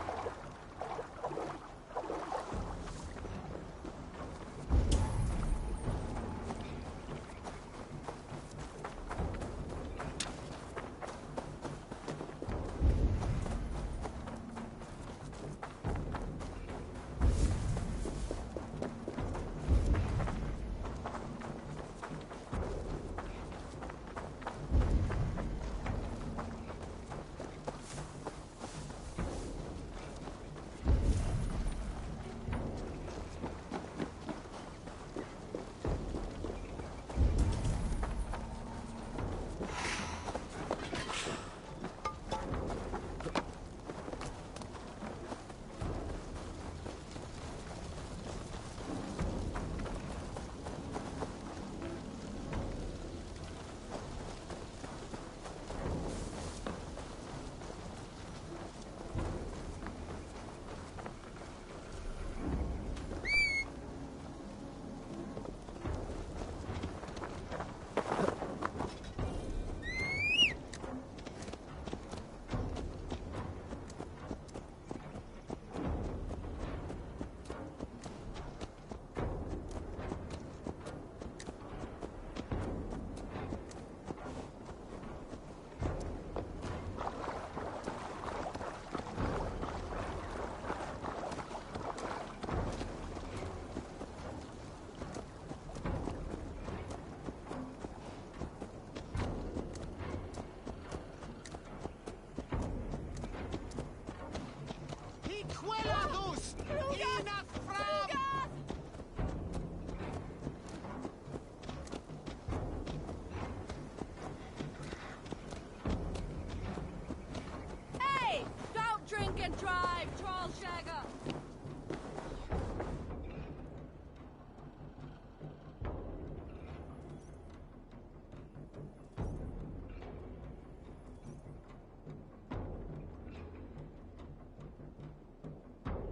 Hey! Don't drink and drive, troll shagger!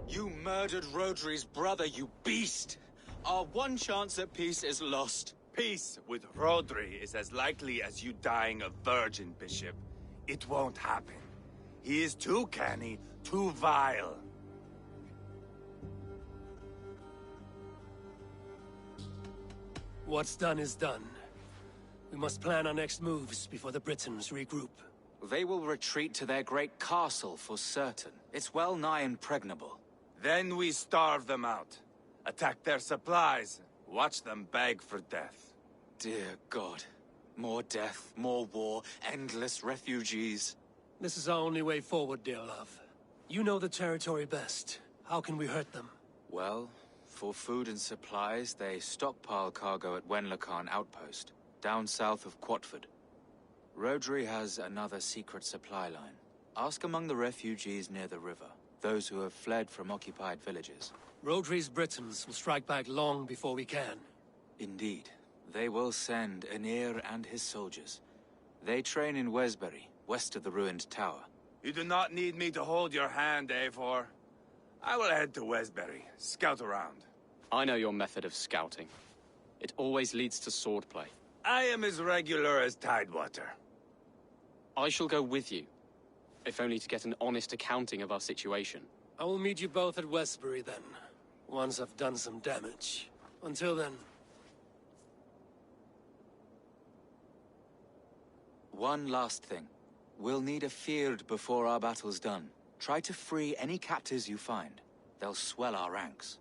You murdered Rodri's brother, you beast! Our one chance at peace is lost. Peace with Rodri is as likely as you dying a virgin, Bishop. It won't happen. He is too canny, too vile. What's done is done. We must plan our next moves before the Britons regroup. They will retreat to their great castle for certain. It's well nigh impregnable. Then we starve them out. Attack their supplies. Watch them beg for death. Dear God. More death, more war, endless refugees. This is our only way forward, dear love. You know the territory best. How can we hurt them? Well, for food and supplies, they stockpile cargo at Wenlacan Outpost, down south of Quatford. Rodri has another secret supply line. Ask among the refugees near the river, those who have fled from occupied villages. Rodri's Britons will strike back long before we can. Indeed. They will send Aenir and his soldiers. They train in Wesbury, west of the ruined tower. You do not need me to hold your hand, Eivor. I will head to Wesbury, scout around. I know your method of scouting. It always leads to swordplay. I am as regular as Tidewater. I shall go with you, if only to get an honest accounting of our situation. I will meet you both at Westbury then, once I've done some damage. Until then... One last thing. We'll need a Fyrd before our battle's done. Try to free any captives you find. They'll swell our ranks.